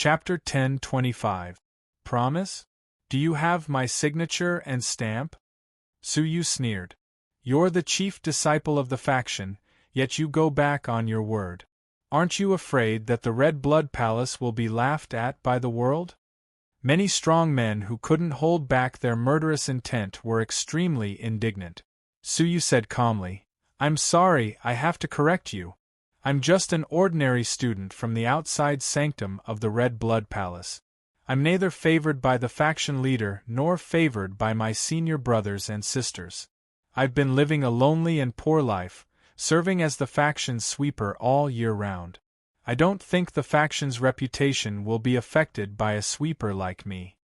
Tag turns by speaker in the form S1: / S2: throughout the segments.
S1: Chapter 10:25. Promise? Do you have my signature and stamp? Su Yu sneered. You're the chief disciple of the faction, yet you go back on your word. Aren't you afraid that the Red Blood Palace will be laughed at by the world? Many strong men who couldn't hold back their murderous intent were extremely indignant. Su Yu said calmly, I'm sorry, I have to correct you. I'm just an ordinary student from the outside sanctum of the Red Blood Palace. I'm neither favored by the faction leader nor favored by my senior brothers and sisters. I've been living a lonely and poor life, serving as the faction's sweeper all year round. I don't think the faction's reputation will be affected by a sweeper like me.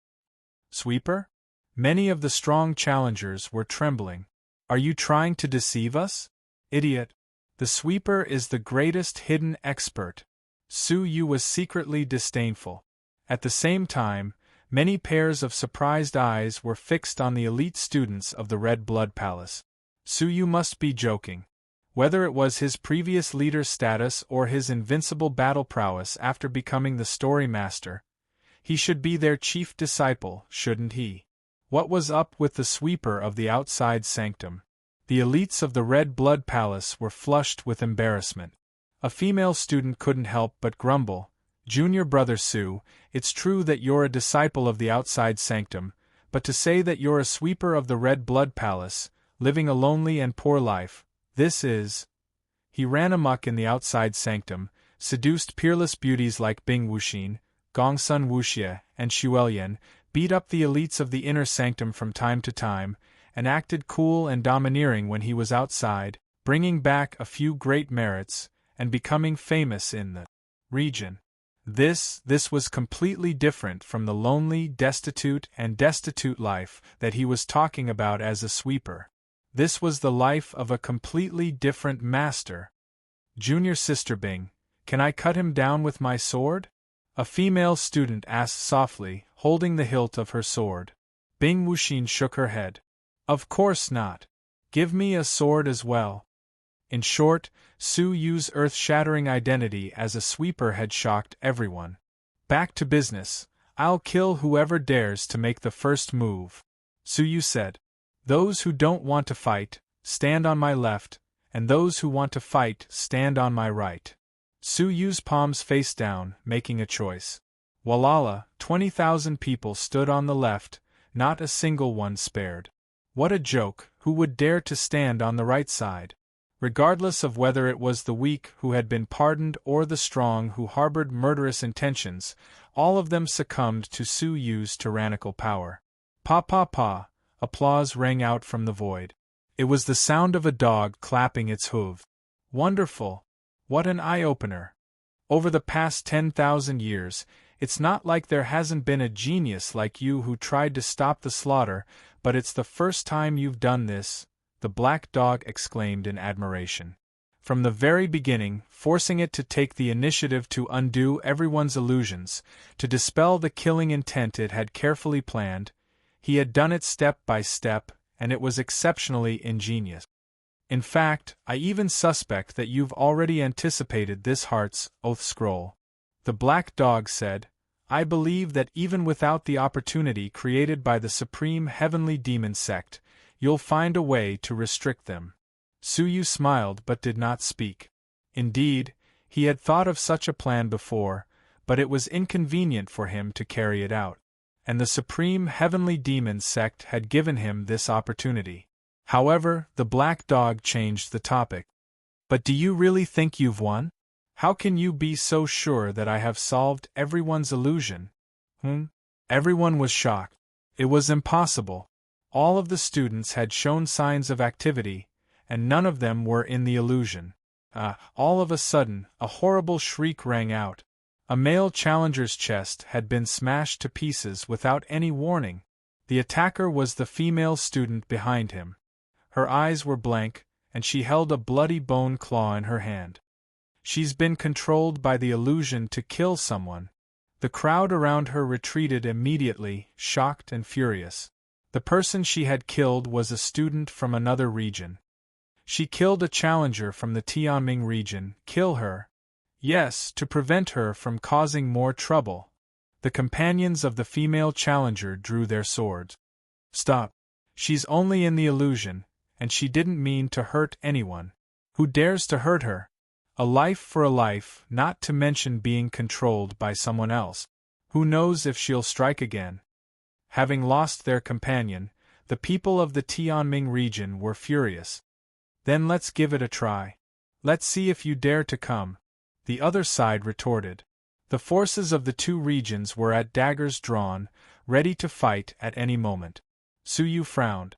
S1: Sweeper? Many of the strong challengers were trembling. Are you trying to deceive us? Idiot. The sweeper is the greatest hidden expert. Su Yu was secretly disdainful. At the same time, many pairs of surprised eyes were fixed on the elite students of the Red Blood Palace. Su Yu must be joking. Whether it was his previous leader status or his invincible battle prowess after becoming the story master, he should be their chief disciple, shouldn't he? What was up with the sweeper of the outside sanctum? The elites of the Red Blood Palace were flushed with embarrassment. A female student couldn't help but grumble, Junior brother Su, it's true that you're a disciple of the outside sanctum, but to say that you're a sweeper of the Red Blood Palace, living a lonely and poor life, this is… He ran amok in the outside sanctum, seduced peerless beauties like Bing Wuxin, Gongsun Wuxie, and Xuelian, beat up the elites of the inner sanctum from time to time, and acted cool and domineering when he was outside, bringing back a few great merits, and becoming famous in the region. This was completely different from the lonely, destitute life that he was talking about as a sweeper. This was the life of a completely different master. Junior Sister Bing, can I cut him down with my sword? A female student asked softly, holding the hilt of her sword. Bing Wuxin shook her head. Of course not. Give me a sword as well. In short, Su Yu's earth-shattering identity as a sweeper had shocked everyone. Back to business. I'll kill whoever dares to make the first move. Su Yu said. Those who don't want to fight, stand on my left, and those who want to fight, stand on my right. Su Yu's palms faced down, making a choice. Walala, 20,000 people stood on the left, not a single one spared. What a joke, who would dare to stand on the right side? Regardless of whether it was the weak who had been pardoned or the strong who harbored murderous intentions, all of them succumbed to Su Yu's tyrannical power. Pa pa pa, applause rang out from the void. It was the sound of a dog clapping its hooves. Wonderful! What an eye-opener! Over the past 10,000 years, it's not like there hasn't been a genius like you who tried to stop the slaughter, but it's the first time you've done this, the black dog exclaimed in admiration. From the very beginning, forcing it to take the initiative to undo everyone's illusions, to dispel the killing intent it had carefully planned, he had done it step by step, and it was exceptionally ingenious. In fact, I even suspect that you've already anticipated this Heart's Oath scroll. The black dog said, I believe that even without the opportunity created by the supreme heavenly demon sect, you'll find a way to restrict them. Su Yu smiled but did not speak. Indeed, he had thought of such a plan before, but it was inconvenient for him to carry it out. And the supreme heavenly demon sect had given him this opportunity. However, the black dog changed the topic. But do you really think you've won? How can you be so sure that I have solved everyone's illusion? Everyone was shocked. It was impossible. All of the students had shown signs of activity, and none of them were in the illusion. All of a sudden, a horrible shriek rang out. A male challenger's chest had been smashed to pieces without any warning. The attacker was the female student behind him. Her eyes were blank, and she held a bloody bone claw in her hand. She's been controlled by the illusion to kill someone. The crowd around her retreated immediately, shocked and furious. The person she had killed was a student from another region. She killed a challenger from the Tianming region. Kill her? Yes, to prevent her from causing more trouble. The companions of the female challenger drew their swords. Stop. She's only in the illusion, and she didn't mean to hurt anyone. Who dares to hurt her? A life for a life, not to mention being controlled by someone else. Who knows if she'll strike again? Having lost their companion, the people of the Tianming region were furious. Then let's give it a try. Let's see if you dare to come, the other side retorted. The forces of the two regions were at daggers drawn, ready to fight at any moment. Su Yu frowned.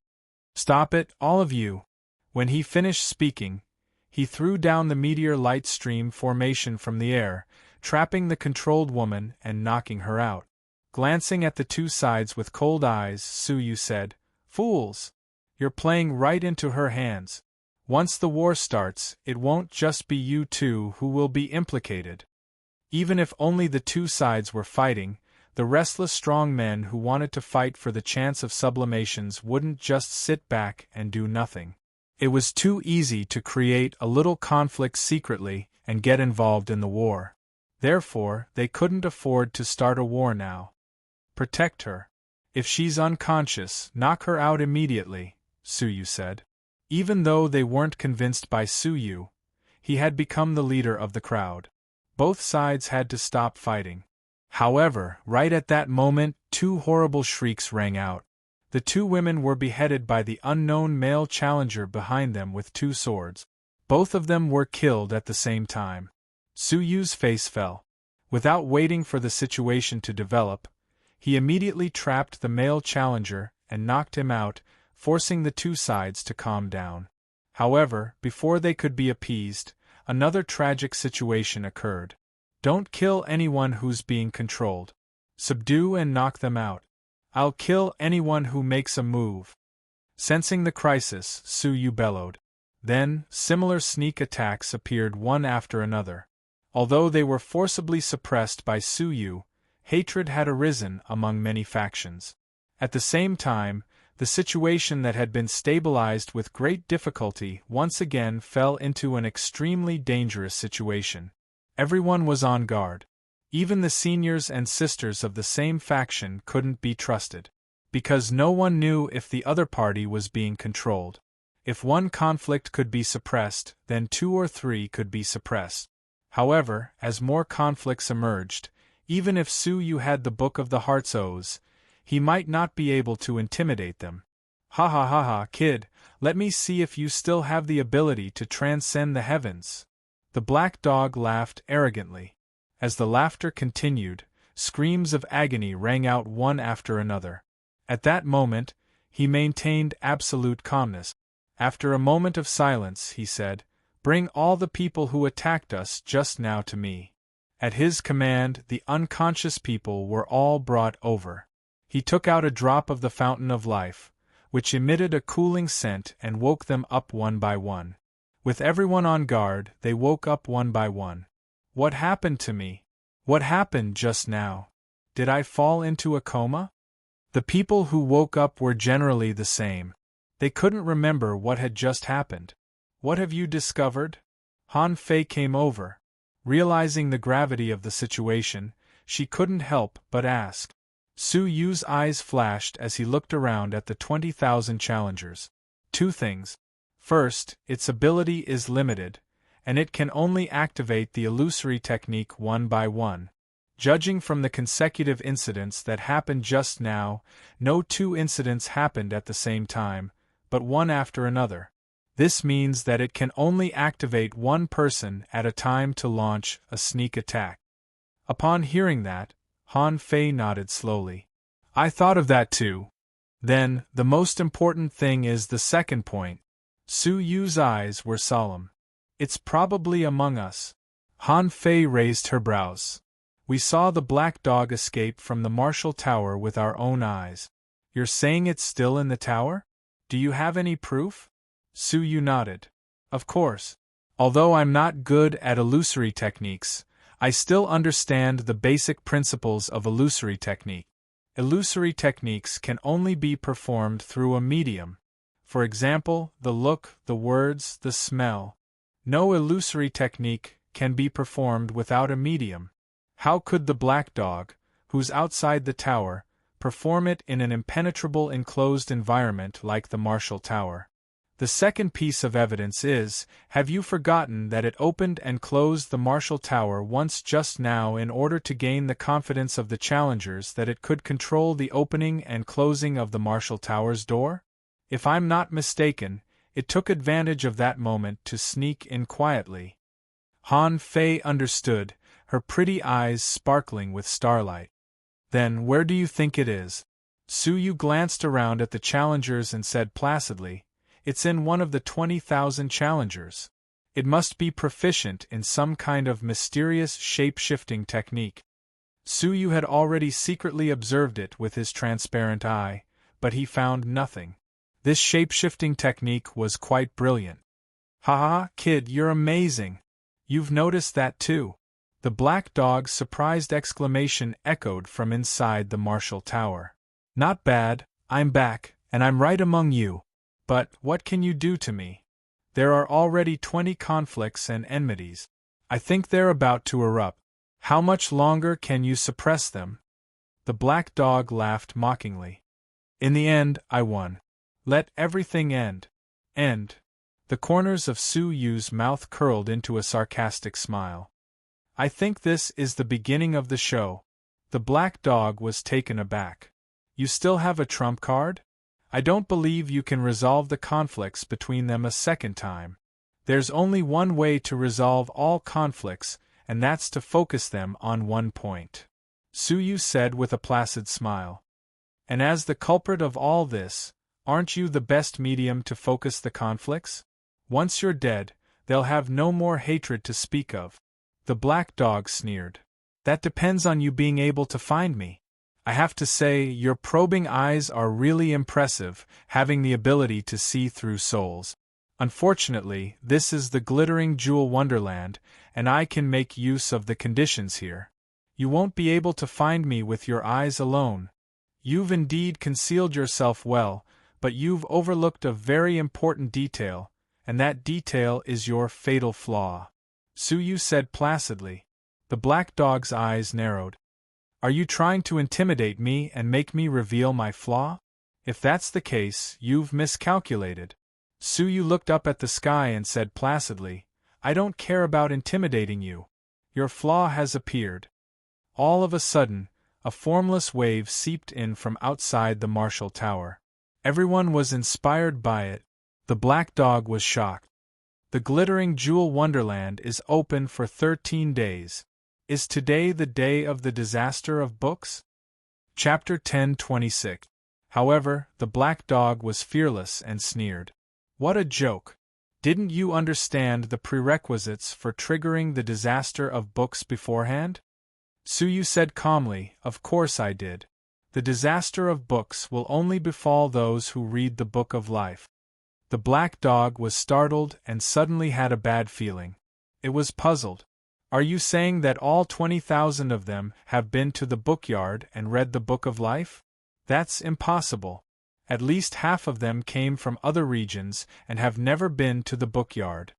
S1: Stop it, all of you. When he finished speaking, he threw down the meteor light stream formation from the air, trapping the controlled woman and knocking her out. Glancing at the two sides with cold eyes, Su Yu said, Fools! You're playing right into her hands. Once the war starts, it won't just be you two who will be implicated. Even if only the two sides were fighting, the restless strong men who wanted to fight for the chance of sublimations wouldn't just sit back and do nothing. It was too easy to create a little conflict secretly and get involved in the war. Therefore, they couldn't afford to start a war now. Protect her. If she's unconscious, knock her out immediately, Su Yu said. Even though they weren't convinced by Su Yu, he had become the leader of the crowd. Both sides had to stop fighting. However, right at that moment, two horrible shrieks rang out. The two women were beheaded by the unknown male challenger behind them with two swords. Both of them were killed at the same time. Su Yu's face fell. Without waiting for the situation to develop, he immediately trapped the male challenger and knocked him out, forcing the two sides to calm down. However, before they could be appeased, another tragic situation occurred. Don't kill anyone who's being controlled. Subdue and knock them out. I'll kill anyone who makes a move. Sensing the crisis, Su Yu bellowed. Then, similar sneak attacks appeared one after another. Although they were forcibly suppressed by Su Yu, hatred had arisen among many factions. At the same time, the situation that had been stabilized with great difficulty once again fell into an extremely dangerous situation. Everyone was on guard. Even the seniors and sisters of the same faction couldn't be trusted. Because no one knew if the other party was being controlled. If one conflict could be suppressed, then two or three could be suppressed. However, as more conflicts emerged, even if Su Yu had the Book of the Heart's O's, he might not be able to intimidate them. Ha ha ha ha, kid, let me see if you still have the ability to transcend the heavens. The black dog laughed arrogantly. As the laughter continued, screams of agony rang out one after another. At that moment, he maintained absolute calmness. After a moment of silence, he said, Bring all the people who attacked us just now to me. At his command, the unconscious people were all brought over. He took out a drop of the fountain of life, which emitted a cooling scent and woke them up one by one. With everyone on guard, they woke up one by one. What happened to me? What happened just now? Did I fall into a coma? The people who woke up were generally the same. They couldn't remember what had just happened. What have you discovered? Han Fei came over. Realizing the gravity of the situation, she couldn't help but ask. Su Yu's eyes flashed as he looked around at the 20,000 challengers. Two things. First, its ability is limited, and it can only activate the illusory technique one by one. Judging from the consecutive incidents that happened just now, no two incidents happened at the same time, but one after another. This means that it can only activate one person at a time to launch a sneak attack. Upon hearing that, Han Fei nodded slowly. I thought of that too. Then, the most important thing is the second point. Su Yu's eyes were solemn. It's probably among us. Han Fei raised her brows. We saw the black dog escape from the Marshall Tower with our own eyes. You're saying it's still in the tower? Do you have any proof? Su Yu nodded. Of course. Although I'm not good at illusory techniques, I still understand the basic principles of illusory technique. Illusory techniques can only be performed through a medium. For example, the look, the words, the smell. No illusory technique can be performed without a medium. How could the black dog, who's outside the tower, perform it in an impenetrable enclosed environment like the Marshall Tower. The second piece of evidence is, have you forgotten that it opened and closed the Marshall Tower once just now in order to gain the confidence of the challengers that it could control the opening and closing of the Marshall Tower's door? If I'm not mistaken, it took advantage of that moment to sneak in quietly. Han Fei understood, her pretty eyes sparkling with starlight. Then where do you think it is? Su Yu glanced around at the challengers and said placidly, "It's in one of the 20,000 challengers. It must be proficient in some kind of mysterious shape-shifting technique." Su Yu had already secretly observed it with his transparent eye, but he found nothing. This shape-shifting technique was quite brilliant. "Ha ha, kid, you're amazing! You've noticed that too." The black dog's surprised exclamation echoed from inside the Marshall Tower. "Not bad, I'm back, and I'm right among you. But what can you do to me? There are already 20 conflicts and enmities. I think they're about to erupt. How much longer can you suppress them?" The black dog laughed mockingly. "In the end, I won. Let everything end. End." The corners of Su Yu's mouth curled into a sarcastic smile. "I think this is the beginning of the show." The black dog was taken aback. "You still have a trump card? I don't believe you can resolve the conflicts between them a second time. There's only one way to resolve all conflicts, and that's to focus them on one point," Su Yu said with a placid smile. "And as the culprit of all this, aren't you the best medium to focus the conflicts? Once you're dead, they'll have no more hatred to speak of." The black dog sneered. "That depends on you being able to find me. I have to say, your probing eyes are really impressive, having the ability to see through souls. Unfortunately, this is the glittering jewel wonderland, and I can make use of the conditions here. You won't be able to find me with your eyes alone. You've indeed concealed yourself well, but you've overlooked a very important detail, and that detail is your fatal flaw," Su Yu said placidly. The black dog's eyes narrowed. "Are you trying to intimidate me and make me reveal my flaw? If that's the case, you've miscalculated." Su Yu looked up at the sky and said placidly, "I don't care about intimidating you. Your flaw has appeared." All of a sudden, a formless wave seeped in from outside the Marshall Tower. Everyone was inspired by it. The black dog was shocked. "The glittering jewel wonderland is open for 13 days. Is today the day of the disaster of books?" Chapter 10:26. However, the black dog was fearless and sneered. "What a joke! Didn't you understand the prerequisites for triggering the disaster of books beforehand?" Su Yu said calmly, "Of course I did. The disaster of books will only befall those who read the Book of Life." The black dog was startled and suddenly had a bad feeling. It was puzzled. "Are you saying that all 20,000 of them have been to the bookyard and read the Book of Life? That's impossible. At least half of them came from other regions and have never been to the bookyard."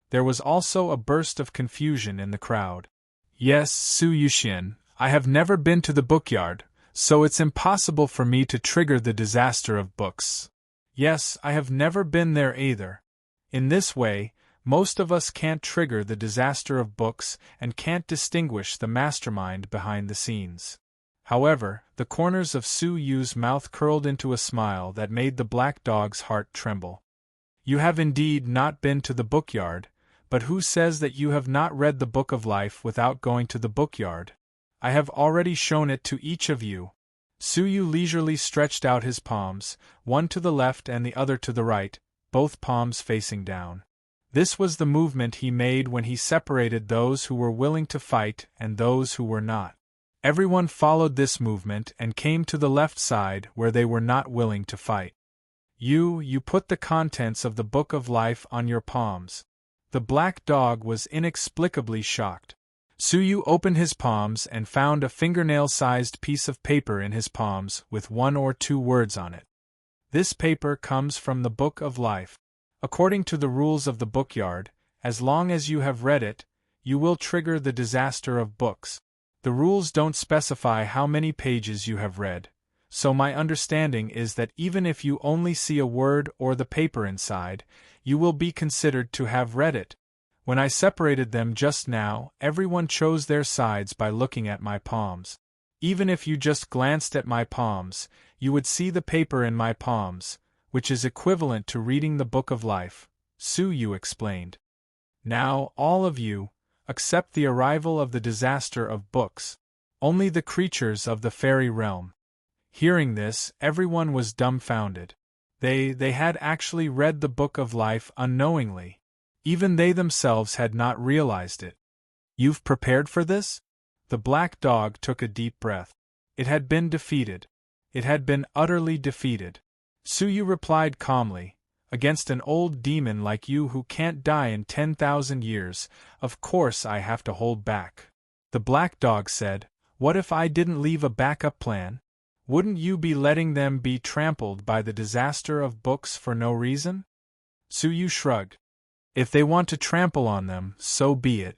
S1: There was also a burst of confusion in the crowd. "Yes, Su Yuxian, I have never been to the bookyard, so it's impossible for me to trigger the disaster of books. Yes, I have never been there either. In this way, most of us can't trigger the disaster of books and can't distinguish the mastermind behind the scenes." However, the corners of Su Yu's mouth curled into a smile that made the black dog's heart tremble. "You have indeed not been to the bookyard, but who says that you have not read the Book of Life without going to the bookyard? I have already shown it to each of you." Su Yu leisurely stretched out his palms, one to the left and the other to the right, both palms facing down. This was the movement he made when he separated those who were willing to fight and those who were not. Everyone followed this movement and came to the left side where they were not willing to fight. You put the contents of the Book of Life on your palms." The black dog was inexplicably shocked. Su Yu opened his palms and found a fingernail-sized piece of paper in his palms with 1 or 2 words on it. "This paper comes from the Book of Life. According to the rules of the bookyard, as long as you have read it, you will trigger the disaster of books. The rules don't specify how many pages you have read, so my understanding is that even if you only see a word or the paper inside, you will be considered to have read it. When I separated them just now, everyone chose their sides by looking at my palms. Even if you just glanced at my palms, you would see the paper in my palms, which is equivalent to reading the Book of Life, Suyu explained. Now, all of you, accept the arrival of the disaster of books. Only the creatures of the fairy realm. Hearing this, everyone was dumbfounded. They had actually read the Book of Life unknowingly. Even they themselves had not realized it. You've prepared for this? The black dog took a deep breath. It had been defeated. It had been utterly defeated. Suyu replied calmly, against an old demon like you who can't die in 10,000 years, of course I have to hold back. The black dog said, what if I didn't leave a backup plan? Wouldn't you be letting them be trampled by the disaster of books for no reason? Suyu shrugged. If they want to trample on them, so be it.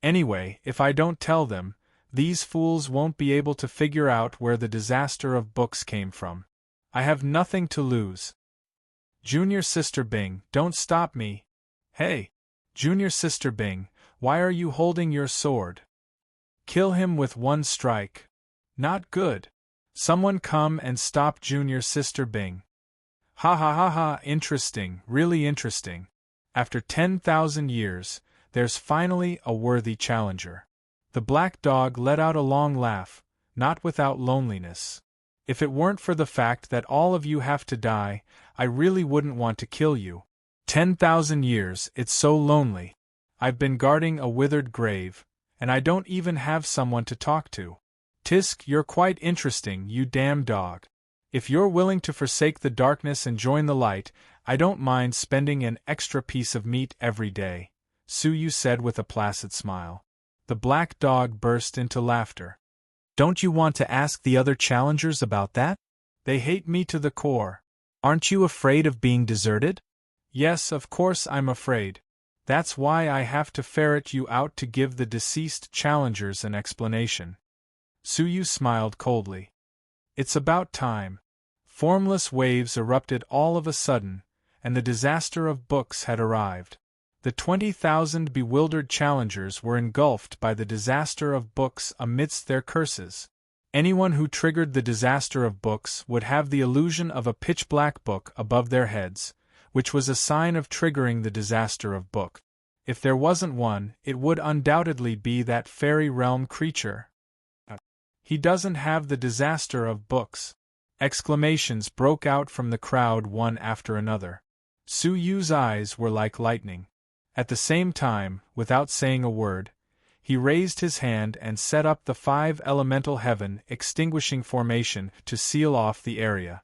S1: Anyway, if I don't tell them, these fools won't be able to figure out where the disaster of books came from. I have nothing to lose. Junior Sister Bing, don't stop me. Hey! Junior Sister Bing, why are you holding your sword? Kill him with one strike. Not good. Someone come and stop Junior Sister Bing. Ha ha ha ha, interesting, really interesting. After 10,000 years, there's finally a worthy challenger. The black dog let out a long laugh, not without loneliness. If it weren't for the fact that all of you have to die, I really wouldn't want to kill you. 10,000 years, it's so lonely. I've been guarding a withered grave, and I don't even have someone to talk to. Tisk, you're quite interesting, you damn dog. If you're willing to forsake the darkness and join the light, I don't mind spending an extra piece of meat every day, Suyu said with a placid smile. The black dog burst into laughter. Don't you want to ask the other challengers about that? They hate me to the core. Aren't you afraid of being deserted? Yes, of course I'm afraid. That's why I have to ferret you out to give the deceased challengers an explanation. Suyu smiled coldly. It's about time. Formless waves erupted all of a sudden, and the disaster of books had arrived. The 20,000 bewildered challengers were engulfed by the disaster of books amidst their curses. Anyone who triggered the disaster of books would have the illusion of a pitch-black book above their heads, which was a sign of triggering the disaster of book. If there wasn't one, it would undoubtedly be that fairy realm creature. He doesn't have the disaster of books. Exclamations broke out from the crowd one after another. Suyu's eyes were like lightning. At the same time, without saying a word, he raised his hand and set up the 5 elemental heaven extinguishing formation to seal off the area.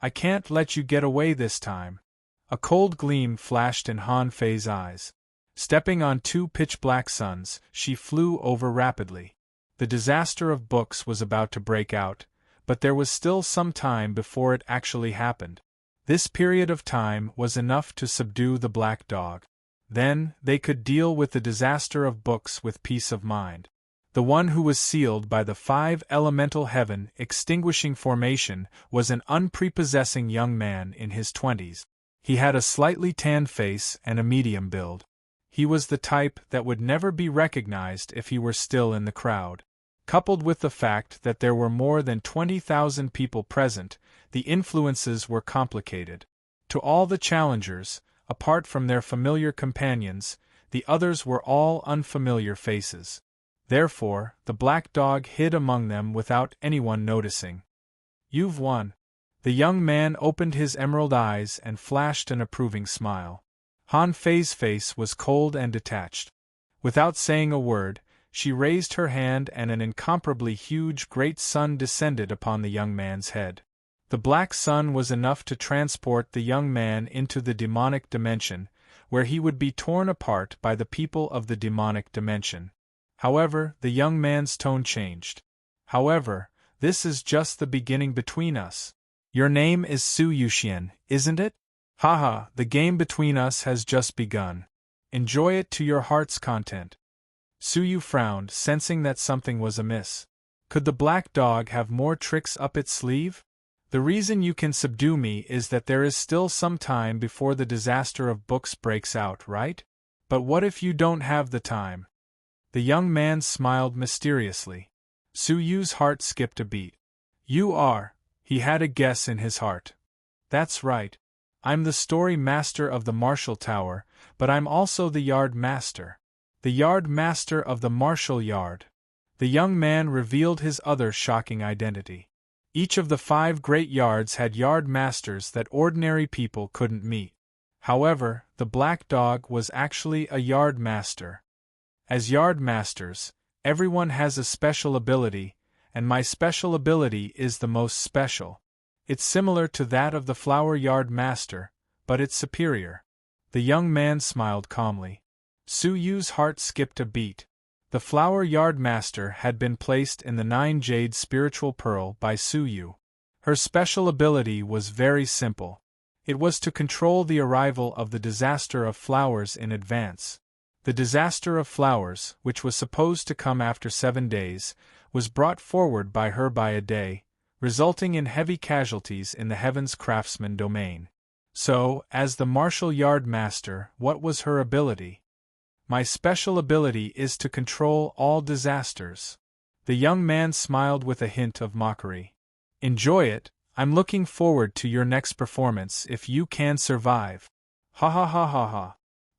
S1: I can't let you get away this time. A cold gleam flashed in Han Fei's eyes. Stepping on 2 pitch-black suns, she flew over rapidly. The disaster of books was about to break out, but there was still some time before it actually happened. This period of time was enough to subdue the black dog. Then, they could deal with the disaster of books with peace of mind. The one who was sealed by the 5 elemental heaven extinguishing formation was an unprepossessing young man in his 20s. He had a slightly tanned face and a medium build. He was the type that would never be recognized if he were still in the crowd. Coupled with the fact that there were more than 20,000 people present, the influences were complicated. To all the challengers, apart from their familiar companions, the others were all unfamiliar faces. Therefore, the black dog hid among them without anyone noticing. You've won. The young man opened his emerald eyes and flashed an approving smile. Han Fei's face was cold and detached. Without saying a word, she raised her hand and an incomparably huge great sun descended upon the young man's head. The black sun was enough to transport the young man into the demonic dimension, where he would be torn apart by the people of the demonic dimension. However, the young man's tone changed. However, this is just the beginning between us. Your name is Su Yuxian, isn't it? Haha, the game between us has just begun. Enjoy it to your heart's content. Suyu frowned, sensing that something was amiss. Could the black dog have more tricks up its sleeve? The reason you can subdue me is that there is still some time before the disaster of books breaks out, right? But what if you don't have the time? The young man smiled mysteriously. Suyu's heart skipped a beat. You are, he had a guess in his heart. That's right. I'm the story master of the Marshall Tower, but I'm also the yard master. The yard master of the Marshall Yard. The young man revealed his other shocking identity. Each of the 5 great yards had yard masters that ordinary people couldn't meet. However, the black dog was actually a yard master. As yard masters, everyone has a special ability, and my special ability is the most special. It's similar to that of the flower yard master, but it's superior. The young man smiled calmly. Suyu's heart skipped a beat. The flower yard master had been placed in the 9 jade spiritual pearl by Suyu. Her special ability was very simple. It was to control the arrival of the disaster of flowers in advance. The disaster of flowers, which was supposed to come after 7 days, was brought forward by her by a day, resulting in heavy casualties in the Heavens Craftsman domain. So, as the Marshall Yard Master, what was her ability? My special ability is to control all disasters. The young man smiled with a hint of mockery. Enjoy it, I'm looking forward to your next performance if you can survive. Ha ha ha ha ha.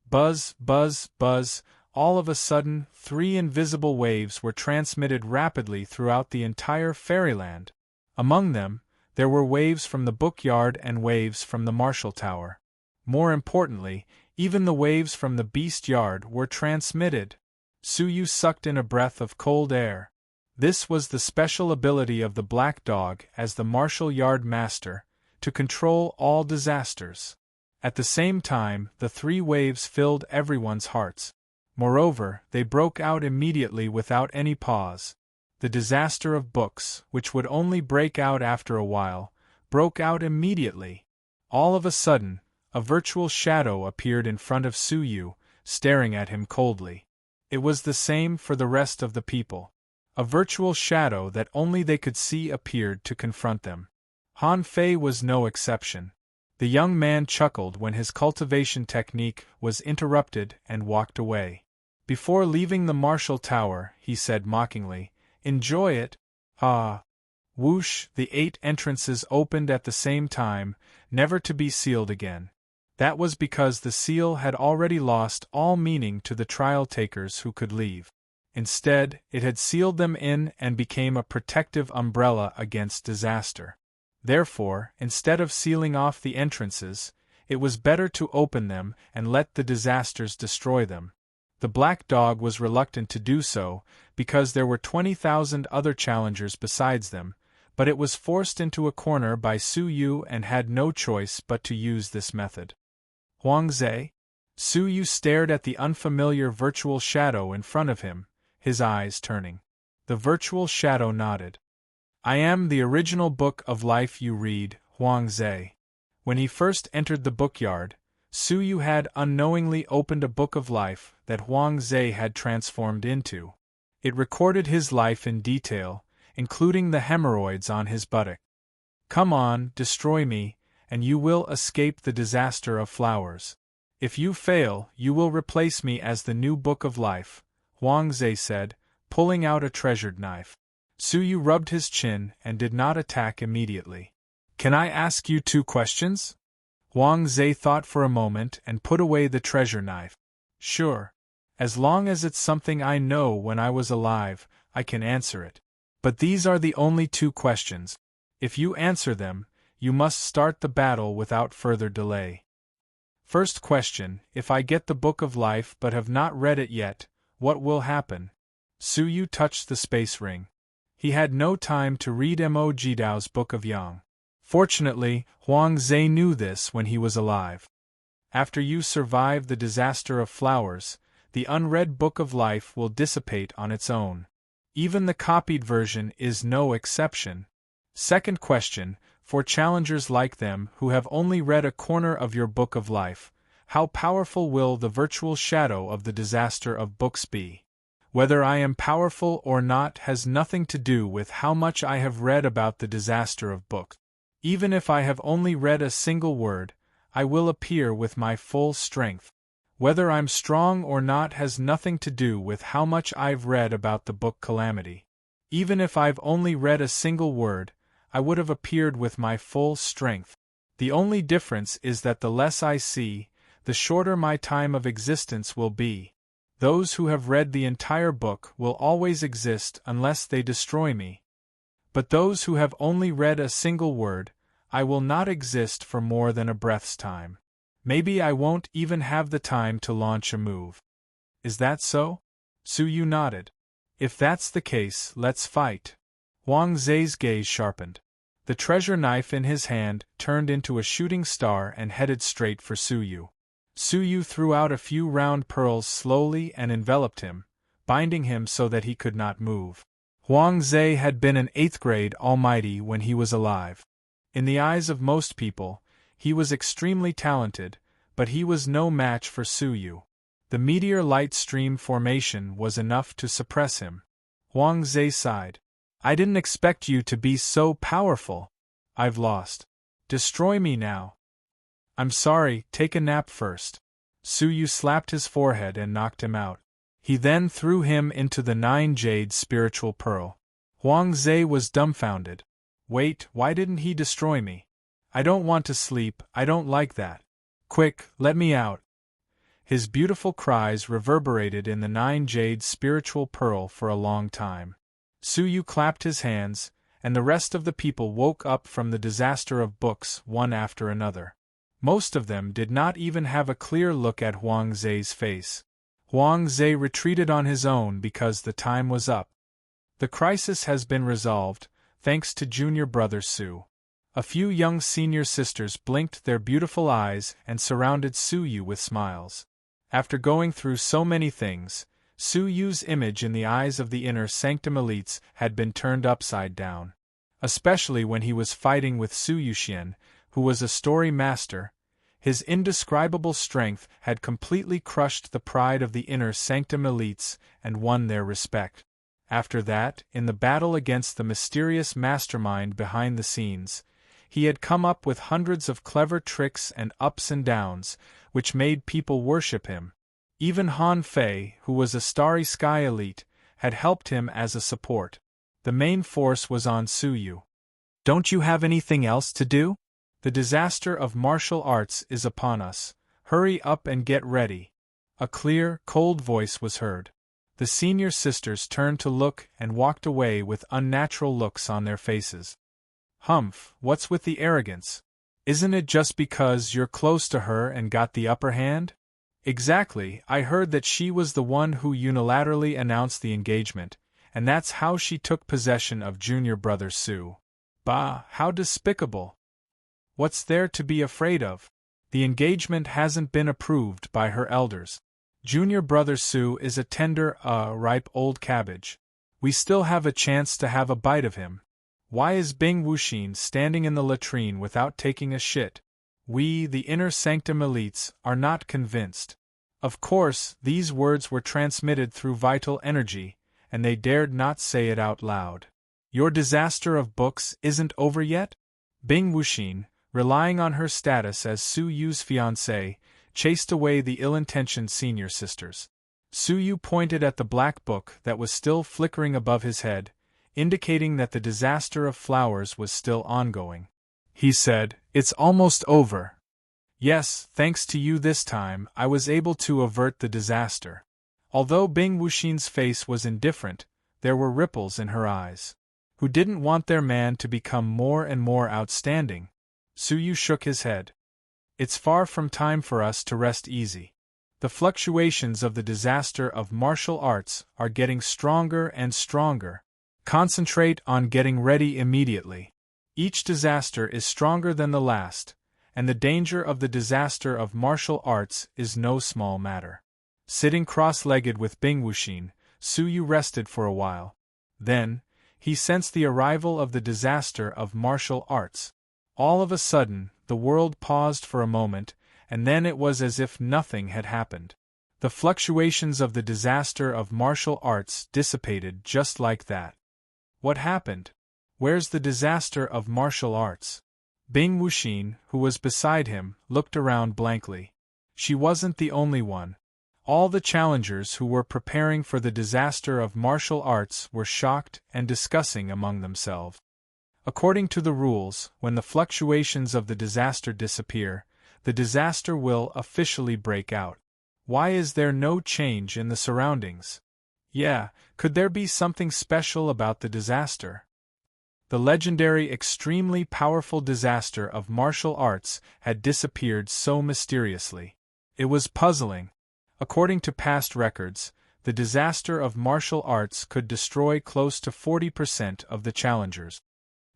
S1: Buzz, buzz, buzz, all of a sudden 3 invisible waves were transmitted rapidly throughout the entire fairyland. Among them, there were waves from the bookyard and waves from the Marshall Tower. More importantly, even the waves from the beast yard were transmitted. Suyu sucked in a breath of cold air. This was the special ability of the black dog as the Marshall Yard Master, to control all disasters. At the same time, the 3 waves filled everyone's hearts. Moreover, they broke out immediately without any pause. The disaster of books, which would only break out after a while, broke out immediately. All of a sudden, a virtual shadow appeared in front of Suyu, staring at him coldly. It was the same for the rest of the people. A virtual shadow that only they could see appeared to confront them. Han Fei was no exception. The young man chuckled when his cultivation technique was interrupted and walked away. Before leaving the Marshall Tower, he said mockingly, "Enjoy it." Ah. Whoosh, the 8 entrances opened at the same time, never to be sealed again. That was because the seal had already lost all meaning to the trial takers who could leave. Instead, it had sealed them in and became a protective umbrella against disaster. Therefore, instead of sealing off the entrances, it was better to open them and let the disasters destroy them. The black dog was reluctant to do so, because there were 20,000 other challengers besides them, but it was forced into a corner by Suyu and had no choice but to use this method. Huangze? Suyu stared at the unfamiliar virtual shadow in front of him, his eyes turning. The virtual shadow nodded. I am the original book of life you read, Huangze. When he first entered the bookyard, Suyu had unknowingly opened a book of life that Huangze had transformed into. It recorded his life in detail, including the hemorrhoids on his buttock. Come on, destroy me, and you will escape the disaster of flowers. If you fail, you will replace me as the new book of life, Huangze said, pulling out a treasured knife. Suyu rubbed his chin and did not attack immediately. Can I ask you 2 questions? Huangze thought for a moment and put away the treasure knife. Sure. As long as it's something I know when I was alive, I can answer it. But these are the only 2 questions. If you answer them, you must start the battle without further delay. First question, if I get the Book of Life but have not read it yet, what will happen? Suyu touched the space ring. He had no time to read Mo Jidao's Book of Yang. Fortunately, Huangze knew this when he was alive. After you survive the disaster of flowers, the unread Book of Life will dissipate on its own. Even the copied version is no exception. Second question, for challengers like them who have only read a corner of your Book of Life, how powerful will the virtual shadow of the disaster of books be? Whether I am powerful or not has nothing to do with how much I have read about the disaster of books. Even if I have only read a single word, I will appear with my full strength. Whether I'm strong or not has nothing to do with how much I've read about the book Calamity. Even if I've only read a single word, I would have appeared with my full strength. The only difference is that the less I see, the shorter my time of existence will be. Those who have read the entire book will always exist unless they destroy me. But those who have only read a single word, I will not exist for more than a breath's time. Maybe I won't even have the time to launch a move. Is that so? Suyu nodded. If that's the case, let's fight. Huang Zhe's gaze sharpened. The treasure knife in his hand turned into a shooting star and headed straight for Suyu. Suyu threw out a few round pearls slowly and enveloped him, binding him so that he could not move. Huang Zhe had been an 8th grade almighty when he was alive. In the eyes of most people, he was extremely talented, but he was no match for Suyu. The meteor light stream formation was enough to suppress him. Huang Zhe sighed. I didn't expect you to be so powerful. I've lost. Destroy me now. I'm sorry, take a nap first. Suyu slapped his forehead and knocked him out. He then threw him into the 9 jade spiritual pearl. Huang Zhe was dumbfounded. Wait, why didn't he destroy me? I don't want to sleep, I don't like that. Quick, let me out. His beautiful cries reverberated in the 9 jade spiritual pearl for a long time. Suyu clapped his hands, and the rest of the people woke up from the disaster of books one after another. Most of them did not even have a clear look at Huang Zhe's face. Huang Zhe retreated on his own because the time was up. The crisis has been resolved, thanks to junior brother Su. A few young senior sisters blinked their beautiful eyes and surrounded Suyu with smiles. After going through so many things, Suyu's image in the eyes of the inner sanctum elites had been turned upside down. Especially when he was fighting with Su Yuxian, who was a story master. His indescribable strength had completely crushed the pride of the inner sanctum elites and won their respect. After that, in the battle against the mysterious mastermind behind the scenes, he had come up with hundreds of clever tricks and ups and downs, which made people worship him. Even Han Fei, who was a Starry Sky elite, had helped him as a support. The main force was on Suyu. Don't you have anything else to do? The disaster of martial arts is upon us. Hurry up and get ready. A clear, cold voice was heard. The senior sisters turned to look and walked away with unnatural looks on their faces. Humph, what's with the arrogance? Isn't it just because you're close to her and got the upper hand? Exactly, I heard that she was the one who unilaterally announced the engagement, and that's how she took possession of junior brother Su. Bah, how despicable! What's there to be afraid of? The engagement hasn't been approved by her elders. Junior brother Su is a tender, ripe old cabbage. We still have a chance to have a bite of him. Why is Bing Wuxin standing in the latrine without taking a shit? We, the inner sanctum elites, are not convinced. Of course, these words were transmitted through vital energy, and they dared not say it out loud. Your disaster of books isn't over yet? Bing Wuxin, relying on her status as Su Yu's fiancée, chased away the ill-intentioned senior sisters. Su Yu pointed at the black book that was still flickering above his head, indicating that the disaster of flowers was still ongoing. He said, "It's almost over." Yes, thanks to you this time, I was able to avert the disaster. Although Bing Wuxin's face was indifferent, there were ripples in her eyes. Who didn't want their man to become more and more outstanding? Suyu shook his head. It's far from time for us to rest easy. The fluctuations of the disaster of martial arts are getting stronger and stronger. Concentrate on getting ready immediately. Each disaster is stronger than the last, and the danger of the disaster of martial arts is no small matter. Sitting cross-legged with Bing Wuxin, Suyu rested for a while. Then, he sensed the arrival of the disaster of martial arts. All of a sudden, the world paused for a moment, and then it was as if nothing had happened. The fluctuations of the disaster of martial arts dissipated just like that. What happened? Where's the disaster of martial arts? Bing Wuxin, who was beside him, looked around blankly. She wasn't the only one. All the challengers who were preparing for the disaster of martial arts were shocked and discussing among themselves. According to the rules, when the fluctuations of the disaster disappear, the disaster will officially break out. Why is there no change in the surroundings? Yeah, could there be something special about the disaster? The legendary extremely powerful disaster of martial arts had disappeared so mysteriously. It was puzzling. According to past records, the disaster of martial arts could destroy close to 40% of the challengers.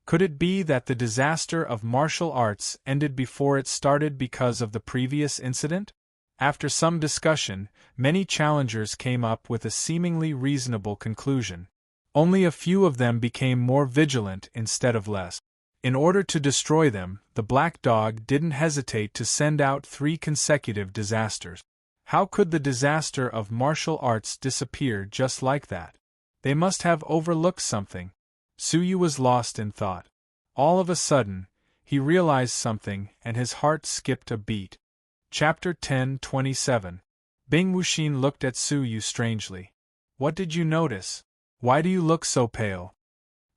S1: Could it be that the disaster of martial arts ended before it started because of the previous incident? After some discussion, many challengers came up with a seemingly reasonable conclusion. Only a few of them became more vigilant instead of less. In order to destroy them, the Black Dog didn't hesitate to send out 3 consecutive disasters. How could the disaster of martial arts disappear just like that? They must have overlooked something. Suyu was lost in thought. All of a sudden, he realized something and his heart skipped a beat. Chapter 10:27. Bing Wuxin looked at Suyu strangely. What did you notice? Why do you look so pale?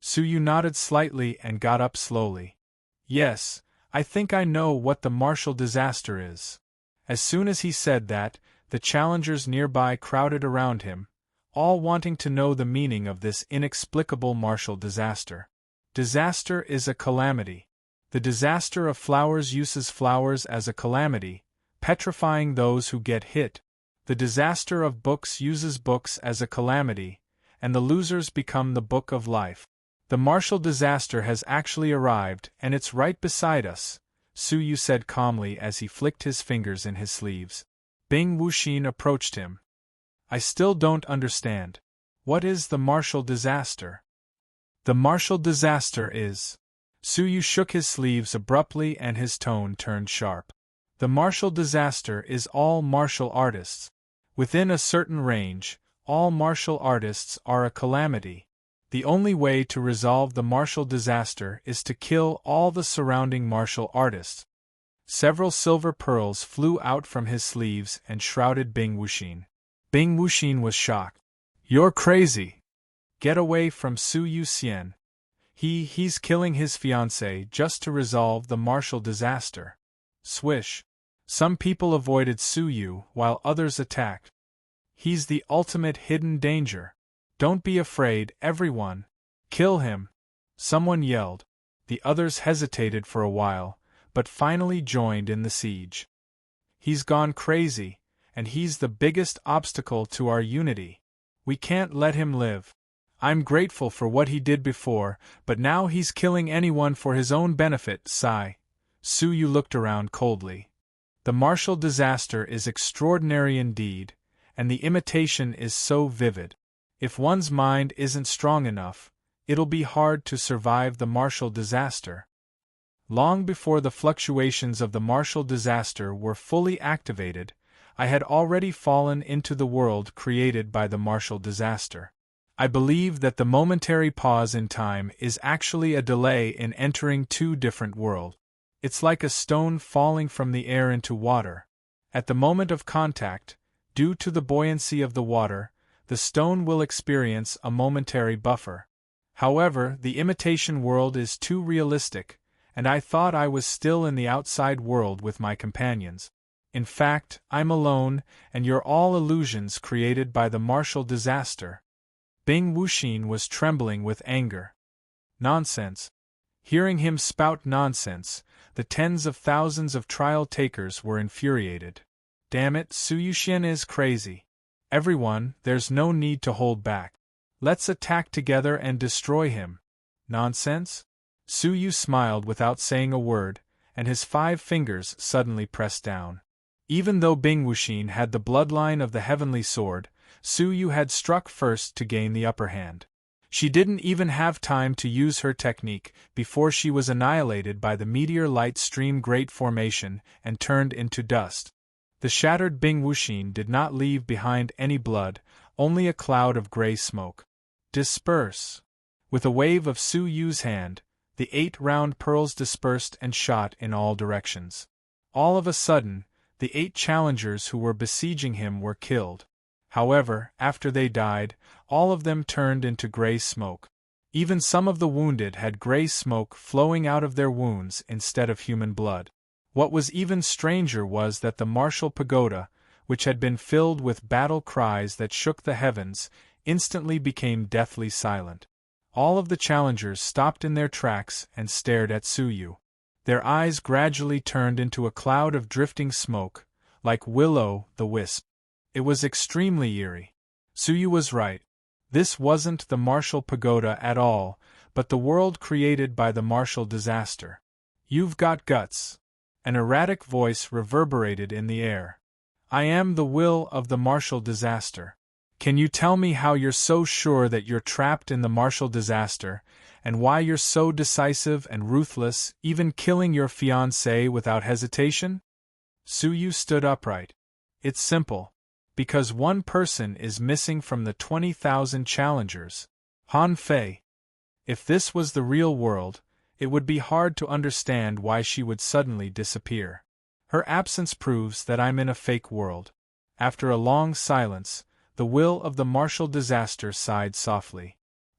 S1: Suyu nodded slightly and got up slowly. Yes, I think I know what the martial disaster is. As soon as he said that, the challengers nearby crowded around him, all wanting to know the meaning of this inexplicable martial disaster. Disaster is a calamity. The disaster of flowers uses flowers as a calamity, petrifying those who get hit. The disaster of books uses books as a calamity, and the losers become the book of life. The martial disaster has actually arrived, and it's right beside us, Suyu said calmly as he flicked his fingers in his sleeves. Bing Wuxin approached him. I still don't understand. What is the martial disaster? The martial disaster is... Suyu shook his sleeves abruptly and his tone turned sharp. The martial disaster is all martial artists. Within a certain range, all martial artists are a calamity. The only way to resolve the martial disaster is to kill all the surrounding martial artists. Several silver pearls flew out from his sleeves and shrouded Bing Wuxin. Bing Wuxin was shocked. You're crazy. Get away from Suyu Xian. He's killing his fiancée just to resolve the martial disaster. Swish. Some people avoided Suyu while others attacked. He's the ultimate hidden danger. Don't be afraid, everyone. Kill him. Someone yelled. The others hesitated for a while, but finally joined in the siege. He's gone crazy, and he's the biggest obstacle to our unity. We can't let him live. I'm grateful for what he did before, but now he's killing anyone for his own benefit, sigh. Suyu looked around coldly. The martial disaster is extraordinary indeed, and the imitation is so vivid. If one's mind isn't strong enough, it'll be hard to survive the martial disaster. Long before the fluctuations of the martial disaster were fully activated, I had already fallen into the world created by the martial disaster. I believe that the momentary pause in time is actually a delay in entering 2 different worlds. It's like a stone falling from the air into water. At the moment of contact, due to the buoyancy of the water, the stone will experience a momentary buffer. However, the imitation world is too realistic, and I thought I was still in the outside world with my companions. In fact, I'm alone, and you're all illusions created by the martial disaster. Bing Wuxin was trembling with anger. Nonsense. Hearing him spout nonsense, the tens of thousands of trial-takers were infuriated. Damn it, Suyu Xian is crazy. Everyone, there's no need to hold back. Let's attack together and destroy him. Nonsense? Suyu smiled without saying a word, and his 5 fingers suddenly pressed down. Even though Bing Wuxin had the bloodline of the heavenly sword, Suyu had struck first to gain the upper hand. She didn't even have time to use her technique before she was annihilated by the meteor light stream great formation and turned into dust. The shattered Bing Wuxin did not leave behind any blood, only a cloud of gray smoke. Disperse! With a wave of Su Yu's hand, the 8 round pearls dispersed and shot in all directions. All of a sudden, the 8 challengers who were besieging him were killed. However, after they died, all of them turned into gray smoke. Even some of the wounded had gray smoke flowing out of their wounds instead of human blood. What was even stranger was that the martial pagoda, which had been filled with battle cries that shook the heavens, instantly became deathly silent. All of the challengers stopped in their tracks and stared at Su Yu. Their eyes gradually turned into a cloud of drifting smoke, like will-o'-the-wisp. It was extremely eerie. Su Yu was right. This wasn't the martial pagoda at all, but the world created by the martial disaster. You've got guts. An erratic voice reverberated in the air. I am the will of the martial disaster. Can you tell me how you're so sure that you're trapped in the martial disaster, and why you're so decisive and ruthless, even killing your fiancée without hesitation? Su Yu stood upright. It's simple. Because one person is missing from the 20,000 challengers. Han Fei. If this was the real world, it would be hard to understand why she would suddenly disappear. Her absence proves that I'm in a fake world. After a long silence, the will of the martial disaster sighed softly.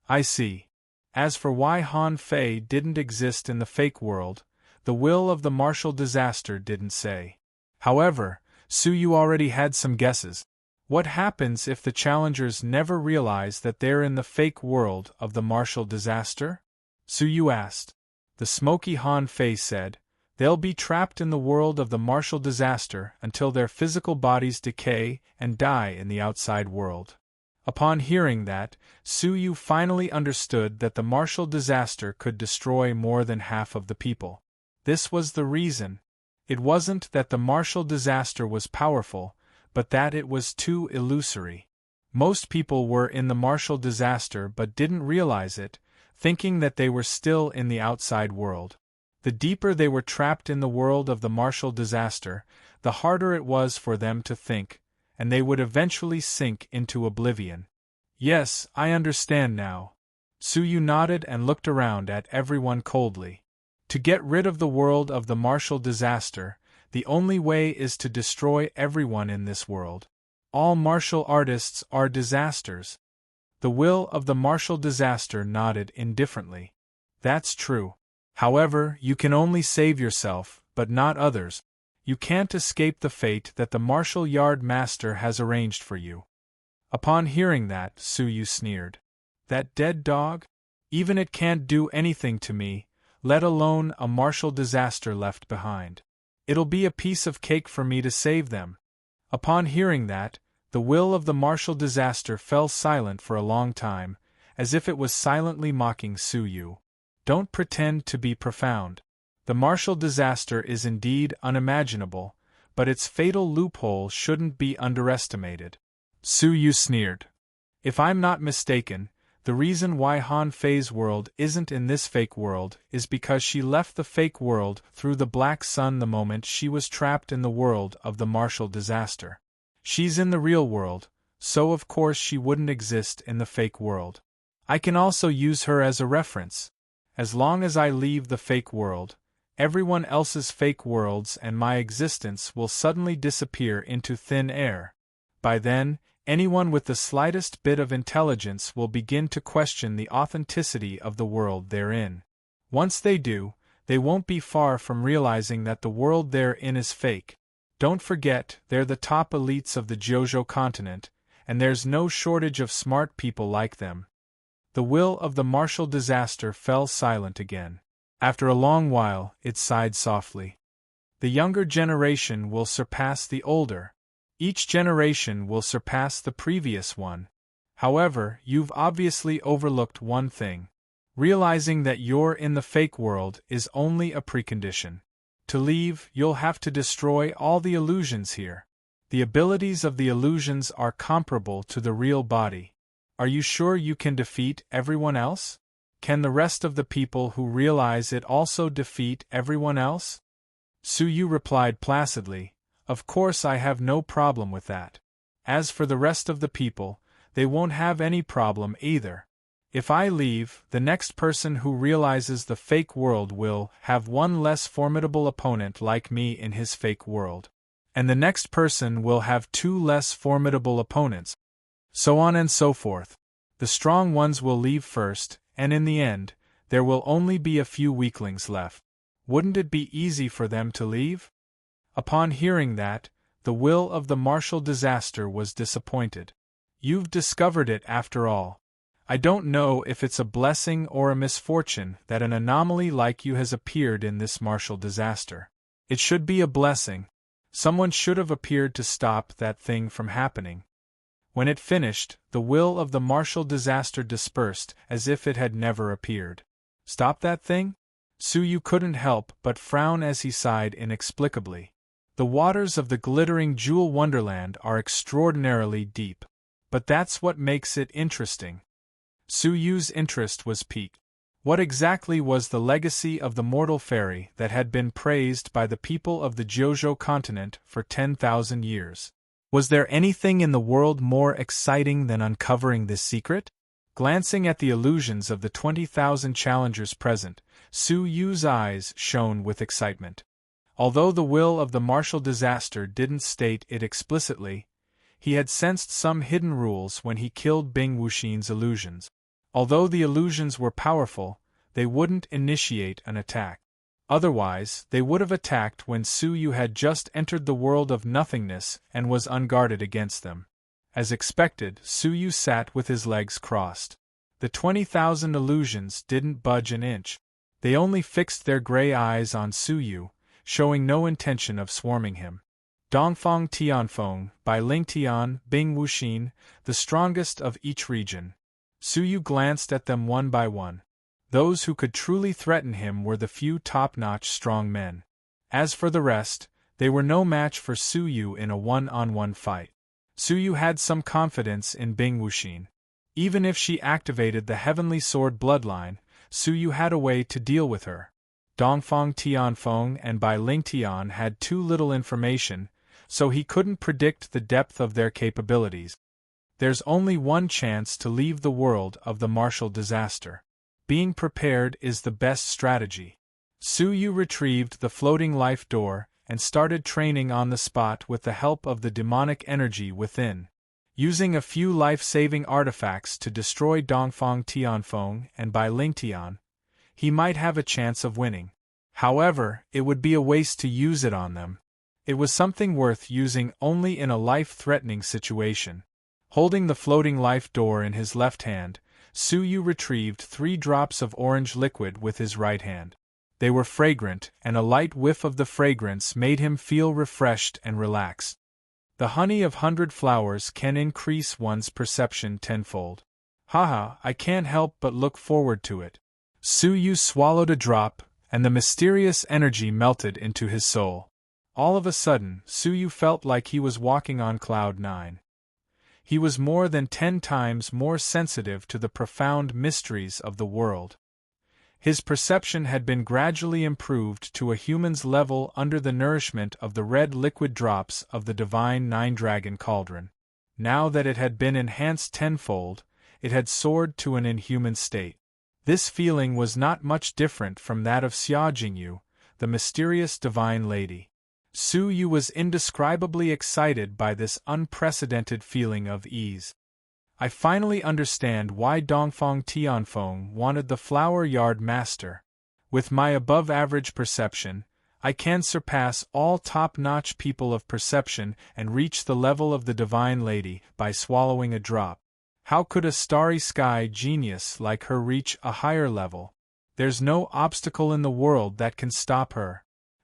S1: I see. As for why Han Fei didn't exist in the fake world, the will of the martial disaster didn't say. However, Su Yu already had some guesses. What happens if the challengers never realize that they're in the fake world of the martial disaster? Su Yu asked. The smoky Han Fei said, they'll be trapped in the world of the martial disaster until their physical bodies decay and die in the outside world. Upon hearing that, Su Yu finally understood that the martial disaster could destroy more than half of the people. This was the reason. It wasn't that the martial disaster was powerful, but that it was too illusory. Most people were in the martial disaster but didn't realize it, thinking that they were still in the outside world. The deeper they were trapped in the world of the martial disaster, the harder it was for them to think, and they would eventually sink into oblivion. Yes, I understand now. Su Yu nodded and looked around at everyone coldly. To get rid of the world of the martial disaster, the only way is to destroy everyone in this world. All martial artists are disasters. The will of the martial disaster nodded indifferently. That's true. However, you can only save yourself, but not others. You can't escape the fate that the martial yard master has arranged for you. Upon hearing that, Su Yu sneered. That dead dog? Even it can't do anything to me, let alone a martial disaster left behind. It'll be a piece of cake for me to save them. Upon hearing that, the will of the martial disaster fell silent for a long time, as if it was silently mocking Su Yu. Don't pretend to be profound. The martial disaster is indeed unimaginable, but its fatal loophole shouldn't be underestimated. Su Yu sneered. If I'm not mistaken, the reason why Han Fei's world isn't in this fake world is because she left the fake world through the Black Sun the moment she was trapped in the world of the martial disaster. She's in the real world, so of course she wouldn't exist in the fake world. I can also use her as a reference. As long as I leave the fake world, everyone else's fake worlds and my existence will suddenly disappear into thin air. By then, anyone with the slightest bit of intelligence will begin to question the authenticity of the world they're in. Once they do, they won't be far from realizing that the world they're in is fake. Don't forget, they're the top elites of the Jojo continent, and there's no shortage of smart people like them. The will of the martial disaster fell silent again. After a long while, it sighed softly. The younger generation will surpass the older. Each generation will surpass the previous one. However, you've obviously overlooked one thing. Realizing that you're in the fake world is only a precondition. To leave, you'll have to destroy all the illusions here. The abilities of the illusions are comparable to the real body. Are you sure you can defeat everyone else? Can the rest of the people who realize it also defeat everyone else? Su Yu replied placidly, Of course I have no problem with that. As for the rest of the people, they won't have any problem either. If I leave, the next person who realizes the fake world will have one less formidable opponent like me in his fake world. And the next person will have two less formidable opponents. So on and so forth. The strong ones will leave first, and in the end, there will only be a few weaklings left. Wouldn't it be easy for them to leave? Upon hearing that, the will of the martial disaster was disappointed. You've discovered it after all. I don't know if it's a blessing or a misfortune that an anomaly like you has appeared in this martial disaster. It should be a blessing. Someone should have appeared to stop that thing from happening. When it finished, the will of the martial disaster dispersed as if it had never appeared. Stop that thing? Suyu couldn't help but frown as he sighed inexplicably. The waters of the glittering jewel wonderland are extraordinarily deep. But that's what makes it interesting. Suyu's interest was piqued. What exactly was the legacy of the mortal fairy that had been praised by the people of the Jojo continent for 10,000 years? Was there anything in the world more exciting than uncovering this secret? Glancing at the illusions of the 20,000 challengers present, Suyu's eyes shone with excitement. Although the will of the martial disaster didn't state it explicitly, he had sensed some hidden rules when he killed Bing Wuxin's illusions. Although the illusions were powerful, they wouldn't initiate an attack. Otherwise, they would have attacked when Suyu had just entered the world of nothingness and was unguarded against them. As expected, Suyu sat with his legs crossed. The 20,000 illusions didn't budge an inch. They only fixed their gray eyes on Suyu, showing no intention of swarming him. Dongfang Tianfeng, by Ling Tian, Bing Wuxin, the strongest of each region. Suyu glanced at them one by one. Those who could truly threaten him were the few top-notch strong men. As for the rest, they were no match for Suyu in a one-on-one fight. Suyu had some confidence in Bing Wuxin. Even if she activated the Heavenly Sword bloodline, Suyu had a way to deal with her. Dongfang Tianfeng and Bai Ling Tian had too little information, so he couldn't predict the depth of their capabilities. There's only one chance to leave the world of the martial disaster. Being prepared is the best strategy. Suyu retrieved the floating life door and started training on the spot with the help of the demonic energy within. Using a few life-saving artifacts to destroy Dongfang Tianfeng and Bai Ling Tian, he might have a chance of winning. However, it would be a waste to use it on them. It was something worth using only in a life-threatening situation. Holding the floating life door in his left hand, Suyu retrieved 3 drops of orange liquid with his right hand. They were fragrant, and a light whiff of the fragrance made him feel refreshed and relaxed. The honey of 100 flowers can increase one's perception tenfold. Haha, I can't help but look forward to it. Suyu swallowed a drop, and the mysterious energy melted into his soul. All of a sudden, Suyu felt like he was walking on cloud 9. He was more than 10 times more sensitive to the profound mysteries of the world. His perception had been gradually improved to a human's level under the nourishment of the red liquid drops of the divine nine-dragon cauldron. Now that it had been enhanced tenfold, it had soared to an inhuman state. This feeling was not much different from that of Xia Jingyu, the mysterious divine lady. Suyu was indescribably excited by this unprecedented feeling of ease. I finally understand why Dongfang Tianfeng wanted the flower yard master. With my above-average perception, I can surpass all top-notch people of perception and reach the level of the divine lady by swallowing a drop. How could a starry sky genius like her reach a higher level? There's no obstacle in the world that can stop her.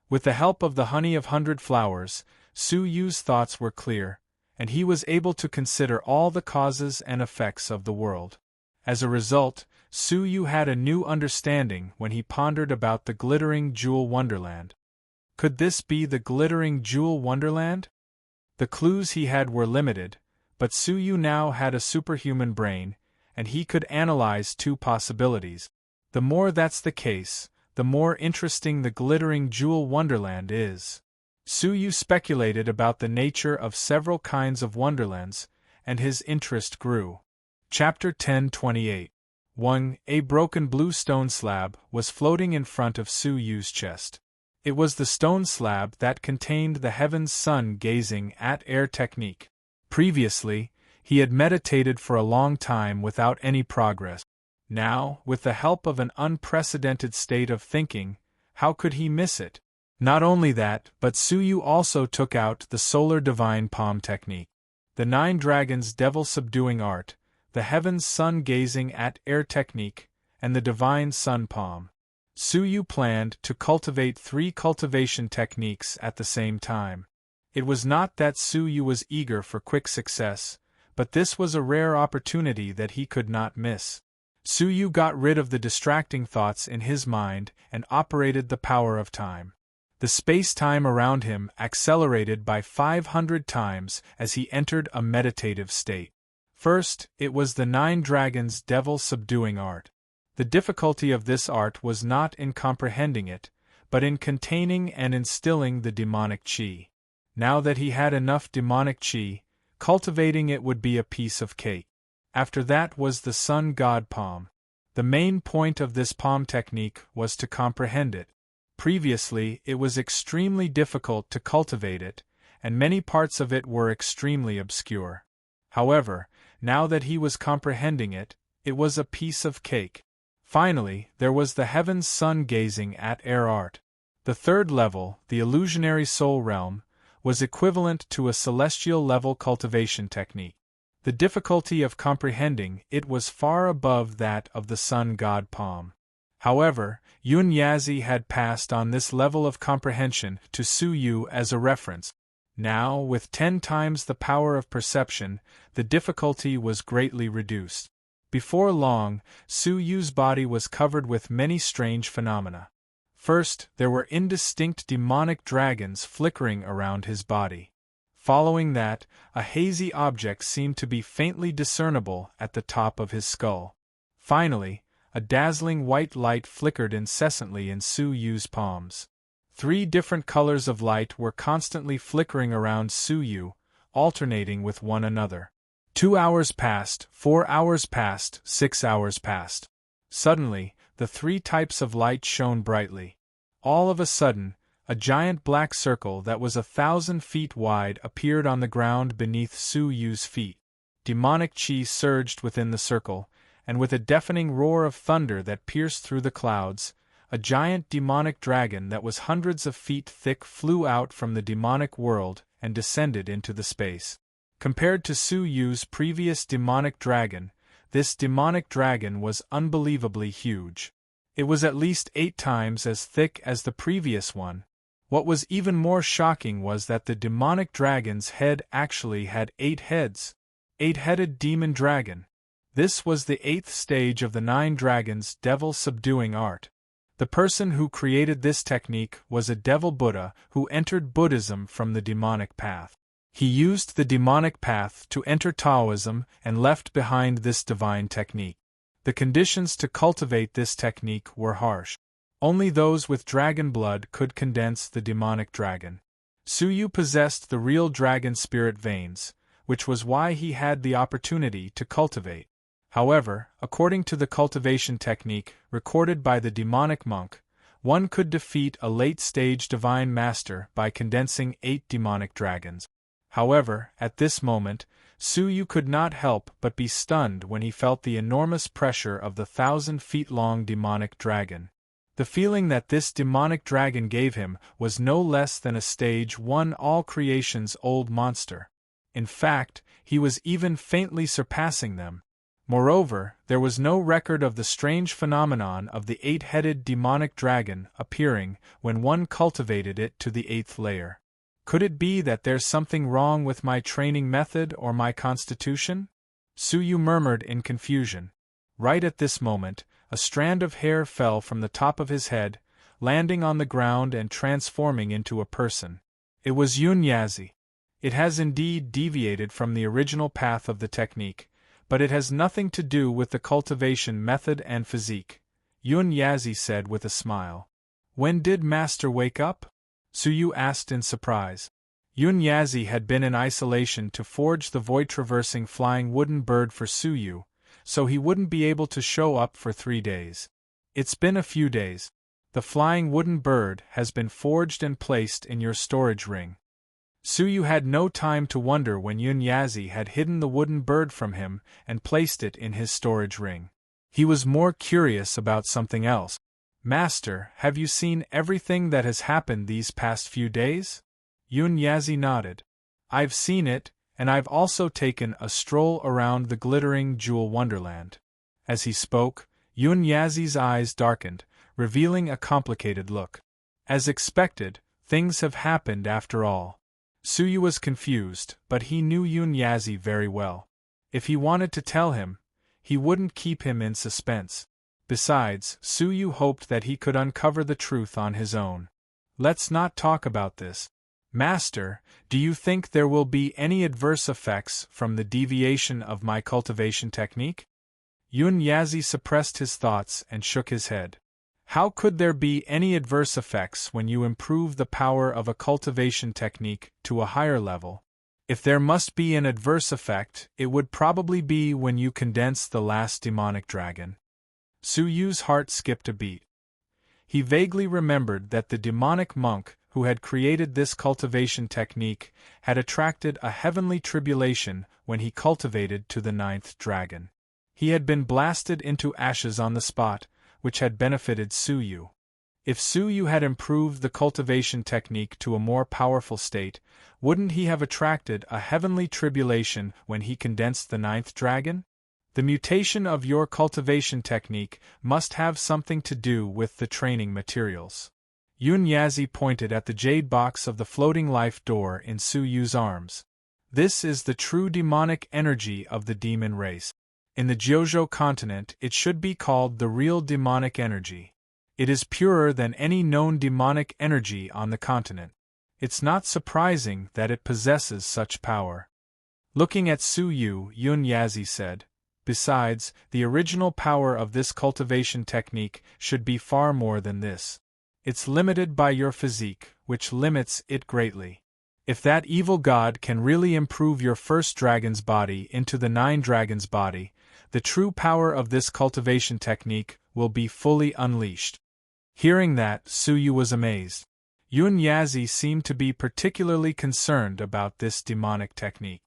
S1: With the help of the honey of 100 flowers, Suyu's thoughts were clear, and he was able to consider all the causes and effects of the world. As a result, Suyu had a new understanding when he pondered about the glittering jewel wonderland. Could this be the glittering jewel wonderland? The clues he had were limited, but Suyu now had a superhuman brain, and he could analyze 2 possibilities. The more that's the case, the more interesting the glittering jewel wonderland is. Su Yu speculated about the nature of several kinds of wonderlands, and his interest grew. Chapter 10:28. 1. A broken blue stone slab was floating in front of Su Yu's chest. It was the stone slab that contained the heaven's sun gazing at air technique. Previously, he had meditated for a long time without any progress. Now, with the help of an unprecedented state of thinking, how could he miss it? Not only that, but Su Yu also took out the solar divine palm technique. The 9 dragons devil subduing art, the heaven's sun gazing at air technique, and the divine sun palm. Su Yu planned to cultivate 3 cultivation techniques at the same time. It was not that Su Yu was eager for quick success, but this was a rare opportunity that he could not miss. Su Yu got rid of the distracting thoughts in his mind and operated the power of time. The space-time around him accelerated by 500 times as he entered a meditative state. First, it was the 9 dragons devil subduing art. The difficulty of this art was not in comprehending it, but in containing and instilling the demonic chi. Now that he had enough demonic chi, cultivating it would be a piece of cake. After that was the sun god palm. The main point of this palm technique was to comprehend it. Previously, it was extremely difficult to cultivate it, and many parts of it were extremely obscure. However, now that he was comprehending it, it was a piece of cake. Finally, there was the heaven's sun gazing at air art. The 3rd level, the illusionary soul realm, was equivalent to a celestial level cultivation technique. The difficulty of comprehending it was far above that of the sun god palm. However, Yun Yazi had passed on this level of comprehension to Su Yu as a reference. Now, with 10 times the power of perception, the difficulty was greatly reduced. Before long, Su Yu's body was covered with many strange phenomena. First, there were indistinct demonic dragons flickering around his body. Following that, a hazy object seemed to be faintly discernible at the top of his skull. Finally, a dazzling white light flickered incessantly in Su Yu's palms. 3 different colors of light were constantly flickering around Su Yu, alternating with one another. 2 hours passed, 4 hours passed, 6 hours passed. Suddenly, the 3 types of light shone brightly. All of a sudden, a giant black circle that was 1,000 feet wide appeared on the ground beneath Su Yu's feet. Demonic chi surged within the circle, and with a deafening roar of thunder that pierced through the clouds, a giant demonic dragon that was hundreds of feet thick flew out from the demonic world and descended into the space. Compared to Su Yu's previous demonic dragon, this demonic dragon was unbelievably huge. It was at least 8 times as thick as the previous one. What was even more shocking was that the demonic dragon's head actually had 8 heads. 8-headed demon dragon. This was the 8th stage of the 9 dragons devil subduing art. The person who created this technique was a devil Buddha who entered Buddhism from the demonic path. He used the demonic path to enter Taoism and left behind this divine technique. The conditions to cultivate this technique were harsh. Only those with dragon blood could condense the demonic dragon. Su Yu possessed the real dragon spirit veins, which was why he had the opportunity to cultivate. However, according to the cultivation technique recorded by the demonic monk, one could defeat a late-stage divine master by condensing 8 demonic dragons. However, at this moment, Su Yu could not help but be stunned when he felt the enormous pressure of the 1,000-feet-long demonic dragon. The feeling that this demonic dragon gave him was no less than a stage 1 all creation's old monster. In fact, he was even faintly surpassing them. Moreover, there was no record of the strange phenomenon of the 8-headed demonic dragon appearing when one cultivated it to the 8th layer. Could it be that there's something wrong with my training method or my constitution? Su Yu murmured in confusion. Right at this moment, a strand of hair fell from the top of his head, landing on the ground and transforming into a person. It was Yun Yazi. It has indeed deviated from the original path of the technique, but it has nothing to do with the cultivation method and physique, Yun Yazi said with a smile. When did Master wake up? Suyu asked in surprise. Yun Yazi had been in isolation to forge the void-traversing flying wooden bird for Suyu, so he wouldn't be able to show up for 3 days. It's been a few days. The flying wooden bird has been forged and placed in your storage ring. Suyu had no time to wonder when Yun Yazi had hidden the wooden bird from him and placed it in his storage ring. He was more curious about something else. Master, have you seen everything that has happened these past few days? Yun Yazi nodded. I've seen it, and I've also taken a stroll around the glittering jewel wonderland. As he spoke, Yun Yazi's eyes darkened, revealing a complicated look. As expected, things have happened after all. Suyu was confused, but he knew Yun Yazi very well. If he wanted to tell him, he wouldn't keep him in suspense. Besides, Suyu hoped that he could uncover the truth on his own. Let's not talk about this. Master, do you think there will be any adverse effects from the deviation of my cultivation technique? Yun Yazi suppressed his thoughts and shook his head. How could there be any adverse effects when you improve the power of a cultivation technique to a higher level? If there must be an adverse effect, it would probably be when you condense the last demonic dragon. Suyu's heart skipped a beat. He vaguely remembered that the demonic monk who had created this cultivation technique had attracted a heavenly tribulation when he cultivated to the 9th dragon. He had been blasted into ashes on the spot, which had benefited Suyu. If Suyu had improved the cultivation technique to a more powerful state, wouldn't he have attracted a heavenly tribulation when he condensed the 9th dragon? The mutation of your cultivation technique must have something to do with the training materials. Yun Yazi pointed at the jade box of the floating life door in Suyu's arms. This is the true demonic energy of the demon race. In the Jiuzhou continent, it should be called the real demonic energy. It is purer than any known demonic energy on the continent. It's not surprising that it possesses such power. Looking at Suyu, Yun Yazi said, besides, the original power of this cultivation technique should be far more than this. It's limited by your physique, which limits it greatly. If that evil god can really improve your first dragon's body into the 9 dragon's body, the true power of this cultivation technique will be fully unleashed. Hearing that, Suyu was amazed. Yun Yazi seemed to be particularly concerned about this demonic technique.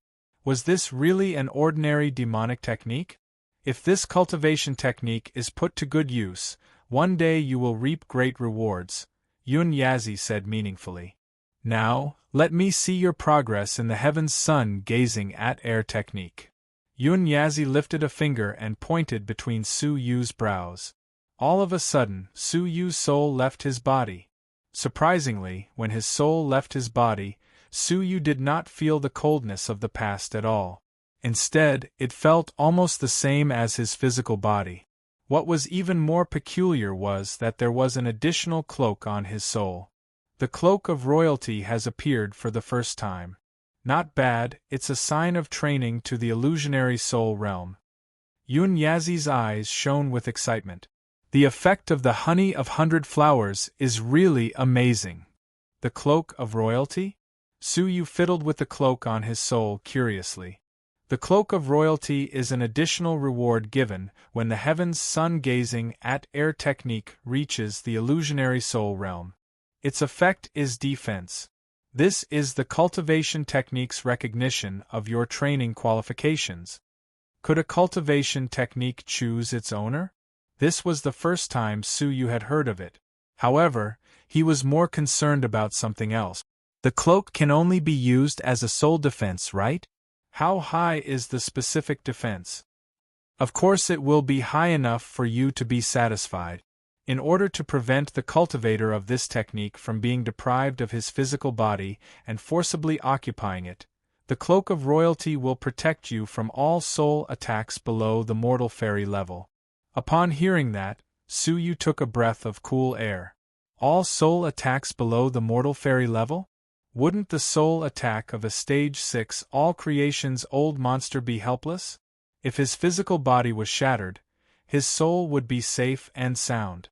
S1: Was this really an ordinary demonic technique? If this cultivation technique is put to good use, one day you will reap great rewards, Yun Yazi said meaningfully. Now, let me see your progress in the heaven's sun gazing at air technique. Yun Yazi lifted a finger and pointed between Suyu's brows. All of a sudden, Suyu's soul left his body. Surprisingly, when his soul left his body, Suyu did not feel the coldness of the past at all. Instead, it felt almost the same as his physical body. What was even more peculiar was that there was an additional cloak on his soul. The cloak of royalty has appeared for the first time. Not bad, it's a sign of training to the illusionary soul realm. Yun Yazi's eyes shone with excitement. The effect of the honey of 100 flowers is really amazing. The cloak of royalty? Suyu fiddled with the cloak on his soul curiously. The cloak of royalty is an additional reward given when the heaven's sun gazing at air technique reaches the illusionary soul realm. Its effect is defense. This is the cultivation technique's recognition of your training qualifications. Could a cultivation technique choose its owner? This was the first time Suyu had heard of it. However, he was more concerned about something else. The cloak can only be used as a soul defense, right? How high is the specific defense? Of course it will be high enough for you to be satisfied. In order to prevent the cultivator of this technique from being deprived of his physical body and forcibly occupying it, the cloak of royalty will protect you from all soul attacks below the mortal fairy level. Upon hearing that, Suyu took a breath of cool air. All soul attacks below the mortal fairy level? Wouldn't the soul attack of a stage 6 all creation's old monster be helpless? If his physical body was shattered, his soul would be safe and sound.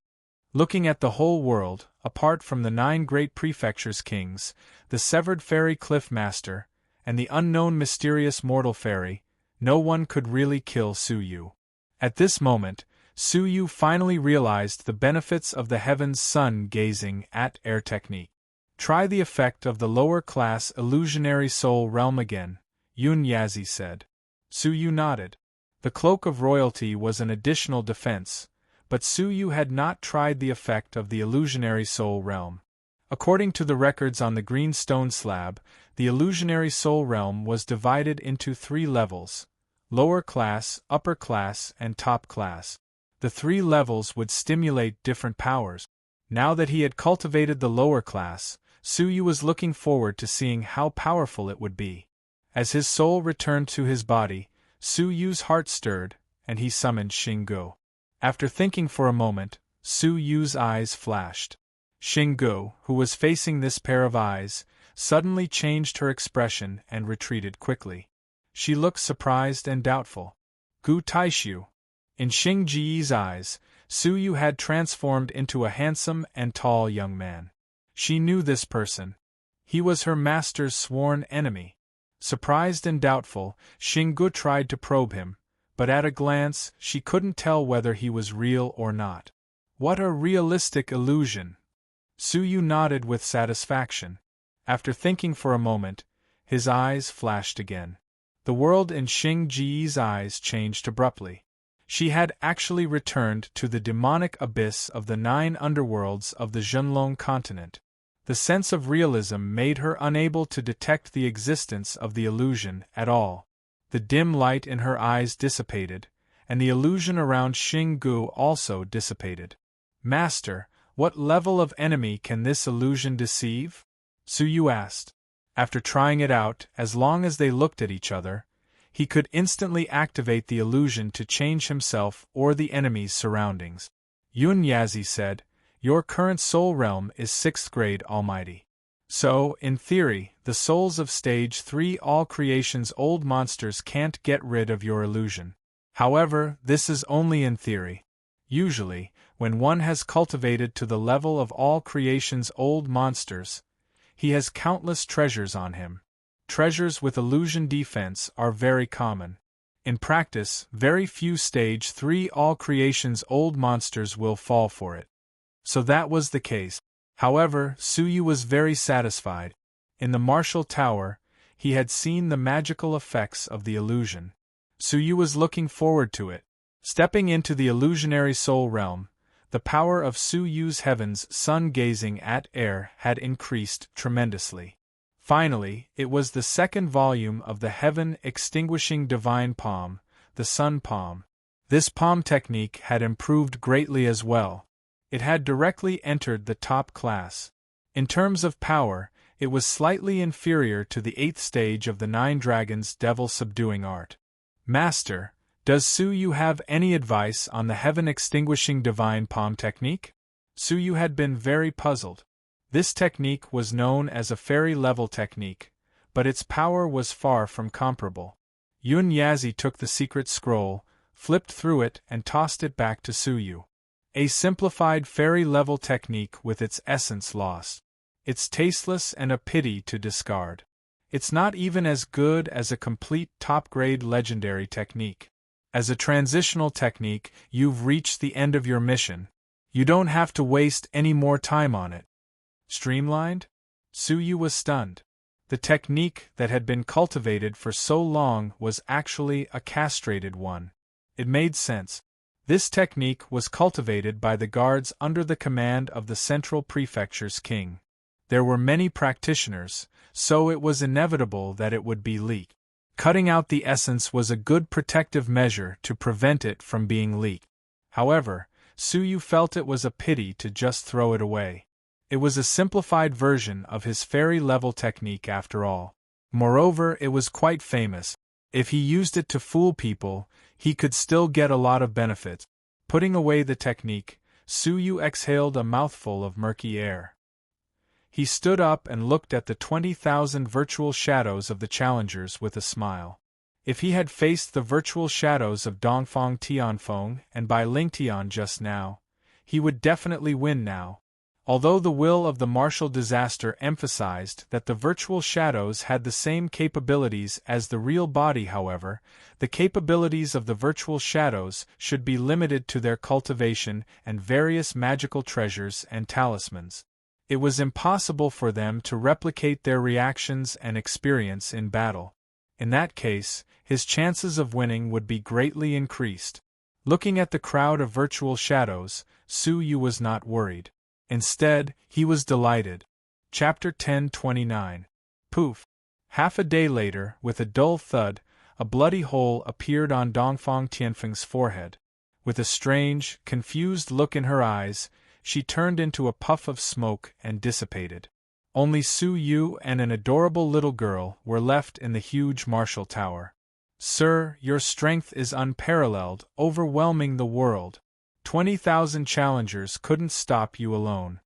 S1: looking at the whole world, apart from the 9 great prefectures kings, the severed fairy cliff master, and the unknown mysterious mortal fairy, no one could really kill Su Yu. At this moment, Su Yu finally realized the benefits of the heavens sun gazing at air technique. Try the effect of the lower-class illusionary soul realm again, Yun Yazi said. Su Yu nodded. The cloak of royalty was an additional defense, but Su Yu had not tried the effect of the illusionary soul realm. According to the records on the green stone slab, the illusionary soul realm was divided into 3 levels: lower class, upper class, and top class. The 3 levels would stimulate different powers. Now that he had cultivated the lower class, Su Yu was looking forward to seeing how powerful it would be. As his soul returned to his body, Su Yu's heart stirred, and he summoned Xinggu. After thinking for a moment, Su Yu's eyes flashed. Xinggu, who was facing this pair of eyes, suddenly changed her expression and retreated quickly. She looked surprised and doubtful. Gu Taishu. In Xingji's eyes, Su Yu had transformed into a handsome and tall young man. She knew this person. He was her master's sworn enemy. Surprised and doubtful, Xinggu tried to probe him, but at a glance she couldn't tell whether he was real or not. What a realistic illusion! Su Yu nodded with satisfaction. After thinking for a moment, his eyes flashed again. The world in Xingji's eyes changed abruptly. She had actually returned to the demonic abyss of the 9 underworlds of the Zhenlong continent. The sense of realism made her unable to detect the existence of the illusion at all. The dim light in her eyes dissipated, and the illusion around Xinggu also dissipated. Master, what level of enemy can this illusion deceive? Su Yu asked. After trying it out, as long as they looked at each other, he could instantly activate the illusion to change himself or the enemy's surroundings. Yun Yazi said, "Your current soul realm is 6th grade almighty. So, in theory, the souls of Stage 3 all creation's old monsters can't get rid of your illusion. However, this is only in theory. Usually, when one has cultivated to the level of all creation's old monsters, he has countless treasures on him. Treasures with illusion defense are very common. In practice, very few Stage 3 all creation's old monsters will fall for it." So that was the case. However, Su Yu was very satisfied. In the Martial Tower, he had seen the magical effects of the illusion. Su Yu was looking forward to it. Stepping into the illusionary soul realm, the power of Su Yu's heavens sun gazing at air had increased tremendously. Finally, it was the 2nd volume of the heaven extinguishing divine palm, the sun palm. This palm technique had improved greatly as well. It had directly entered the top class. In terms of power, it was slightly inferior to the 8th stage of the 9 dragons' devil-subduing art. Master, does Su Yu have any advice on the heaven-extinguishing divine palm technique? Su Yu had been very puzzled. This technique was known as a fairy-level technique, but its power was far from comparable. Yun Yazi took the secret scroll, flipped through it and tossed it back to Su Yu. A simplified fairy-level technique with its essence lost. It's tasteless and a pity to discard. It's not even as good as a complete top-grade legendary technique. As a transitional technique, you've reached the end of your mission. You don't have to waste any more time on it. Streamlined? Su Yu was stunned. The technique that had been cultivated for so long was actually a castrated one. It made sense. This technique was cultivated by the guards under the command of the Central Prefecture's king. There were many practitioners, so it was inevitable that it would be leaked. Cutting out the essence was a good protective measure to prevent it from being leaked. However, Su Yu felt it was a pity to just throw it away. It was a simplified version of his fairy-level technique after all. Moreover, it was quite famous. If he used it to fool people, he could still get a lot of benefits. Putting away the technique, Su Yu exhaled a mouthful of murky air. He stood up and looked at the 20,000 virtual shadows of the challengers with a smile. If he had faced the virtual shadows of Dongfang Tianfeng and Bai Lingtian just now, he would definitely win now. Although the will of the martial disaster emphasized that the virtual shadows had the same capabilities as the real body, however, the capabilities of the virtual shadows should be limited to their cultivation and various magical treasures and talismans. It was impossible for them to replicate their reactions and experience in battle. In that case, his chances of winning would be greatly increased. Looking at the crowd of virtual shadows, Su Yu was not worried. Instead, he was delighted. Chapter 10:29. Poof! Half a day later, with a dull thud, a bloody hole appeared on Dongfang Tianfeng's forehead. With a strange, confused look in her eyes, she turned into a puff of smoke and dissipated. Only Su Yu and an adorable little girl were left in the huge martial tower. "Sir, your strength is unparalleled, overwhelming the world. 20,000 challengers couldn't stop you alone."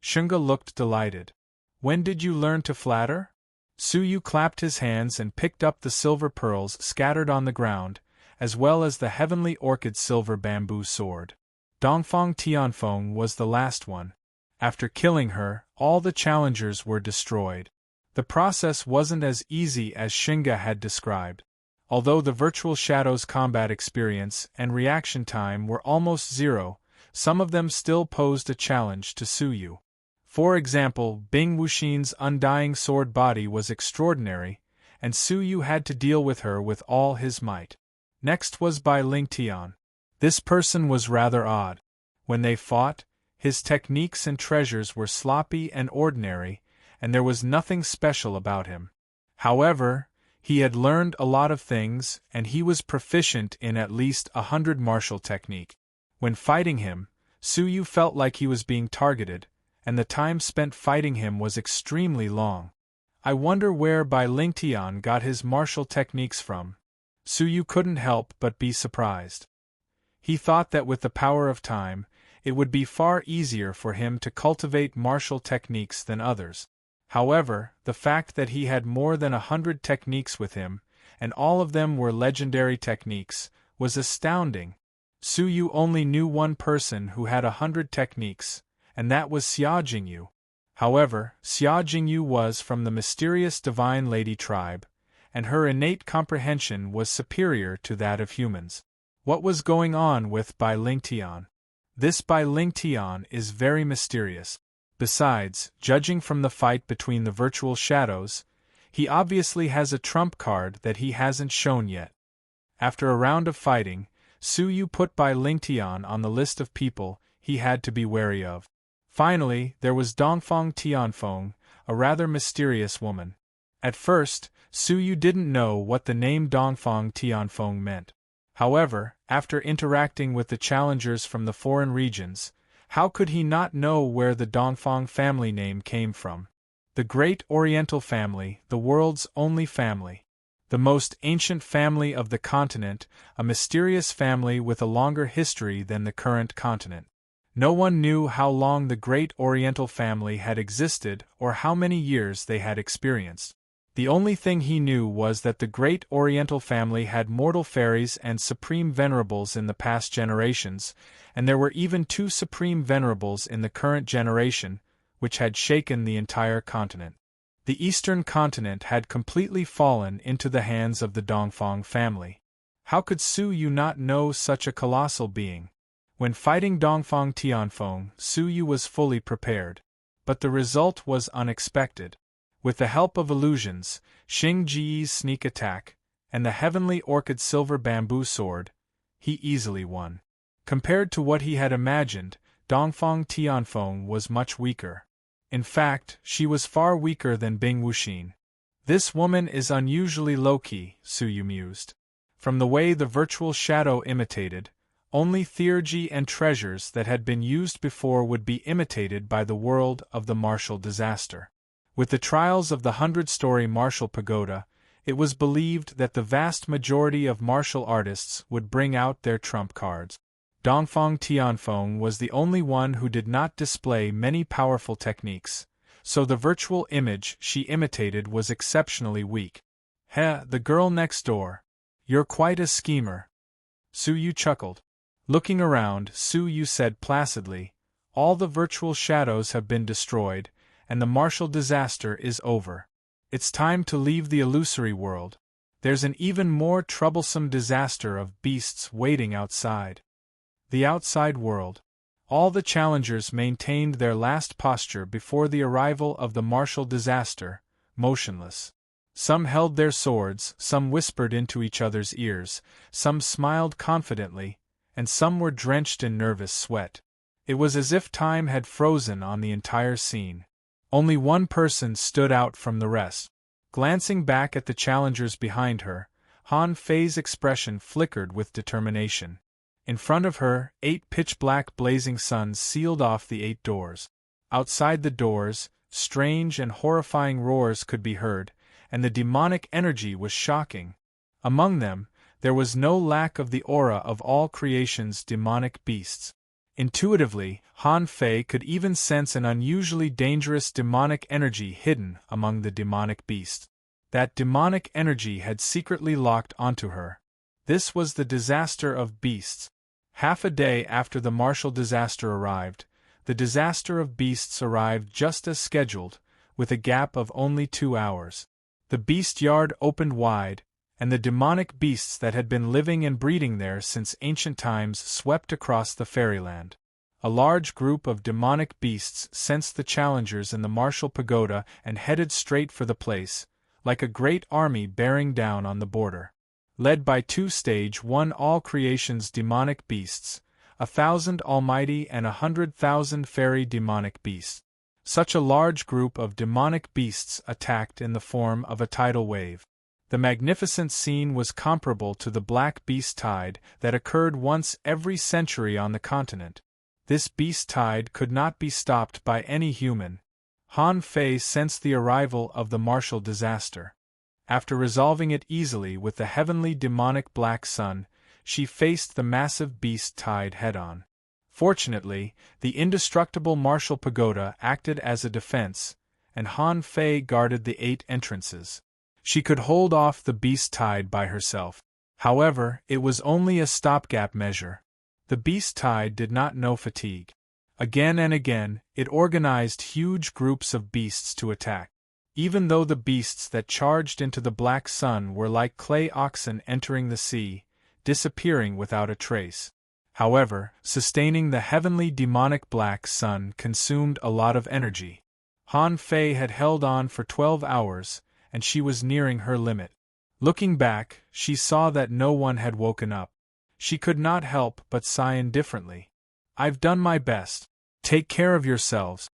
S1: Shunga looked delighted. "When did you learn to flatter?" Su Yu clapped his hands and picked up the silver pearls scattered on the ground, as well as the heavenly orchid silver bamboo sword. Dongfang Tianfeng was the last one. After killing her, all the challengers were destroyed. The process wasn't as easy as Shunga had described. Although the virtual shadows' combat experience and reaction time were almost zero, some of them still posed a challenge to Su Yu. For example, Bing Wuxin's undying sword body was extraordinary, and Su Yu had to deal with her with all his might. Next was Bai Lingtian. This person was rather odd. When they fought, his techniques and treasures were sloppy and ordinary, and there was nothing special about him. However, he had learned a lot of things, and he was proficient in at least 100 martial technique. When fighting him, Su Yu felt like he was being targeted, and the time spent fighting him was extremely long. I wonder where Bai Lingtian got his martial techniques from. Su Yu couldn't help but be surprised. He thought that with the power of time, it would be far easier for him to cultivate martial techniques than others. However, the fact that he had more than 100 techniques with him, and all of them were legendary techniques, was astounding. Su Yu only knew one person who had 100 techniques, and that was Xia Jingyu. However, Xia Jingyu was from the mysterious Divine Lady tribe, and her innate comprehension was superior to that of humans. What was going on with Bai Lingtian? This Bai Lingtian is very mysterious. Besides, judging from the fight between the virtual shadows, he obviously has a trump card that he hasn't shown yet. After a round of fighting, Su Yu put Bai Lingtian on the list of people he had to be wary of. Finally, there was Dongfang Tianfeng, a rather mysterious woman. At first, Su Yu didn't know what the name Dongfang Tianfeng meant. However, after interacting with the challengers from the foreign regions, how could he not know where the Dongfang family name came from? The Great Oriental Family, the world's only family. The most ancient family of the continent, a mysterious family with a longer history than the current continent. No one knew how long the Great Oriental Family had existed or how many years they had experienced. The only thing he knew was that the Great Oriental Family had mortal fairies and supreme venerables in the past generations, and there were even 2 supreme venerables in the current generation, which had shaken the entire continent. The eastern continent had completely fallen into the hands of the Dongfang family. How could Su Yu not know such a colossal being? When fighting Dongfang Tianfeng, Su Yu was fully prepared. But the result was unexpected. With the help of illusions, Xing Ji's sneak attack, and the heavenly orchid silver bamboo sword, he easily won. Compared to what he had imagined, Dongfang Tianfeng was much weaker. In fact, she was far weaker than Bing Wuxin. This woman is unusually low-key, Su Yu mused. From the way the virtual shadow imitated, only theurgy and treasures that had been used before would be imitated by the world of the martial disaster. With the trials of the 100-story martial pagoda, it was believed that the vast majority of martial artists would bring out their trump cards. Dongfang Tianfeng was the only one who did not display many powerful techniques, so the virtual image she imitated was exceptionally weak. "Heh, the girl next door. You're quite a schemer." Su Yu chuckled. Looking around, Su Yu said placidly, "All the virtual shadows have been destroyed, and the martial disaster is over. It's time to leave the illusory world. There's an even more troublesome disaster of beasts waiting outside." The outside world. All the challengers maintained their last posture before the arrival of the martial disaster, motionless. Some held their swords, some whispered into each other's ears, some smiled confidently, and some were drenched in nervous sweat. It was as if time had frozen on the entire scene. Only one person stood out from the rest. Glancing back at the challengers behind her, Han Fei's expression flickered with determination. In front of her, 8 pitch-black blazing suns sealed off the 8 doors. Outside the doors, strange and horrifying roars could be heard, and the demonic energy was shocking. Among them, there was no lack of the aura of all creation's demonic beasts. Intuitively, Han Fei could even sense an unusually dangerous demonic energy hidden among the demonic beasts. That demonic energy had secretly locked onto her. This was the disaster of beasts. Half a day after the martial disaster arrived, the disaster of beasts arrived just as scheduled, with a gap of only 2 hours. The beast yard opened wide, and the demonic beasts that had been living and breeding there since ancient times swept across the fairyland. A large group of demonic beasts sensed the challengers in the martial pagoda and headed straight for the place, like a great army bearing down on the border. Led by 2 stage 1 all creation's demonic beasts, 1,000 almighty and 100,000 fairy demonic beasts. Such a large group of demonic beasts attacked in the form of a tidal wave. The magnificent scene was comparable to the Black Beast Tide that occurred once every century on the continent. This beast tide could not be stopped by any human. Han Fei sensed the arrival of the martial disaster. After resolving it easily with the heavenly demonic black sun, she faced the massive beast tide head-on. Fortunately, the indestructible martial pagoda acted as a defense, and Han Fei guarded the 8 entrances. She could hold off the beast tide by herself. However, it was only a stopgap measure. The beast tide did not know fatigue. Again and again, it organized huge groups of beasts to attack. Even though the beasts that charged into the black sun were like clay oxen entering the sea, disappearing without a trace. However, sustaining the heavenly demonic black sun consumed a lot of energy. Han Fei had held on for 12 hours, and she was nearing her limit. Looking back, she saw that no one had woken up. She could not help but sigh indifferently. "I've done my best. Take care of yourselves."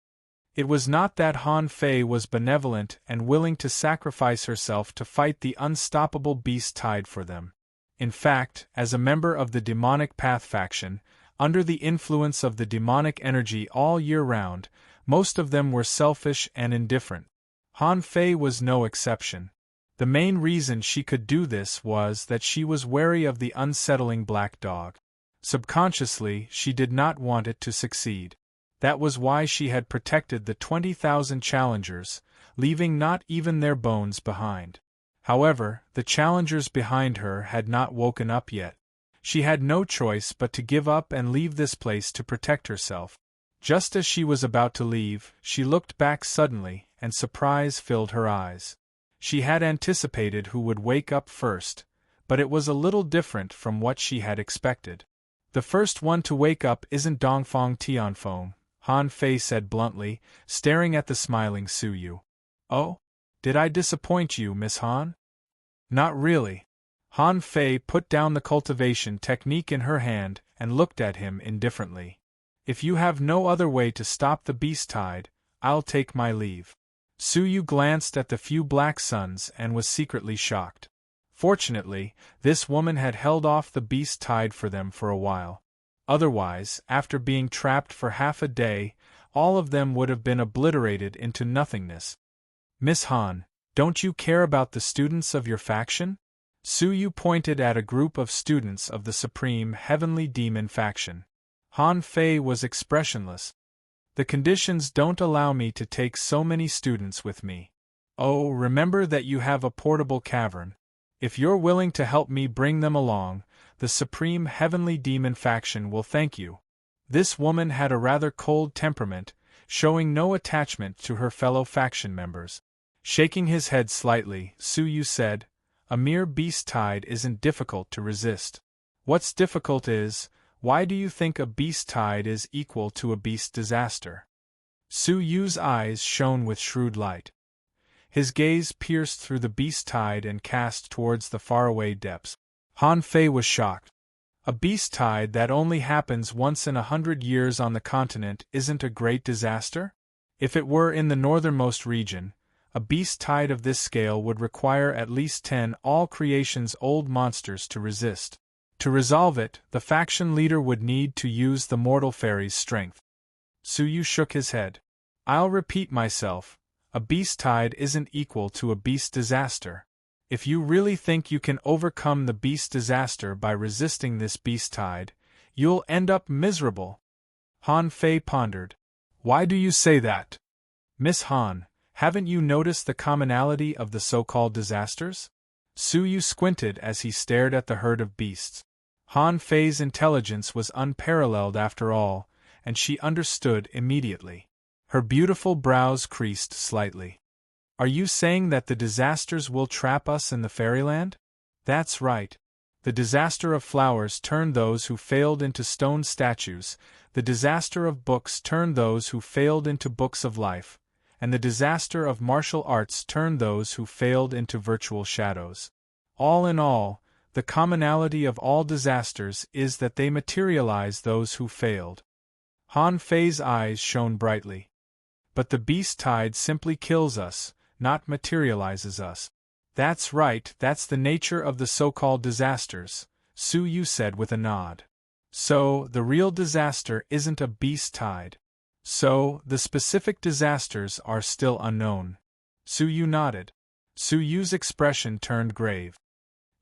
S1: It was not that Han Fei was benevolent and willing to sacrifice herself to fight the unstoppable beast tide for them. In fact, as a member of the demonic path faction, under the influence of the demonic energy all year round, most of them were selfish and indifferent. Han Fei was no exception. The main reason she could do this was that she was wary of the unsettling black dog. Subconsciously, she did not want it to succeed. That was why she had protected the 20,000 challengers, leaving not even their bones behind. However, the challengers behind her had not woken up yet. She had no choice but to give up and leave this place to protect herself. Just as she was about to leave, she looked back suddenly, and surprise filled her eyes. She had anticipated who would wake up first, but it was a little different from what she had expected. "The first one to wake up isn't Dongfang Tianfeng," Han Fei said bluntly, staring at the smiling Su Yu. "Oh? Did I disappoint you, Miss Han?" "Not really." Han Fei put down the cultivation technique in her hand and looked at him indifferently. "If you have no other way to stop the beast tide, I'll take my leave." Su Yu glanced at the few black suns and was secretly shocked. Fortunately, this woman had held off the beast tide for them for a while. Otherwise, after being trapped for half a day, all of them would have been obliterated into nothingness. "Miss Han, don't you care about the students of your faction?" Su Yu pointed at a group of students of the Supreme Heavenly Demon faction. Han Fei was expressionless. "The conditions don't allow me to take so many students with me." "Oh, remember that you have a portable cavern. If you're willing to help me bring them along, the supreme heavenly demon faction will thank you. This woman had a rather cold temperament, showing no attachment to her fellow faction members. Shaking his head slightly, Su Yu said, "A mere beast tide isn't difficult to resist. What's difficult is, why do you think a beast tide is equal to a beast disaster?" Su Yu's eyes shone with shrewd light. His gaze pierced through the beast tide and cast towards the faraway depths. Han Fei was shocked. A beast tide that only happens once in 100 years on the continent isn't a great disaster? If it were in the northernmost region, a beast tide of this scale would require at least 10 all creation's old monsters to resist. To resolve it, the faction leader would need to use the mortal fairy's strength. Su Yu shook his head. "I'll repeat myself, a beast tide isn't equal to a beast disaster. If you really think you can overcome the beast disaster by resisting this beast tide, you'll end up miserable." Han Fei pondered. "Why do you say that? Miss Han, haven't you noticed the commonality of the so-called disasters?" Su Yu squinted as he stared at the herd of beasts. Han Fei's intelligence was unparalleled after all, and she understood immediately. Her beautiful brows creased slightly. "Are you saying that the disasters will trap us in the fairyland?" "That's right. The disaster of flowers turned those who failed into stone statues, the disaster of books turned those who failed into books of life, and the disaster of martial arts turned those who failed into virtual shadows. All in all, the commonality of all disasters is that they materialize those who failed." Han Fei's eyes shone brightly. "But the beast tide simply kills us, not materializes us." "That's right, that's the nature of the so-called disasters," Su Yu said with a nod. "So, the real disaster isn't a beast tide. So, the specific disasters are still unknown." Su Yu nodded. Su Yu's expression turned grave.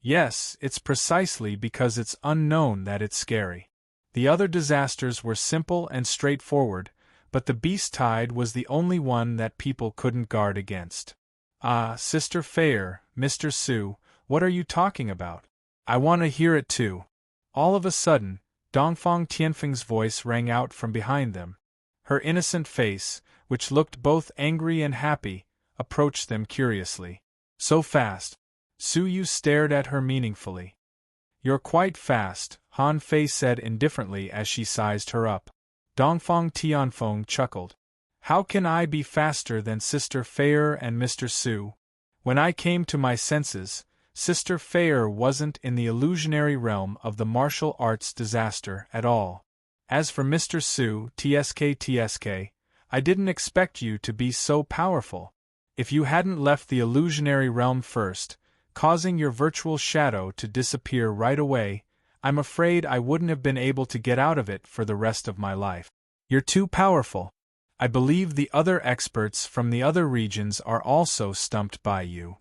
S1: "Yes, it's precisely because it's unknown that it's scary. The other disasters were simple and straightforward, but the beast tide was the only one that people couldn't guard against." "Ah, Sister Fei, Mr. Su, what are you talking about? I want to hear it too." All of a sudden, Dongfang Tianfeng's voice rang out from behind them. Her innocent face, which looked both angry and happy, approached them curiously. "So fast." Su Yu stared at her meaningfully. "You're quite fast," Han Fei said indifferently as she sized her up. Dongfang Tianfeng chuckled. "How can I be faster than Sister Fei and Mr. Su? When I came to my senses, Sister Fei wasn't in the illusionary realm of the martial arts disaster at all. As for Mr. Su, TSK, I didn't expect you to be so powerful. If you hadn't left the illusionary realm first, causing your virtual shadow to disappear right away, I'm afraid I wouldn't have been able to get out of it for the rest of my life. You're too powerful. I believe the other experts from the other regions are also stumped by you."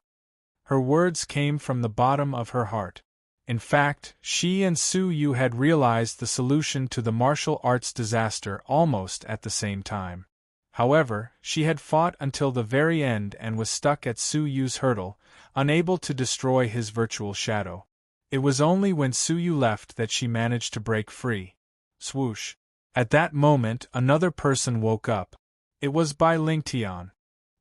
S1: Her words came from the bottom of her heart. In fact, she and Su Yu had realized the solution to the martial arts disaster almost at the same time. However, she had fought until the very end and was stuck at Su Yu's hurdle, unable to destroy his virtual shadow. It was only when Su Yu left that she managed to break free. Swoosh. At that moment another person woke up. It was Bai Lingtian.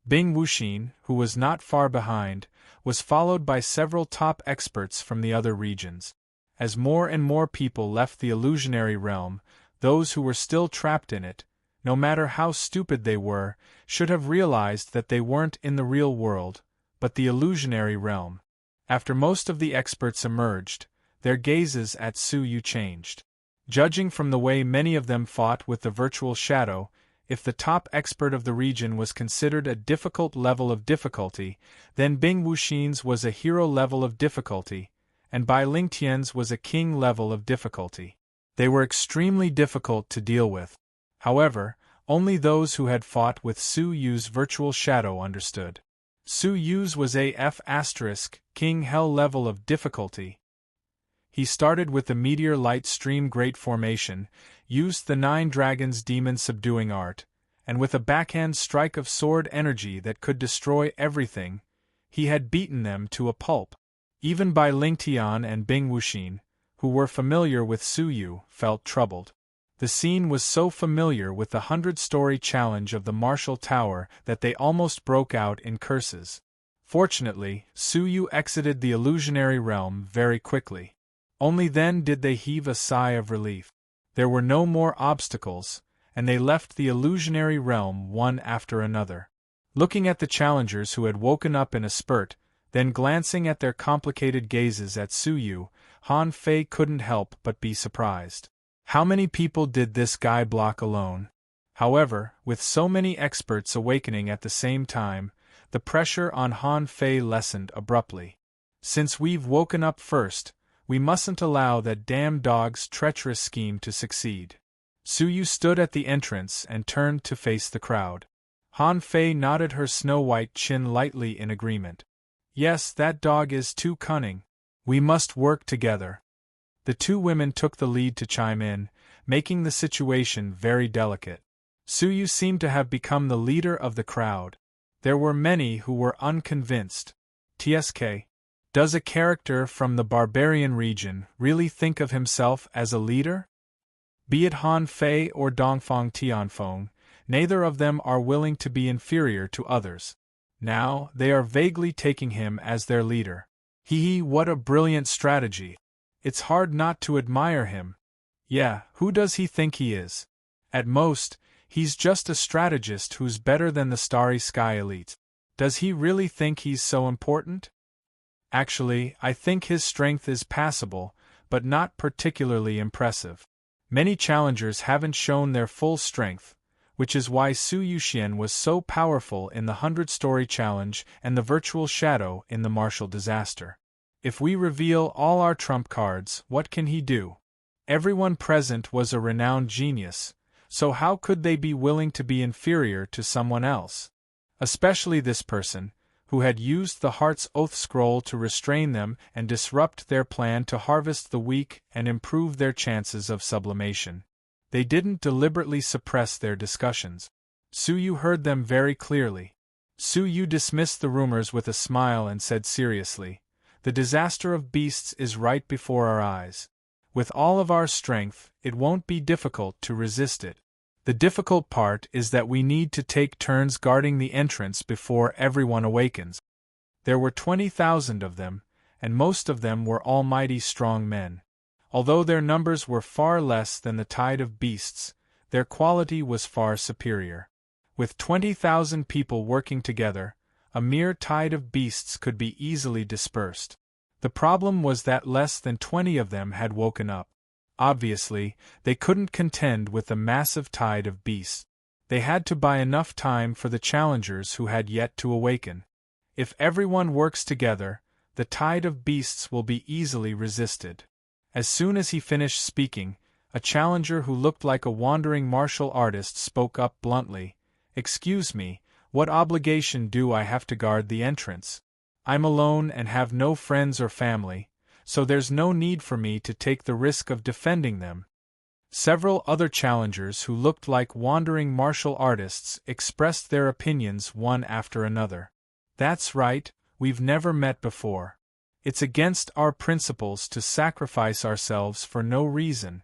S1: Bing Wuxin, who was not far behind, was followed by several top experts from the other regions. As more and more people left the illusionary realm, those who were still trapped in it, no matter how stupid they were, should have realized that they weren't in the real world, but the illusionary realm. After most of the experts emerged, their gazes at Su Yu changed. Judging from the way many of them fought with the virtual shadow, if the top expert of the region was considered a difficult level of difficulty, then Bing Wuxin's was a hero level of difficulty, and Bai Lingtian's was a king level of difficulty. They were extremely difficult to deal with. However, only those who had fought with Su Yu's virtual shadow understood. Su Yu's was a F** King Hell level of difficulty. He started with the Meteor Light Stream Great Formation, used the 9 Dragons Demon Subduing Art, and with a backhand strike of sword energy that could destroy everything, he had beaten them to a pulp. Even Bai Lingtian and Bing Wuxin, who were familiar with Su Yu, felt troubled. The scene was so familiar with the 100-story challenge of the Martial Tower that they almost broke out in curses. Fortunately, Su Yu exited the illusionary realm very quickly. Only then did they heave a sigh of relief. There were no more obstacles, and they left the illusionary realm one after another. Looking at the challengers who had woken up in a spurt, then glancing at their complicated gazes at Su Yu, Han Fei couldn't help but be surprised. How many people did this guy block alone? However, with so many experts awakening at the same time, the pressure on Han Fei lessened abruptly. Since we've woken up first, we mustn't allow that damn dog's treacherous scheme to succeed. Su Yu stood at the entrance and turned to face the crowd. Han Fei nodded her snow-white chin lightly in agreement. Yes, that dog is too cunning. We must work together. The two women took the lead to chime in, making the situation very delicate. Su Yu seemed to have become the leader of the crowd. There were many who were unconvinced. TSK. Does a character from the barbarian region really think of himself as a leader? Be it Han Fei or Dongfang Tianfeng, neither of them are willing to be inferior to others. Now, they are vaguely taking him as their leader. What a brilliant strategy. It's hard not to admire him. Yeah, who does he think he is? At most, he's just a strategist who's better than the Starry Sky elite. Does he really think he's so important? Actually, I think his strength is passable, but not particularly impressive. Many challengers haven't shown their full strength, which is why Su Yuxian was so powerful in the 100-story challenge and the virtual shadow in the martial disaster. If we reveal all our trump cards, what can he do? Everyone present was a renowned genius, so how could they be willing to be inferior to someone else? Especially this person, who had used the Heart's Oath scroll to restrain them and disrupt their plan to harvest the weak and improve their chances of sublimation. They didn't deliberately suppress their discussions. Su Yu heard them very clearly. Su Yu dismissed the rumors with a smile and said seriously, "The disaster of beasts is right before our eyes. With all of our strength, it won't be difficult to resist it. The difficult part is that we need to take turns guarding the entrance before everyone awakens." There were 20,000 of them, and most of them were almighty strong men. Although their numbers were far less than the tide of beasts, their quality was far superior. With 20,000 people working together, a mere tide of beasts could be easily dispersed. The problem was that less than 20 of them had woken up. Obviously, they couldn't contend with the massive tide of beasts. They had to buy enough time for the challengers who had yet to awaken. If everyone works together, the tide of beasts will be easily resisted. As soon as he finished speaking, a challenger who looked like a wandering martial artist spoke up bluntly, "Excuse me, what obligation do I have to guard the entrance? I'm alone and have no friends or family, so there's no need for me to take the risk of defending them." Several other challengers who looked like wandering martial artists expressed their opinions one after another. "That's right, we've never met before. It's against our principles to sacrifice ourselves for no reason.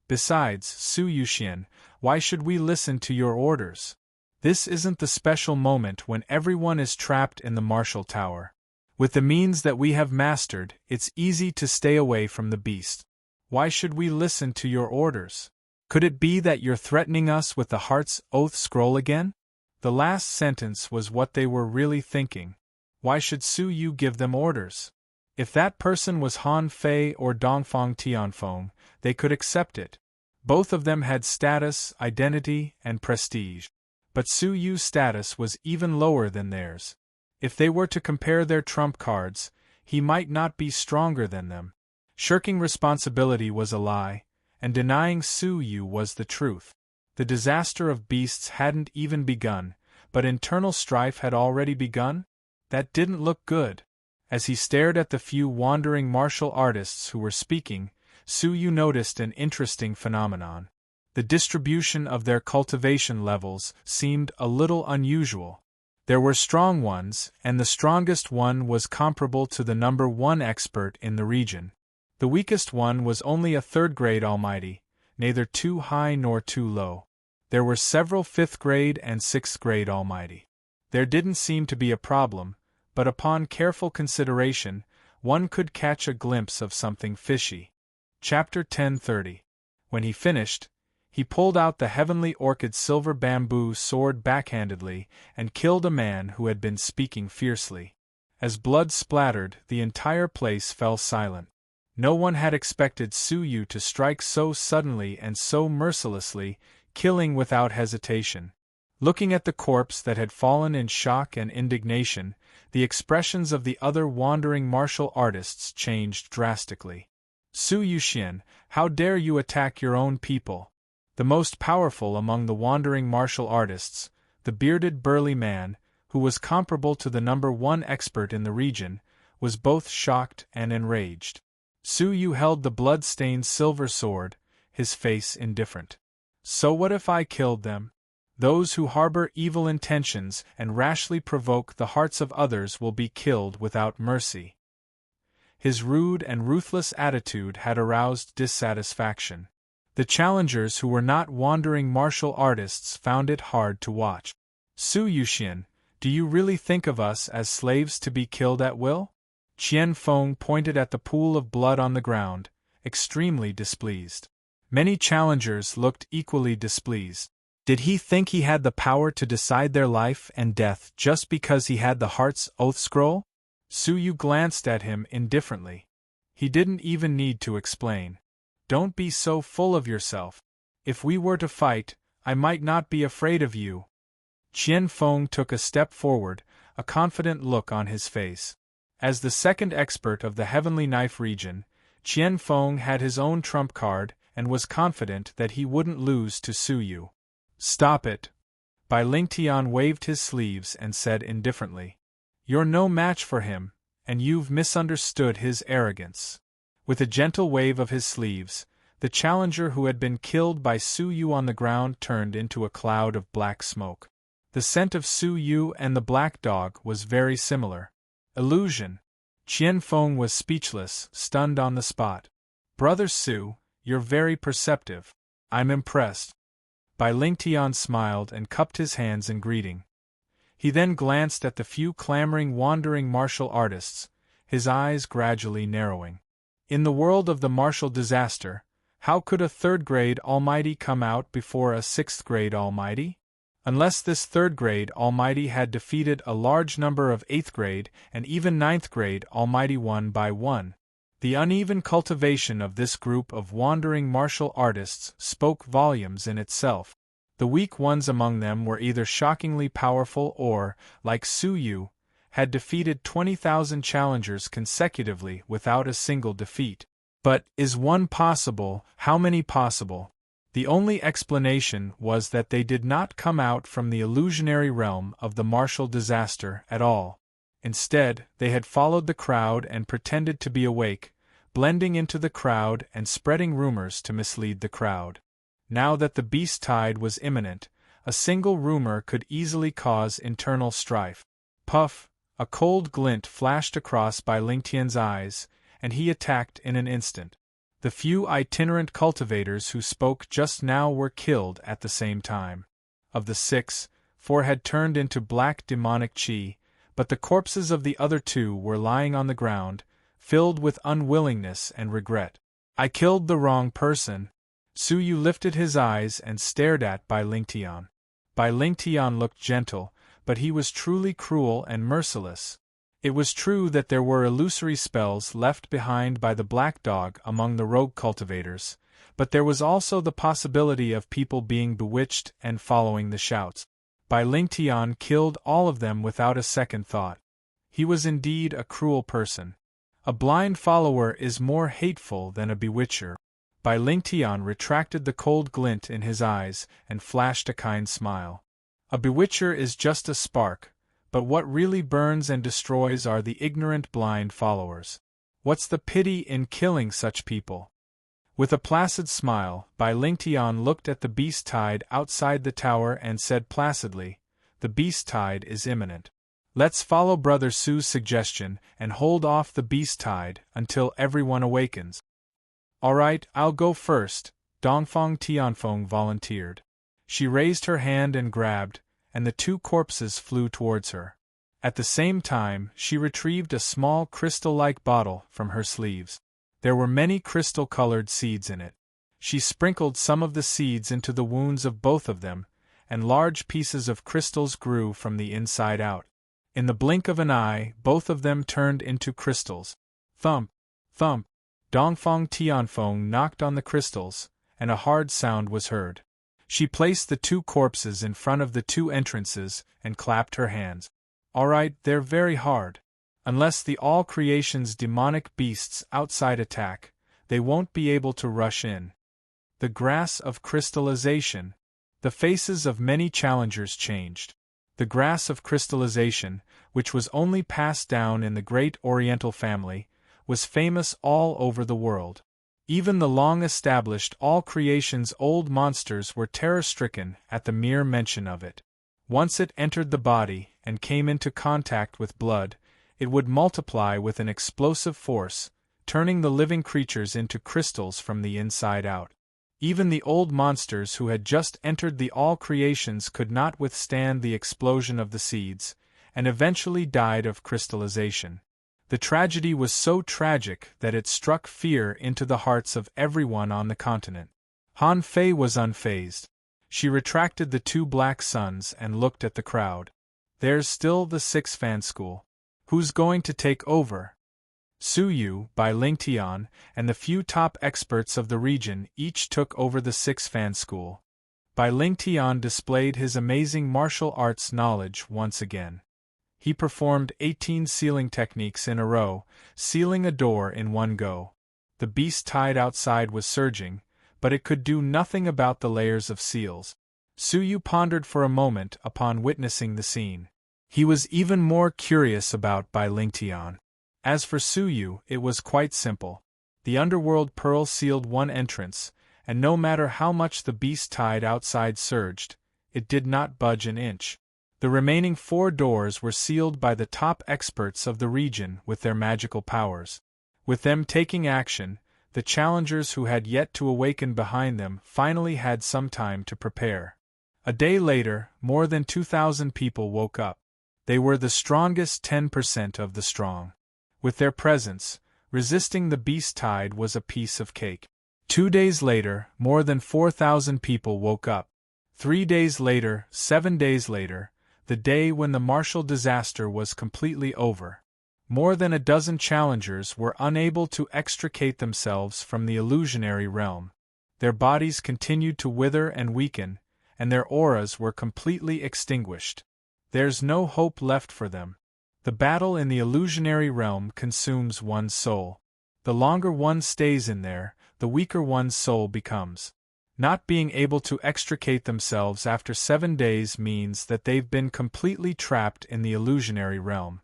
S1: Besides, Su Yuxian, why should we listen to your orders? This isn't the special moment when everyone is trapped in the martial tower. With the means that we have mastered, it's easy to stay away from the beast. Why should we listen to your orders? Could it be that you're threatening us with the Heart's Oath scroll again?" The last sentence was what they were really thinking. Why should Su Yu give them orders? If that person was Han Fei or Dongfang Tianfeng, they could accept it. Both of them had status, identity, and prestige. But Su Yu's status was even lower than theirs. If they were to compare their trump cards, he might not be stronger than them. Shirking responsibility was a lie, and denying Su Yu was the truth. The disaster of beasts hadn't even begun, but internal strife had already begun? That didn't look good. As he stared at the few wandering martial artists who were speaking, Su Yu noticed an interesting phenomenon. The distribution of their cultivation levels seemed a little unusual. There were strong ones, and the strongest one was comparable to the number 1 expert in the region. The weakest one was only a third-grade almighty, neither too high nor too low. There were several fifth-grade and sixth-grade almighty. There didn't seem to be a problem, but upon careful consideration, one could catch a glimpse of something fishy. Chapter 10:30. When he finished, he pulled out the heavenly orchid silver bamboo sword backhandedly and killed a man who had been speaking fiercely. As blood splattered, the entire place fell silent. No one had expected Suyu to strike so suddenly and so mercilessly, killing without hesitation. Looking at the corpse that had fallen in shock and indignation, the expressions of the other wandering martial artists changed drastically. Suyu Xian, how dare you attack your own people? The most powerful among the wandering martial artists, the bearded burly man, who was comparable to the #1 expert in the region, was both shocked and enraged. Suyu held the blood-stained silver sword, his face indifferent. So what if I killed them? Those who harbor evil intentions and rashly provoke the hearts of others will be killed without mercy. His rude and ruthless attitude had aroused dissatisfaction. The challengers who were not wandering martial artists found it hard to watch. Suyu Xian, do you really think of us as slaves to be killed at will? Qian Feng pointed at the pool of blood on the ground, extremely displeased. Many challengers looked equally displeased. Did he think he had the power to decide their life and death just because he had the Heart's Oath Scroll? Suyu glanced at him indifferently. He didn't even need to explain. Don't be so full of yourself. If we were to fight, I might not be afraid of you. Qian Feng took a step forward, a confident look on his face. As the second expert of the Heavenly Knife region, Qian Feng had his own trump card and was confident that he wouldn't lose to Suyu. Stop it. Bai Lingtian waved his sleeves and said indifferently. You're no match for him, and you've misunderstood his arrogance. With a gentle wave of his sleeves, the challenger who had been killed by Suyu on the ground turned into a cloud of black smoke. The scent of Suyu and the black dog was very similar. Illusion. Qian Feng was speechless, stunned on the spot. Brother Su, you're very perceptive. I'm impressed. Bai Lingtian smiled and cupped his hands in greeting. He then glanced at the few clamoring wandering martial artists, his eyes gradually narrowing. In the world of the martial disaster, how could a third-grade almighty come out before a sixth-grade almighty? Unless this third-grade almighty had defeated a large number of eighth-grade and even ninth-grade almighty one by one. The uneven cultivation of this group of wandering martial artists spoke volumes in itself. The weak ones among them were either shockingly powerful or, like Suyu, had defeated 20,000 challengers consecutively without a single defeat. But, is one possible, how many possible? The only explanation was that they did not come out from the illusionary realm of the martial disaster at all. Instead, they had followed the crowd and pretended to be awake, blending into the crowd and spreading rumors to mislead the crowd. Now that the beast tide was imminent, a single rumor could easily cause internal strife. Puff, a cold glint flashed across Bai Lingtian's eyes, and he attacked in an instant. The few itinerant cultivators who spoke just now were killed at the same time. Of the 6, 4 had turned into black demonic chi, but the corpses of the other 2 were lying on the ground, filled with unwillingness and regret. I killed the wrong person. Suyu lifted his eyes and stared at Bai Lingtian. Bai Lingtian looked gentle, but he was truly cruel and merciless. It was true that there were illusory spells left behind by the black dog among the rogue cultivators, but there was also the possibility of people being bewitched and following the shouts. Bai Lingtian killed all of them without a second thought. He was indeed a cruel person. A blind follower is more hateful than a bewitcher. Bai Lingtian retracted the cold glint in his eyes and flashed a kind smile. A bewitcher is just a spark, but what really burns and destroys are the ignorant blind followers. What's the pity in killing such people? With a placid smile, Bai Lingtian looked at the beast tide outside the tower and said placidly, The beast tide is imminent. Let's follow Brother Su's suggestion and hold off the beast tide until everyone awakens. Alright, I'll go first, Dongfang Tianfeng volunteered. She raised her hand and grabbed, and the two corpses flew towards her. At the same time, she retrieved a small crystal-like bottle from her sleeves. There were many crystal-colored seeds in it. She sprinkled some of the seeds into the wounds of both of them, and large pieces of crystals grew from the inside out. In the blink of an eye, both of them turned into crystals. Thump, thump, Dongfang Tianfeng knocked on the crystals, and a hard sound was heard. She placed the two corpses in front of the two entrances and clapped her hands. Alright, they're very hard. Unless the all creation's demonic beasts outside attack, they won't be able to rush in. The grass of crystallization. The faces of many challengers changed. The grass of crystallization, which was only passed down in the great Oriental family, was famous all over the world. Even the long-established all creation's old monsters were terror-stricken at the mere mention of it. Once it entered the body and came into contact with blood, it would multiply with an explosive force, turning the living creatures into crystals from the inside out. Even the old monsters who had just entered the all creations could not withstand the explosion of the seeds, and eventually died of crystallization. The tragedy was so tragic that it struck fear into the hearts of everyone on the continent. Han Fei was unfazed. She retracted the two black suns and looked at the crowd. There's still the 6 fan school. Who's going to take over? Su Yu, Bai Lingtian, and the few top experts of the region each took over the 6 fan school. Bai Lingtian displayed his amazing martial arts knowledge once again. He performed 18 sealing techniques in a row, sealing a door in one go. The beast tide outside was surging, but it could do nothing about the layers of seals. Su Yu pondered for a moment upon witnessing the scene. He was even more curious about Bai Lingtian. As for Su Yu, it was quite simple. The underworld pearl sealed one entrance, and no matter how much the beast tide outside surged, it did not budge an inch. The remaining 4 doors were sealed by the top experts of the region with their magical powers. With them taking action, the challengers who had yet to awaken behind them finally had some time to prepare. A day later, more than 2,000 people woke up. They were the strongest 10% of the strong. With their presence, resisting the beast tide was a piece of cake. 2 days later, more than 4,000 people woke up. 3 days later, 7 days later, the day when the martial disaster was completely over. More than a dozen challengers were unable to extricate themselves from the illusionary realm. Their bodies continued to wither and weaken, and their auras were completely extinguished. There's no hope left for them. The battle in the illusionary realm consumes one's soul. The longer one stays in there, the weaker one's soul becomes. Not being able to extricate themselves after 7 days means that they've been completely trapped in the illusionary realm.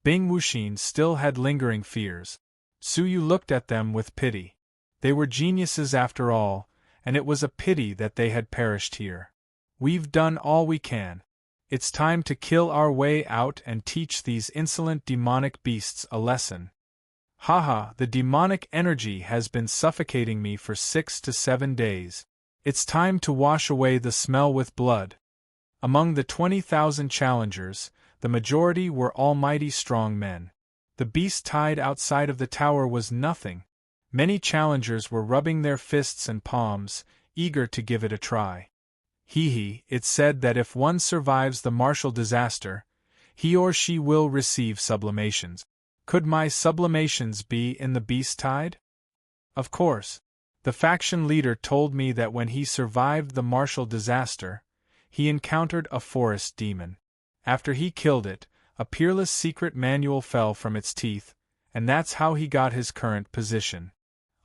S1: Bing Wuxin still had lingering fears. Su Yu looked at them with pity. They were geniuses after all, and it was a pity that they had perished here. We've done all we can. It's time to kill our way out and teach these insolent demonic beasts a lesson. Haha, the demonic energy has been suffocating me for 6 to 7 days. It's time to wash away the smell with blood. Among the 20,000 challengers, the majority were almighty strong men. The beast tide outside of the tower was nothing. Many challengers were rubbing their fists and palms, eager to give it a try. It's said that if one survives the martial disaster, he or she will receive sublimations. Could my sublimations be in the beast tide? Of course. The faction leader told me that when he survived the martial disaster, he encountered a forest demon. After he killed it, a peerless secret manual fell from its teeth, and that's how he got his current position.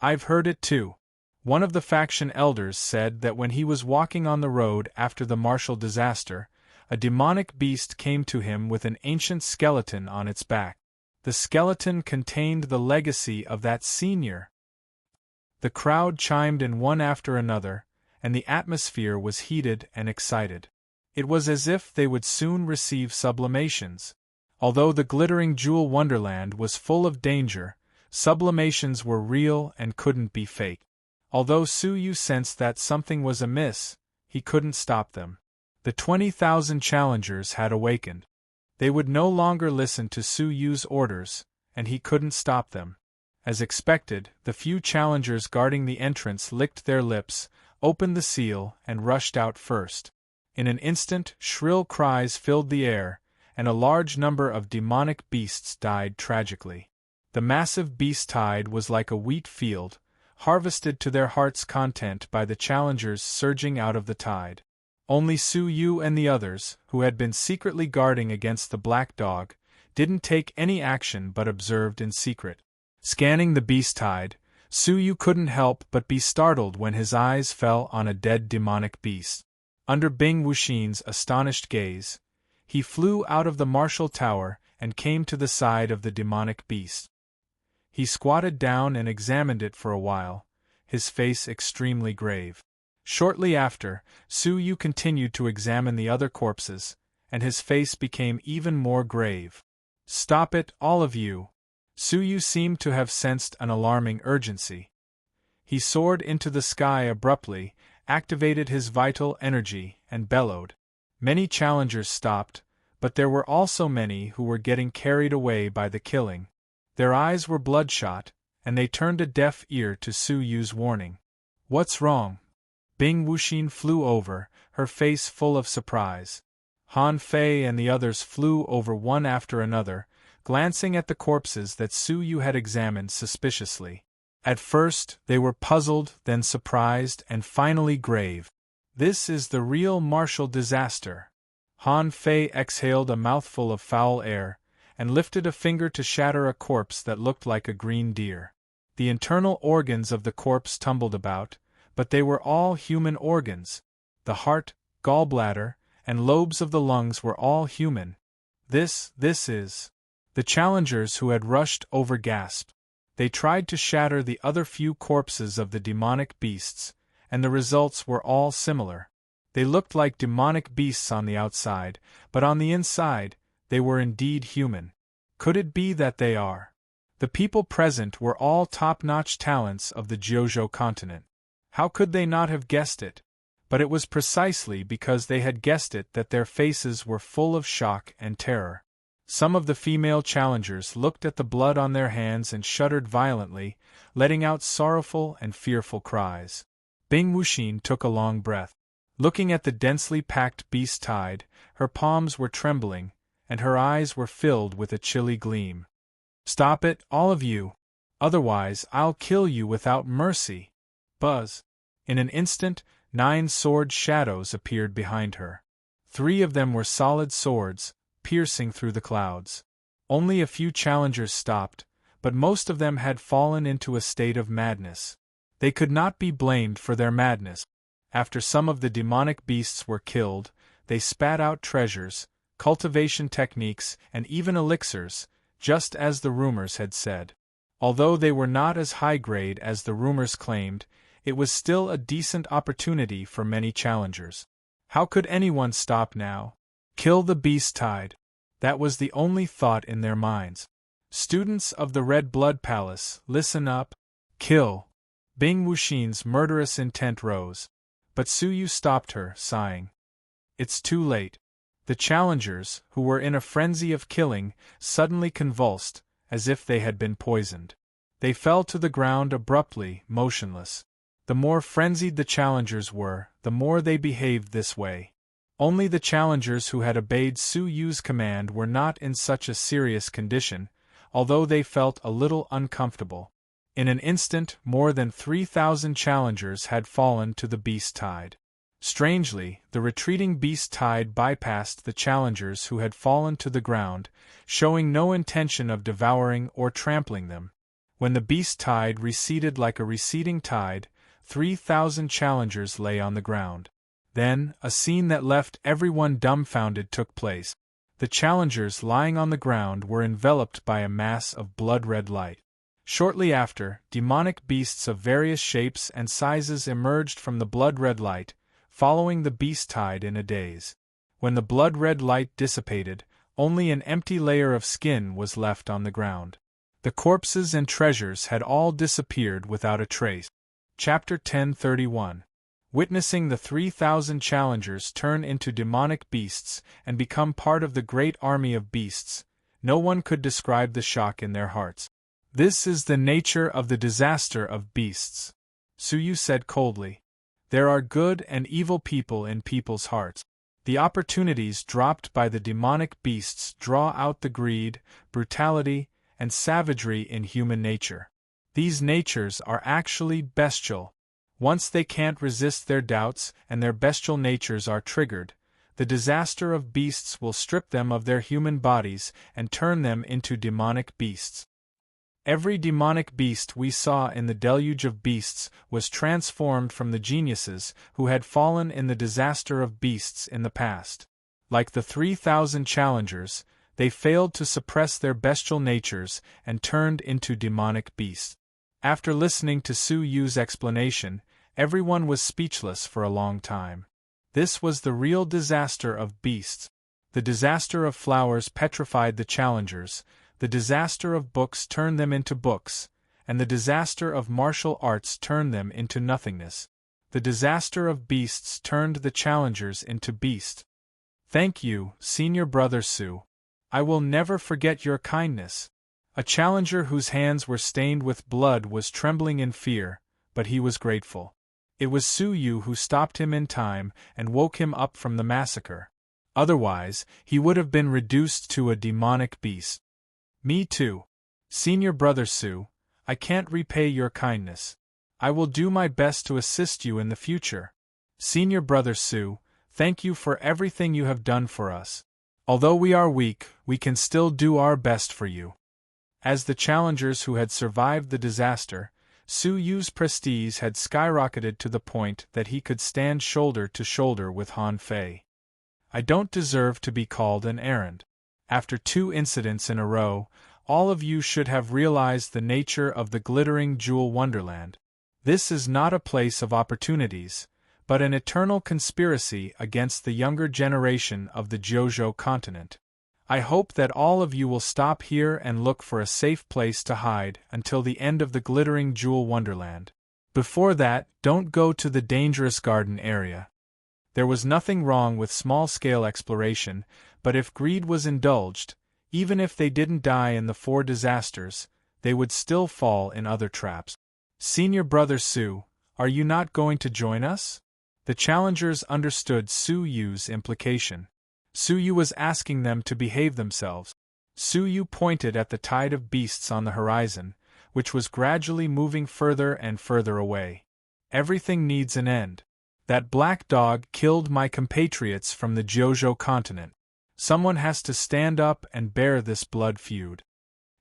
S1: I've heard it too. One of the faction elders said that when he was walking on the road after the martial disaster, a demonic beast came to him with an ancient skeleton on its back. The skeleton contained the legacy of that senior. The crowd chimed in one after another, and the atmosphere was heated and excited. It was as if they would soon receive sublimations. Although the glittering jewel wonderland was full of danger, sublimations were real and couldn't be faked. Although Su Yu sensed that something was amiss, he couldn't stop them. The 20,000 challengers had awakened. They would no longer listen to Su Yu's orders, and he couldn't stop them. As expected, the few challengers guarding the entrance licked their lips, opened the seal, and rushed out first. In an instant, shrill cries filled the air, and a large number of demonic beasts died tragically. The massive beast tide was like a wheat field, harvested to their heart's content by the challengers surging out of the tide. Only Su Yu and the others, who had been secretly guarding against the black dog, didn't take any action but observed in secret. Scanning the beast tide, Su Yu couldn't help but be startled when his eyes fell on a dead demonic beast. Under Bing Wuxin's astonished gaze, he flew out of the martial tower and came to the side of the demonic beast. He squatted down and examined it for a while, his face extremely grave. Shortly after, Su Yu continued to examine the other corpses, and his face became even more grave. "Stop it, all of you!" Su Yu seemed to have sensed an alarming urgency. He soared into the sky abruptly, activated his vital energy, and bellowed. Many challengers stopped, but there were also many who were getting carried away by the killing. Their eyes were bloodshot, and they turned a deaf ear to Su Yu's warning. "What's wrong?" Bing Wuxin flew over, her face full of surprise. Han Fei and the others flew over one after another, glancing at the corpses that Su Yu had examined suspiciously. At first, they were puzzled, then surprised, and finally grave. "This is the real martial disaster." Han Fei exhaled a mouthful of foul air, and lifted a finger to shatter a corpse that looked like a green deer. The internal organs of the corpse tumbled about, but they were all human organs. The heart, gallbladder, and lobes of the lungs were all human. This is... The challengers who had rushed over gasped. They tried to shatter the other few corpses of the demonic beasts, and the results were all similar. They looked like demonic beasts on the outside, but on the inside, they were indeed human. Could it be that they are? The people present were all top-notch talents of the Jiuzhou continent. How could they not have guessed it? But it was precisely because they had guessed it that their faces were full of shock and terror. Some of the female challengers looked at the blood on their hands and shuddered violently, letting out sorrowful and fearful cries. Bing Wuxin took a long breath. Looking at the densely packed beast tide, her palms were trembling, and her eyes were filled with a chilly gleam. "Stop it, all of you! Otherwise I'll kill you without mercy!" Buzz! In an instant, 9 sword shadows appeared behind her. 3 of them were solid swords, piercing through the clouds. Only a few challengers stopped, but most of them had fallen into a state of madness. They could not be blamed for their madness. After some of the demonic beasts were killed, they spat out treasures, cultivation techniques, and even elixirs, just as the rumors had said. Although they were not as high grade as the rumors claimed, it was still a decent opportunity for many challengers. How could anyone stop now? Kill the beast tide. That was the only thought in their minds. Students of the Red Blood Palace, listen up. Kill. Bing Wuxin's murderous intent rose. But Su Yu stopped her, sighing. It's too late. The challengers, who were in a frenzy of killing, suddenly convulsed, as if they had been poisoned. They fell to the ground abruptly, motionless. The more frenzied the challengers were, the more they behaved this way. Only the challengers who had obeyed Su Yu's command were not in such a serious condition, although they felt a little uncomfortable. In an instant, more than 3,000 challengers had fallen to the beast tide. Strangely, the retreating beast tide bypassed the challengers who had fallen to the ground, showing no intention of devouring or trampling them. When the beast tide receded like a receding tide, 3,000 challengers lay on the ground. Then, a scene that left everyone dumbfounded took place. The challengers lying on the ground were enveloped by a mass of blood-red light. Shortly after, demonic beasts of various shapes and sizes emerged from the blood-red light, following the beast tide in a daze. When the blood-red light dissipated, Only an empty layer of skin was left on the ground. The corpses and treasures had all disappeared without a trace. Chapter 1031. Witnessing the 3,000 challengers turn into demonic beasts and become part of the great army of beasts, no one could describe the shock in their hearts. This is the nature of the disaster of beasts, Suyu said coldly. There are good and evil people in people's hearts. The opportunities dropped by the demonic beasts draw out the greed, brutality, and savagery in human nature. These natures are actually bestial. Once they can't resist their doubts and their bestial natures are triggered, the disaster of beasts will strip them of their human bodies and turn them into demonic beasts. Every demonic beast we saw in the deluge of beasts was transformed from the geniuses who had fallen in the disaster of beasts in the past. Like the 3,000 challengers, they failed to suppress their bestial natures and turned into demonic beasts. After listening to Su Yu's explanation, everyone was speechless for a long time. This was the real disaster of beasts. The disaster of flowers petrified the challengers, the disaster of books turned them into books, and the disaster of martial arts turned them into nothingness. The disaster of beasts turned the challengers into beasts. Thank you, Senior Brother Su. I will never forget your kindness. A challenger whose hands were stained with blood was trembling in fear, but he was grateful. It was Su Yu who stopped him in time and woke him up from the massacre. Otherwise, he would have been reduced to a demonic beast. Me too. Senior Brother Su, I can't repay your kindness. I will do my best to assist you in the future. Senior Brother Su, thank you for everything you have done for us. Although we are weak, we can still do our best for you. As the challengers who had survived the disaster, Su Yu's prestige had skyrocketed to the point that he could stand shoulder to shoulder with Han Fei. I don't deserve to be called an errand. After 2 incidents in a row, all of you should have realized the nature of the glittering jewel wonderland. This is not a place of opportunities, but an eternal conspiracy against the younger generation of the Jojo continent. I hope that all of you will stop here and look for a safe place to hide until the end of the glittering jewel wonderland. Before that, don't go to the dangerous garden area. There was nothing wrong with small-scale exploration, but if greed was indulged, even if they didn't die in the 4 disasters, they would still fall in other traps. Senior Brother Su, are you not going to join us? The challengers understood Su Yu's implication. Su Yu was asking them to behave themselves. Su Yu pointed at the tide of beasts on the horizon, which was gradually moving further and further away. Everything needs an end. That black dog killed my compatriots from the Jojo continent. Someone has to stand up and bear this blood feud.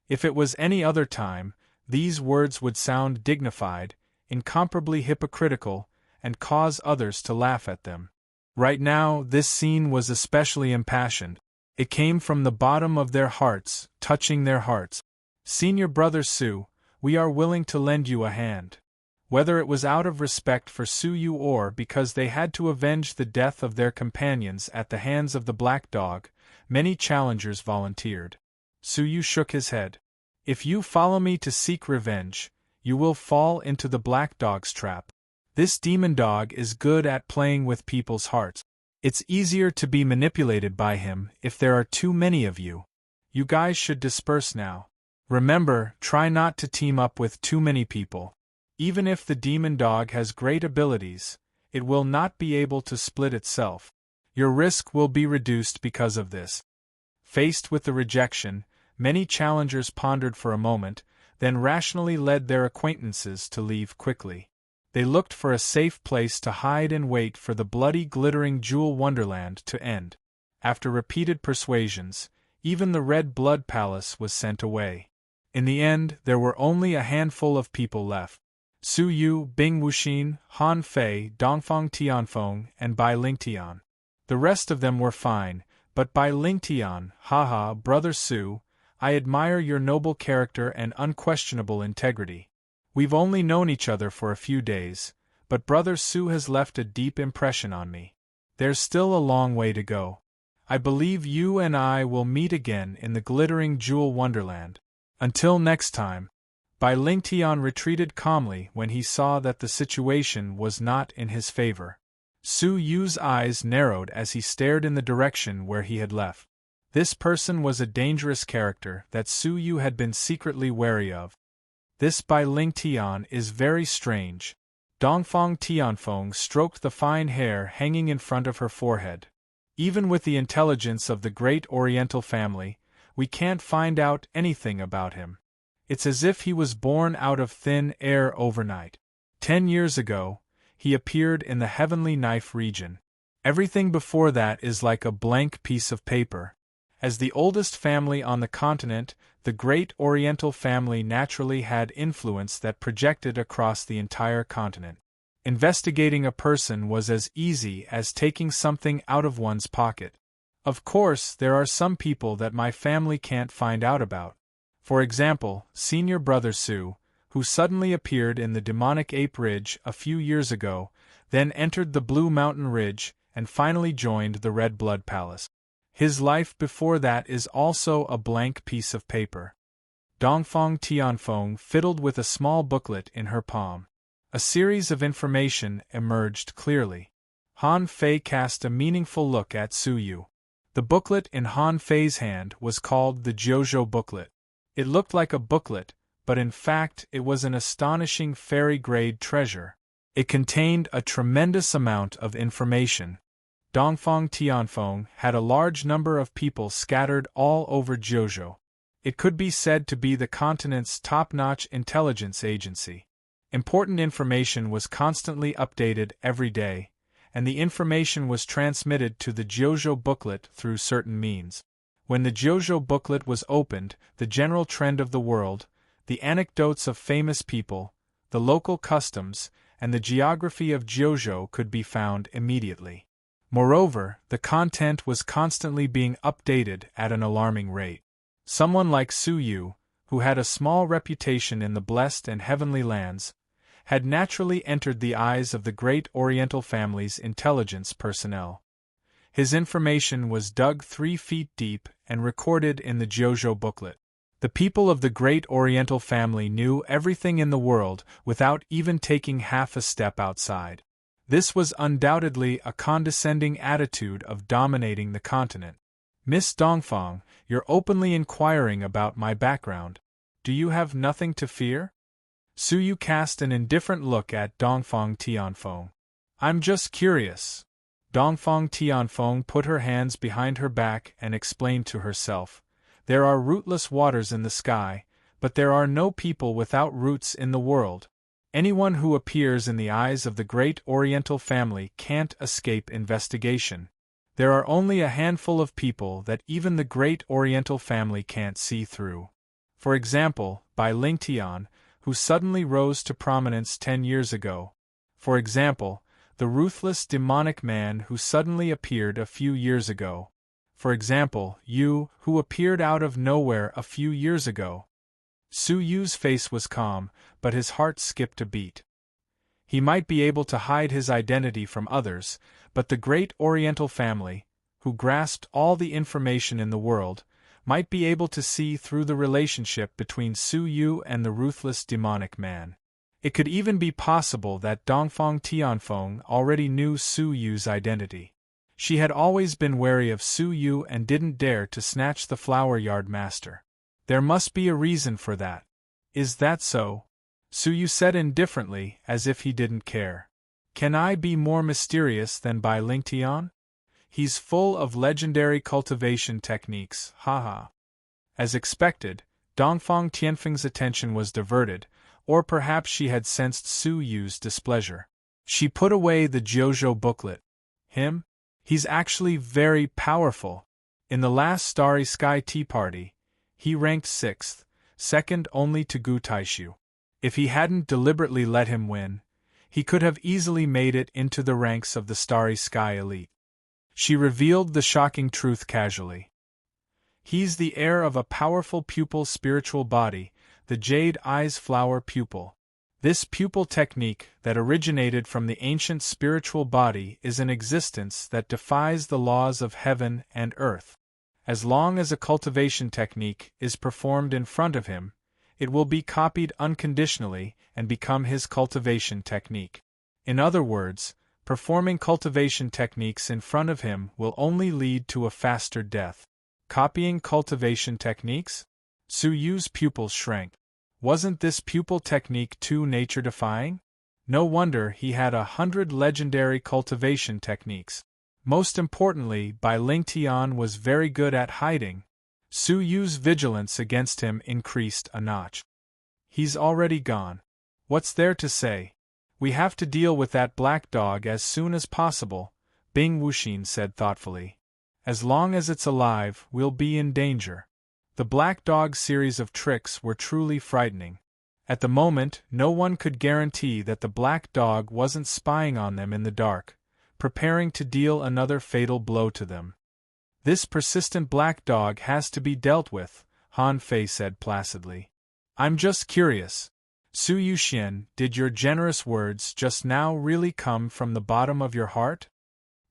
S1: If it was any other time, these words would sound dignified, incomparably hypocritical, and cause others to laugh at them. Right now, this scene was especially impassioned. It came from the bottom of their hearts, touching their hearts. Senior Brother Su, we are willing to lend you a hand. Whether it was out of respect for Su Yu or because they had to avenge the death of their companions at the hands of the black dog, many challengers volunteered. Su Yu shook his head. If you follow me to seek revenge, you will fall into the black dog's trap. This demon dog is good at playing with people's hearts. It's easier to be manipulated by him if there are too many of you. You guys should disperse now. Remember, try not to team up with too many people. Even if the demon dog has great abilities, it will not be able to split itself. Your risk will be reduced because of this. Faced with the rejection, many challengers pondered for a moment, then rationally led their acquaintances to leave quickly. They looked for a safe place to hide and wait for the bloody glittering jewel wonderland to end. After repeated persuasions, even the Red Blood Palace was sent away. In the end, there were only a handful of people left. Su Yu, Bing Wuxin, Han Fei, Dongfang Tianfeng, and Bai Lingtian. The rest of them were fine, but Bai Lingtian, haha, Brother Su, I admire your noble character and unquestionable integrity. We've only known each other for a few days, but Brother Su has left a deep impression on me. There's still a long way to go. I believe you and I will meet again in the glittering jewel wonderland. Until next time. Bai Lingtian retreated calmly when he saw that the situation was not in his favor. Su Yu's eyes narrowed as he stared in the direction where he had left. This person was a dangerous character that Su Yu had been secretly wary of. This Bai Lingtian is very strange. Dongfang Tianfeng stroked the fine hair hanging in front of her forehead. Even with the intelligence of the great Oriental family, we can't find out anything about him. It's as if he was born out of thin air overnight. 10 years ago, he appeared in the Heavenly Knife region. Everything before that is like a blank piece of paper. As the oldest family on the continent, the great Oriental family naturally had influence that projected across the entire continent. Investigating a person was as easy as taking something out of one's pocket. Of course, there are some people that my family can't find out about. For example, senior brother Su, who suddenly appeared in the demonic ape ridge a few years ago, then entered the Blue Mountain Ridge, and finally joined the Red Blood Palace. His life before that is also a blank piece of paper. Dongfang Tianfeng fiddled with a small booklet in her palm. A series of information emerged clearly. Han Fei cast a meaningful look at Su Yu. The booklet in Han Fei's hand was called the Jiuzhou booklet. It looked like a booklet, but in fact it was an astonishing fairy-grade treasure. It contained a tremendous amount of information. Dongfang Tianfeng had a large number of people scattered all over Jiuzhou. It could be said to be the continent's top-notch intelligence agency. Important information was constantly updated every day, and the information was transmitted to the Jiuzhou booklet through certain means. When the Jiuzhou booklet was opened, the general trend of the world, the anecdotes of famous people, the local customs, and the geography of Jiuzhou could be found immediately. Moreover, the content was constantly being updated at an alarming rate. Someone like Su Yu, who had a small reputation in the blessed and heavenly lands, had naturally entered the eyes of the great Oriental family's intelligence personnel. His information was dug 3 feet deep and recorded in the Jiuzhou booklet. The people of the great Oriental family knew everything in the world without even taking half a step outside. This was undoubtedly a condescending attitude of dominating the continent. Miss Dongfang, you're openly inquiring about my background. Do you have nothing to fear? Su Yu cast an indifferent look at Dongfang Tianfeng. I'm just curious. Dongfang Tianfeng put her hands behind her back and explained to herself, there are rootless waters in the sky, but there are no people without roots in the world. Anyone who appears in the eyes of the great Oriental family can't escape investigation. There are only a handful of people that even the great Oriental family can't see through. For example, Bai Lingtian, who suddenly rose to prominence 10 years ago. For example, the ruthless demonic man who suddenly appeared a few years ago. For example, Yu, who appeared out of nowhere a few years ago. Su Yu's face was calm, but his heart skipped a beat. He might be able to hide his identity from others, but the great Oriental family, who grasped all the information in the world, might be able to see through the relationship between Su Yu and the ruthless demonic man. It could even be possible that Dongfang Tianfeng already knew Su Yu's identity. She had always been wary of Su Yu and didn't dare to snatch the flower yard master. There must be a reason for that. Is that so? Su Yu said indifferently, as if he didn't care. Can I be more mysterious than Bai Lingtian? He's full of legendary cultivation techniques, haha. As expected, Dongfang Tianfeng's attention was diverted, or perhaps she had sensed Su Yu's displeasure. She put away the Jiuzhou booklet. Him? He's actually very powerful. In the last Starry Sky Tea Party, he ranked 6th, second only to Gu Taishu. If he hadn't deliberately let him win, he could have easily made it into the ranks of the Starry Sky elite. She revealed the shocking truth casually. He's the heir of a powerful pupil spiritual body, the Jade Eyes Flower pupil. This pupil technique that originated from the ancient spiritual body is an existence that defies the laws of heaven and earth. As long as a cultivation technique is performed in front of him, it will be copied unconditionally and become his cultivation technique. In other words, performing cultivation techniques in front of him will only lead to a faster death. Copying cultivation techniques? Su Yu's pupils shrank. Wasn't this pupil technique too nature-defying? No wonder he had 100 legendary cultivation techniques. Most importantly, Bai Lingtian was very good at hiding. Su Yu's vigilance against him increased a notch. He's already gone. What's there to say? We have to deal with that black dog as soon as possible, Bing Wuxin said thoughtfully. As long as it's alive, we'll be in danger. The Black Dog series of tricks were truly frightening. At the moment, no one could guarantee that the Black Dog wasn't spying on them in the dark, preparing to deal another fatal blow to them. This persistent Black Dog has to be dealt with, Han Fei said placidly. I'm just curious. Su Yuxian, did your generous words just now really come from the bottom of your heart?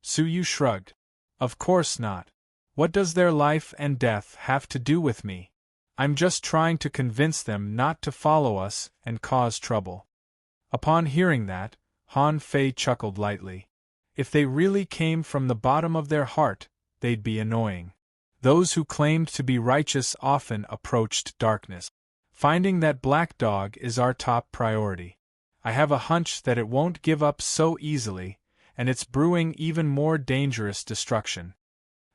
S1: Su Yu shrugged. Of course not. What does their life and death have to do with me? I'm just trying to convince them not to follow us and cause trouble. Upon hearing that, Han Fei chuckled lightly. If they really came from the bottom of their heart, they'd be annoying. Those who claimed to be righteous often approached darkness. Finding that Black Dog is our top priority. I have a hunch that it won't give up so easily, and it's brewing even more dangerous destruction.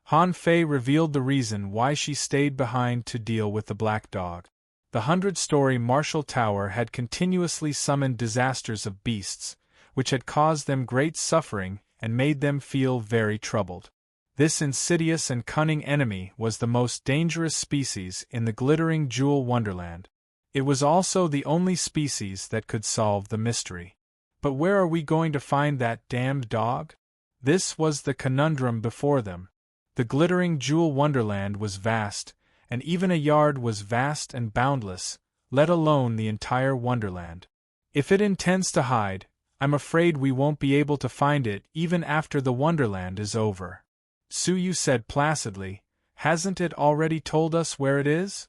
S1: Han Fei revealed the reason why she stayed behind to deal with the Black Dog. The 100-story Marshall Tower had continuously summoned disasters of beasts, which had caused them great suffering and made them feel very troubled. This insidious and cunning enemy was the most dangerous species in the glittering jewel wonderland. It was also the only species that could solve the mystery. But where are we going to find that damned dog? This was the conundrum before them. The glittering jewel wonderland was vast, and even a yard was vast and boundless, let alone the entire wonderland. If it intends to hide, I'm afraid we won't be able to find it even after the wonderland is over. Su Yu said placidly, hasn't it already told us where it is?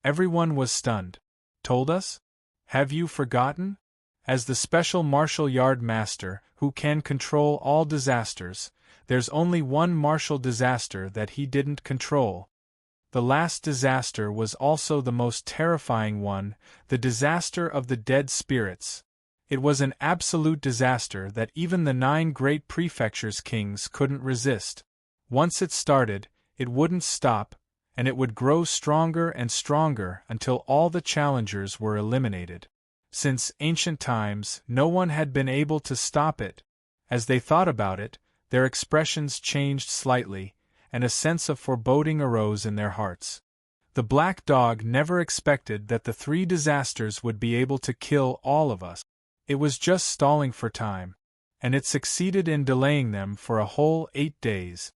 S1: Everyone was stunned. Told us? Have you forgotten? As the special martial yard master, who can control all disasters, there's only one martial disaster that he didn't control. The last disaster was also the most terrifying one, the disaster of the dead spirits. It was an absolute disaster that even the 9 great prefectures' kings couldn't resist. Once it started, it wouldn't stop, and it would grow stronger and stronger until all the challengers were eliminated. Since ancient times, no one had been able to stop it. As they thought about it, their expressions changed slightly, and a sense of foreboding arose in their hearts. The Black Dog never expected that the 3 disasters would be able to kill all of us. It was just stalling for time, and it succeeded in delaying them for a whole 8 days.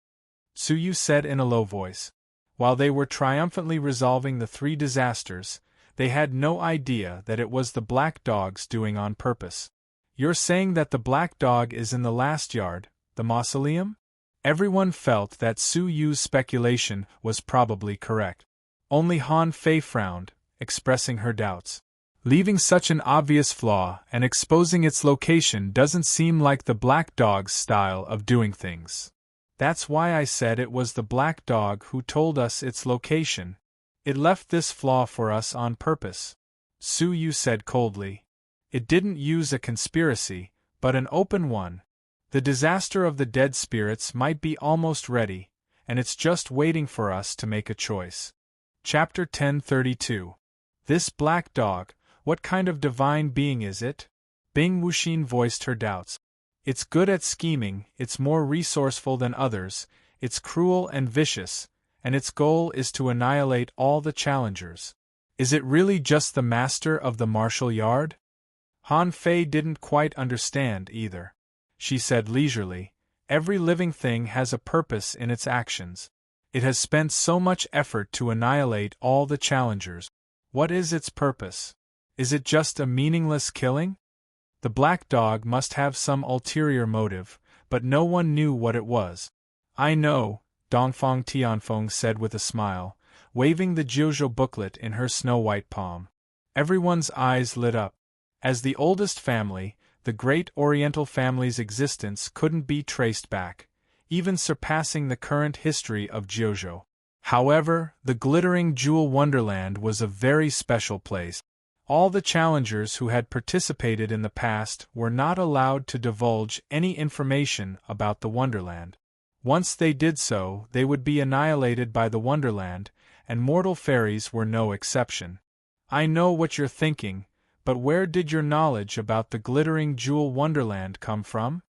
S1: Su Yu said in a low voice. While they were triumphantly resolving the 3 disasters, they had no idea that it was the Black Dog's doing on purpose. You're saying that the Black Dog is in the last yard, the mausoleum? Everyone felt that Su Yu's speculation was probably correct. Only Han Fei frowned, expressing her doubts. Leaving such an obvious flaw and exposing its location doesn't seem like the Black Dog's style of doing things. That's why I said it was the Black Dog who told us its location. It left this flaw for us on purpose. Su Yu said coldly. It didn't use a conspiracy, but an open one. The disaster of the dead spirits might be almost ready, and it's just waiting for us to make a choice. Chapter 1032. This Black Dog, what kind of divine being is it? Bing Wuxin voiced her doubts. It's good at scheming, it's more resourceful than others, it's cruel and vicious, and its goal is to annihilate all the challengers. Is it really just the master of the martial yard? Han Fei didn't quite understand either. She said leisurely, every living thing has a purpose in its actions. It has spent so much effort to annihilate all the challengers. What is its purpose? Is it just a meaningless killing? The black dog must have some ulterior motive, but no one knew what it was. I know, Dongfang Tianfeng said with a smile, waving the Jiuzhou booklet in her snow-white palm. Everyone's eyes lit up. As the oldest family, the great Oriental family's existence couldn't be traced back, even surpassing the current history of Jiuzhou. However, the glittering jewel wonderland was a very special place. All the challengers who had participated in the past were not allowed to divulge any information about the wonderland. Once they did so, they would be annihilated by the wonderland, and mortal fairies were no exception. I know what you're thinking, but where did your knowledge about the glittering jewel wonderland come from?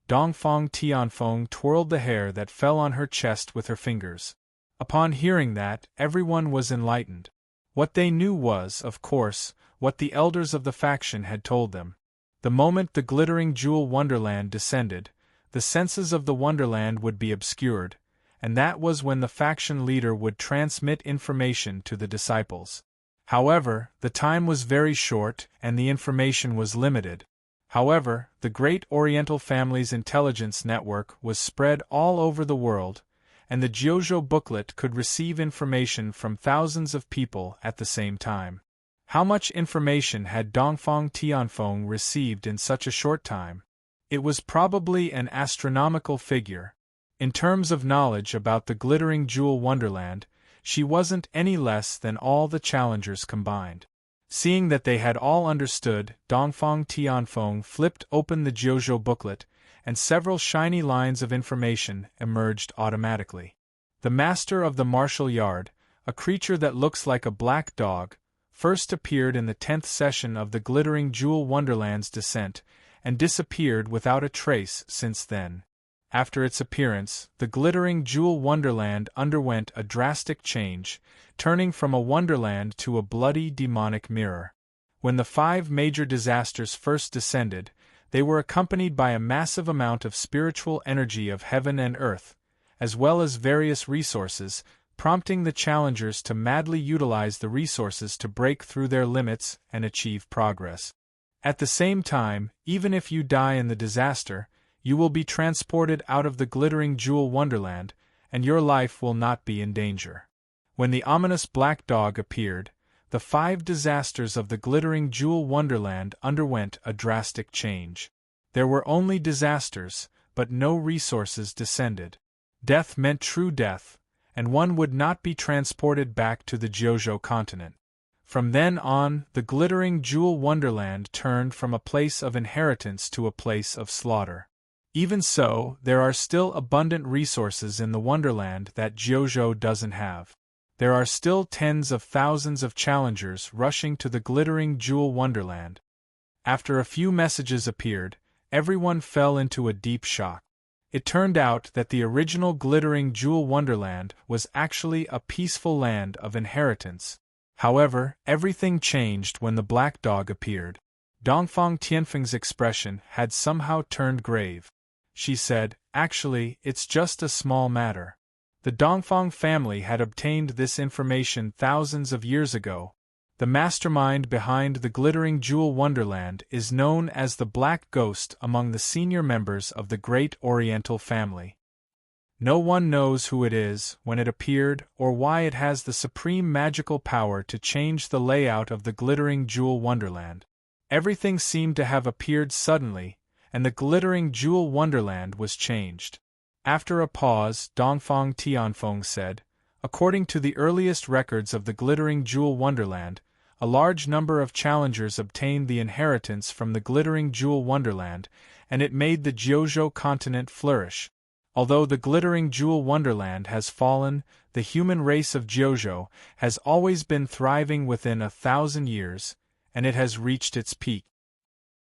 S1: Dongfang Tianfeng twirled the hair that fell on her chest with her fingers. Upon hearing that, everyone was enlightened. What they knew was, of course, what the elders of the faction had told them. The moment the glittering jewel wonderland descended, the senses of the wonderland would be obscured, and that was when the faction leader would transmit information to the disciples. However, the time was very short and the information was limited. However, the great Oriental family's intelligence network was spread all over the world, and the Jiuzhou booklet could receive information from thousands of people at the same time. How much information had Dongfang Tianfeng received in such a short time? It was probably an astronomical figure. In terms of knowledge about the glittering jewel wonderland, she wasn't any less than all the challengers combined. Seeing that they had all understood, Dongfang Tianfeng flipped open the Jiuzhou booklet, and several shiny lines of information emerged automatically. The master of the martial yard, a creature that looks like a black dog, first appeared in the 10th session of the glittering jewel wonderland's descent, and disappeared without a trace since then. After its appearance, the glittering jewel wonderland underwent a drastic change, turning from a wonderland to a bloody demonic mirror. When the 5 major disasters first descended, they were accompanied by a massive amount of spiritual energy of heaven and earth, as well as various resources, prompting the challengers to madly utilize the resources to break through their limits and achieve progress. At the same time, even if you die in the disaster, you will be transported out of the glittering jewel wonderland, and your life will not be in danger. When the ominous black dog appeared, the 5 disasters of the glittering jewel wonderland underwent a drastic change. There were only disasters, but no resources descended. Death meant true death, and one would not be transported back to the Jiuzhou continent. From then on, the glittering jewel wonderland turned from a place of inheritance to a place of slaughter. Even so, there are still abundant resources in the wonderland that Jiuzhou doesn't have. There are still tens of thousands of challengers rushing to the glittering jewel wonderland. After a few messages appeared, everyone fell into a deep shock. It turned out that the original glittering jewel wonderland was actually a peaceful land of inheritance. However, everything changed when the black dog appeared. Dongfang Tianfeng's expression had somehow turned grave. She said, "Actually, it's just a small matter. The Dongfang family had obtained this information thousands of years ago. The mastermind behind the glittering jewel wonderland is known as the Black Ghost among the senior members of the great Oriental family. No one knows who it is, when it appeared, or why it has the supreme magical power to change the layout of the glittering jewel wonderland. Everything seemed to have appeared suddenly, and the glittering jewel wonderland was changed." After a pause, Dongfang Tianfeng said, "According to the earliest records of the glittering jewel wonderland, a large number of challengers obtained the inheritance from the glittering jewel wonderland, and it made the Jiuzhou continent flourish. Although the glittering jewel wonderland has fallen, the human race of Jiuzhou has always been thriving within 1,000 years, and it has reached its peak.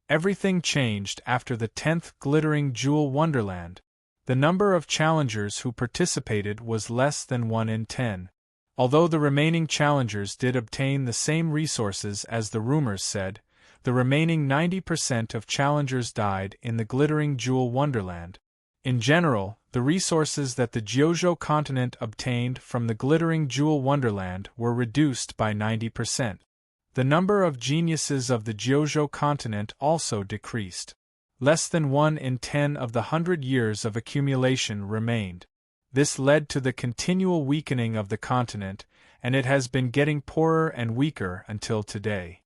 S1: Everything changed after the 10th glittering jewel wonderland. The number of challengers who participated was less than 1 in 10. Although the remaining challengers did obtain the same resources as the rumors said, the remaining 90% of challengers died in the glittering jewel wonderland. In general, the resources that the Jiuzhou continent obtained from the glittering jewel wonderland were reduced by 90%. The number of geniuses of the Jiuzhou continent also decreased. Less than 1 in 10 of the 100 years of accumulation remained. This led to the continual weakening of the continent, and it has been getting poorer and weaker until today.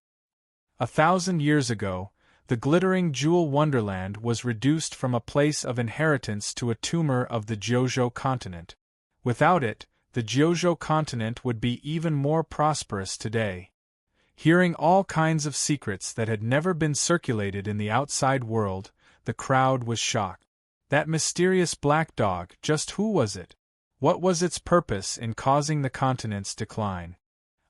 S1: 1,000 years ago, the glittering jewel wonderland was reduced from a place of inheritance to a tumor of the Jiuzhou continent. Without it, the Jiuzhou continent would be even more prosperous today. Hearing all kinds of secrets that had never been circulated in the outside world, the crowd was shocked. That mysterious black dog, just who was it? What was its purpose in causing the continent's decline?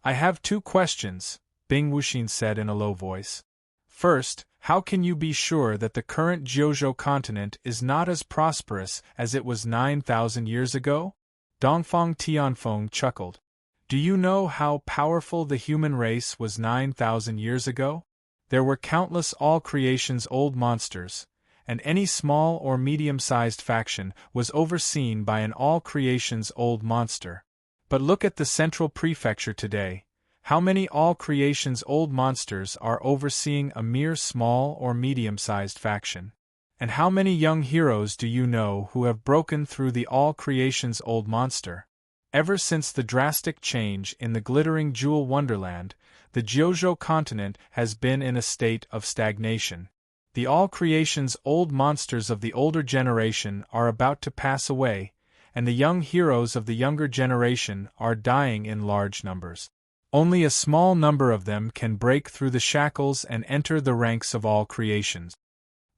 S1: I have 2 questions, Bing Wuxin said in a low voice. First, how can you be sure that the current Jiuzhou continent is not as prosperous as it was 9,000 years ago? Dongfang Tianfeng chuckled. Do you know how powerful the human race was 9,000 years ago? There were countless all creation's old monsters, and any small or medium-sized faction was overseen by an all creation's old monster. But look at the central prefecture today. How many all creation's old monsters are overseeing a mere small or medium-sized faction? And how many young heroes do you know who have broken through the all creation's old monster? Ever since the drastic change in the glittering jewel wonderland, the Jiuzhou continent has been in a state of stagnation. The all creation's old monsters of the older generation are about to pass away, and the young heroes of the younger generation are dying in large numbers. Only a small number of them can break through the shackles and enter the ranks of all creations.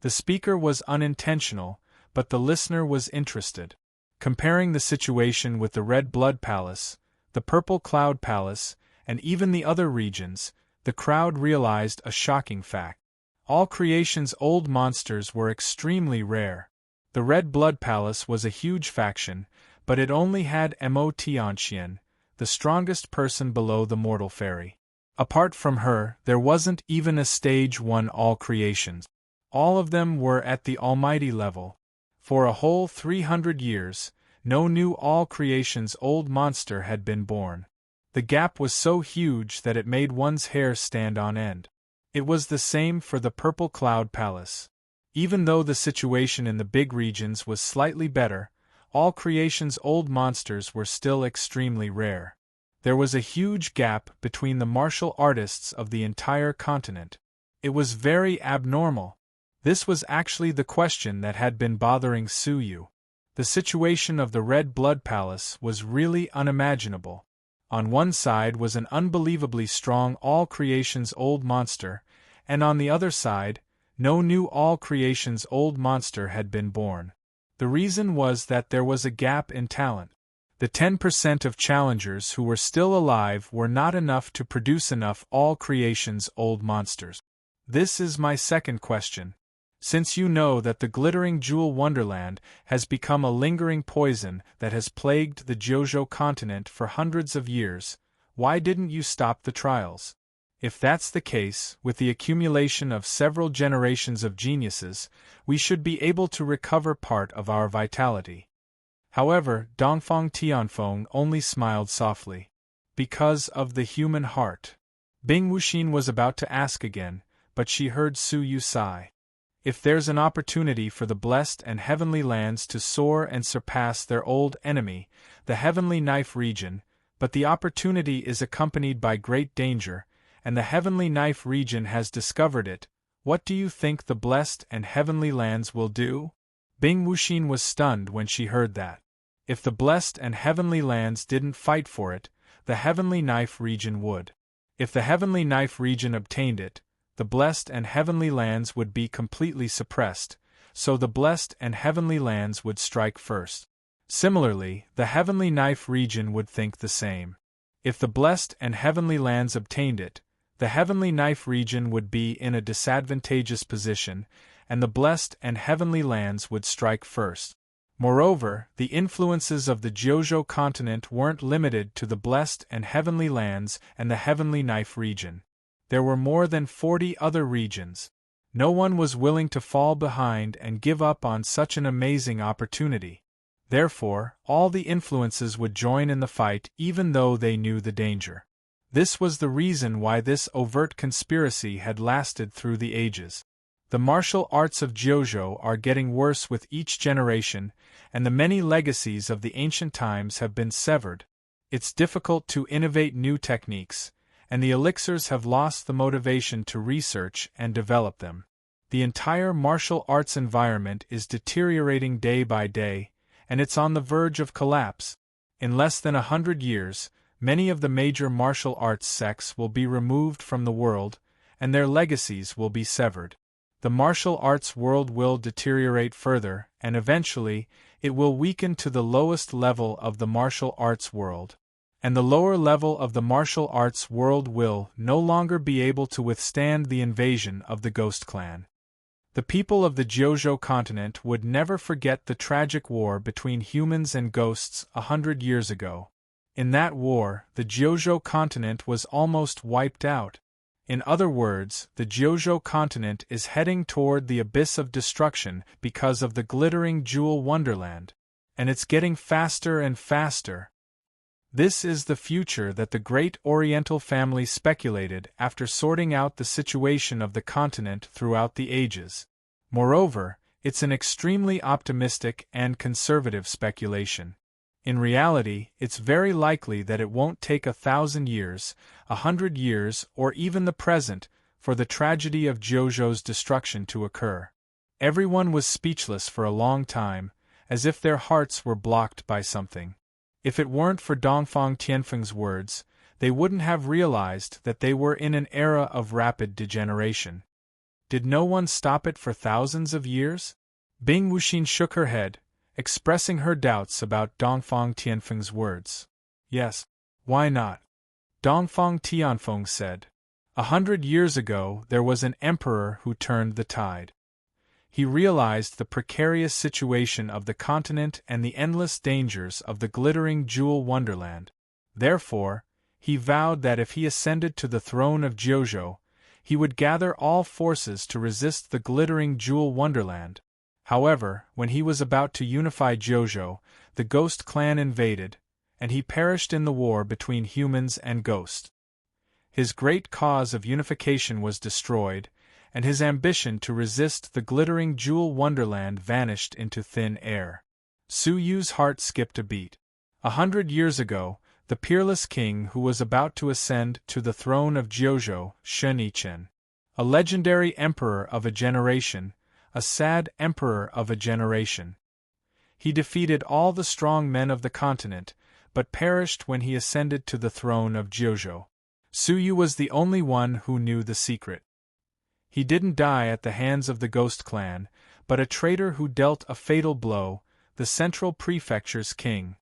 S1: The speaker was unintentional, but the listener was interested. Comparing the situation with the Red Blood Palace, the Purple Cloud Palace, and even the other regions, the crowd realized a shocking fact. All creation's old monsters were extremely rare. The Red Blood Palace was a huge faction, but it only had Mo Tianxian, the strongest person below the mortal fairy. Apart from her, there wasn't even a stage 1 all creations. All of them were at the almighty level. For a whole 300 years, no new all creation's old monster had been born. The gap was so huge that it made one's hair stand on end. It was the same for the Purple Cloud Palace. Even though the situation in the big regions was slightly better, all creation's old monsters were still extremely rare. There was a huge gap between the martial artists of the entire continent. It was very abnormal. This was actually the question that had been bothering Su Yu. The situation of the Red Blood Palace was really unimaginable. On one side was an unbelievably strong all creation's old monster, and on the other side, no new all creation's old monster had been born. The reason was that there was a gap in talent. The 10% of challengers who were still alive were not enough to produce enough all creation's old monsters. This is my second question. Since you know that the glittering jewel wonderland has become a lingering poison that has plagued the Jiuzhou continent for hundreds of years, why didn't you stop the trials? If that's the case, with the accumulation of several generations of geniuses, we should be able to recover part of our vitality. However, Dongfang Tianfeng only smiled softly. Because of the human heart. Bing Wuxin was about to ask again, but she heard Su Yu sigh. If there's an opportunity for the blessed and heavenly lands to soar and surpass their old enemy, the heavenly knife region, but the opportunity is accompanied by great danger, and the heavenly knife region has discovered it, what do you think the blessed and heavenly lands will do? Bing Wuxin was stunned when she heard that. If the blessed and heavenly lands didn't fight for it, the heavenly knife region would. If the heavenly knife region obtained it, the blessed and heavenly lands would be completely suppressed, so the blessed and heavenly lands would strike first. Similarly, the heavenly knife region would think the same. If the blessed and heavenly lands obtained it, the heavenly knife region would be in a disadvantageous position, and the blessed and heavenly lands would strike first. Moreover, the influences of the Jiuzhou continent weren't limited to the blessed and heavenly lands and the heavenly knife region. There were more than 40 other regions. No one was willing to fall behind and give up on such an amazing opportunity. Therefore, all the influences would join in the fight even though they knew the danger. This was the reason why this overt conspiracy had lasted through the ages. The martial arts of Jojo are getting worse with each generation, and the many legacies of the ancient times have been severed. It's difficult to innovate new techniques, and the elixirs have lost the motivation to research and develop them. The entire martial arts environment is deteriorating day by day, and it's on the verge of collapse. In less than 100 years, many of the major martial arts sects will be removed from the world, and their legacies will be severed. The martial arts world will deteriorate further, and eventually, it will weaken to the lowest level of the martial arts world. And the lower level of the martial arts world will no longer be able to withstand the invasion of the Ghost Clan. The people of the Jojo continent would never forget the tragic war between humans and ghosts 100 years ago. In that war, the Jojo continent was almost wiped out. In other words, the Jojo continent is heading toward the abyss of destruction because of the glittering jewel wonderland. And it's getting faster and faster. This is the future that the great Oriental family speculated after sorting out the situation of the continent throughout the ages. Moreover, it's an extremely optimistic and conservative speculation. In reality, it's very likely that it won't take 1,000 years, 100 years, or even the present, for the tragedy of Jojo's destruction to occur. Everyone was speechless for a long time, as if their hearts were blocked by something. If it weren't for Dongfang Tianfeng's words, they wouldn't have realized that they were in an era of rapid degeneration. Did no one stop it for thousands of years? Bing Wuxin shook her head, expressing her doubts about Dongfang Tianfeng's words. Yes, why not? Dongfang Tianfeng said. 100 years ago there was an emperor who turned the tide. He realized the precarious situation of the continent and the endless dangers of the glittering jewel wonderland. Therefore, he vowed that if he ascended to the throne of Jojo, he would gather all forces to resist the glittering jewel wonderland. However, when he was about to unify Jojo, the Ghost Clan invaded, and he perished in the war between humans and ghosts. His great cause of unification was destroyed, and his ambition to resist the glittering jewel wonderland vanished into thin air. Su Yu's heart skipped a beat. 100 years ago, the peerless king who was about to ascend to the throne of Jojo, Shen Yichen, a legendary emperor of a generation, a sad emperor of a generation. He defeated all the strong men of the continent, but perished when he ascended to the throne of Jojo. Su Yu was the only one who knew the secret. He didn't die at the hands of the Ghost Clan, but a traitor who dealt a fatal blow, the Central Prefecture's king.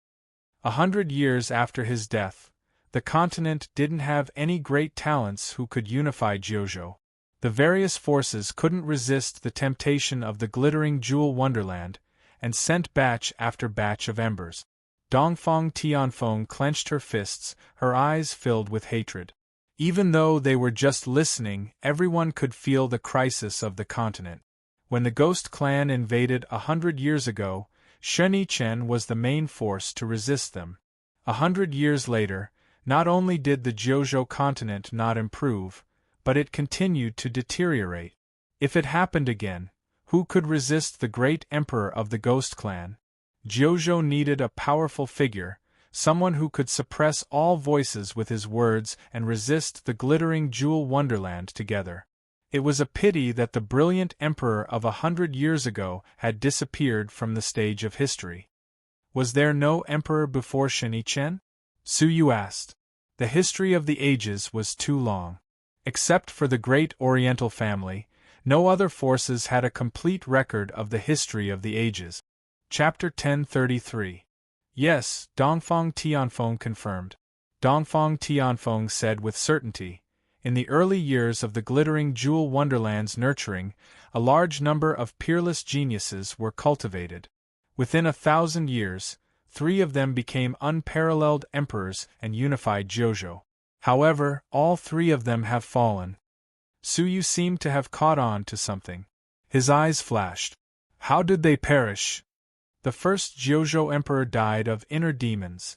S1: 100 years after his death, the continent didn't have any great talents who could unify Jojo. The various forces couldn't resist the temptation of the glittering jewel wonderland, and sent batch after batch of embers. Dongfang Tianfeng clenched her fists, her eyes filled with hatred. Even though they were just listening, everyone could feel the crisis of the continent. When the Ghost Clan invaded 100 years ago, Shen Yichen was the main force to resist them. 100 years later, not only did the Jojo continent not improve, but it continued to deteriorate. If it happened again, who could resist the great emperor of the Ghost Clan? Jojo needed a powerful figure, someone who could suppress all voices with his words and resist the glittering jewel wonderland together. It was a pity that the brilliant emperor of 100 years ago had disappeared from the stage of history. Was there no emperor before Shen Yichen? Su Yu asked. The history of the ages was too long. Except for the great Oriental family, no other forces had a complete record of the history of the ages. Chapter 1033. Yes, Dongfang Tianfeng confirmed. Dongfang Tianfeng said with certainty, in the early years of the glittering jewel wonderland's nurturing, a large number of peerless geniuses were cultivated. Within 1,000 years, 3 of them became unparalleled emperors and unified Jojo. However, all 3 of them have fallen. Su Yu seemed to have caught on to something. His eyes flashed. How did they perish? The first Jojo emperor died of inner demons.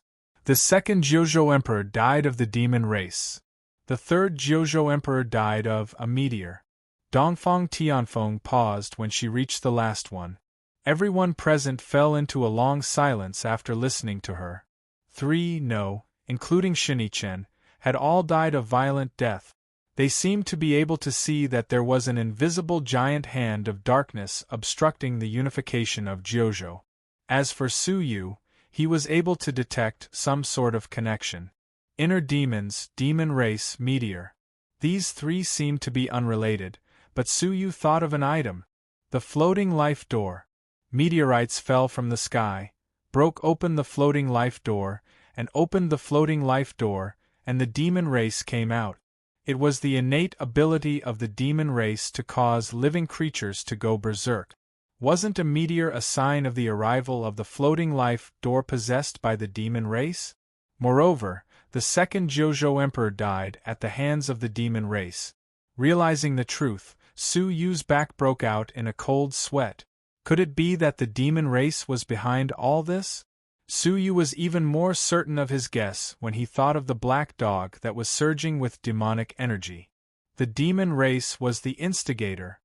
S1: The second Jiuzhou Emperor died of the demon race. The third Jiuzhou Emperor died of a meteor. Dongfang Tianfeng paused when she reached the last one. Everyone present fell into a long silence after listening to her. 3, no, including Shinichen, had all died a violent death. They seemed to be able to see that there was an invisible giant hand of darkness obstructing the unification of Jiuzhou. As for Su Yu, he was able to detect some sort of connection. Inner demons, demon race, meteor. These 3 seemed to be unrelated, but Su Yu thought of an item. The floating life door. Meteorites fell from the sky, broke open the floating life door, and opened the floating life door, and the demon race came out. It was the innate ability of the demon race to cause living creatures to go berserk. Wasn't a meteor a sign of the arrival of the floating life door possessed by the demon race? Moreover, the second Jiuzhou Emperor died at the hands of the demon race. Realizing the truth, Su Yu's back broke out in a cold sweat. Could it be that the demon race was behind all this? Su Yu was even more certain of his guess when he thought of the black dog that was surging with demonic energy. The demon race was the instigator.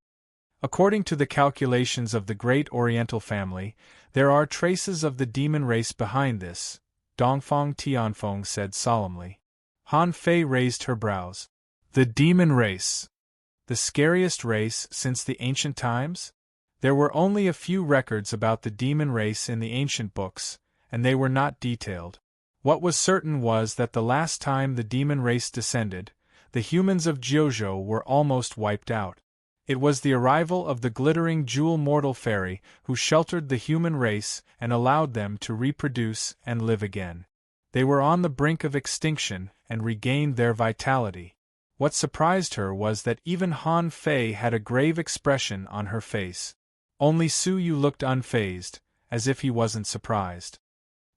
S1: According to the calculations of the great Oriental family, there are traces of the demon race behind this, Dongfang Tianfeng said solemnly. Han Fei raised her brows. The demon race. The scariest race since the ancient times? There were only a few records about the demon race in the ancient books, and they were not detailed. What was certain was that the last time the demon race descended, the humans of Jiuzhou were almost wiped out. It was the arrival of the glittering jewel mortal fairy who sheltered the human race and allowed them to reproduce and live again. They were on the brink of extinction and regained their vitality. What surprised her was that even Han Fei had a grave expression on her face. Only Su Yu looked unfazed, as if he wasn't surprised.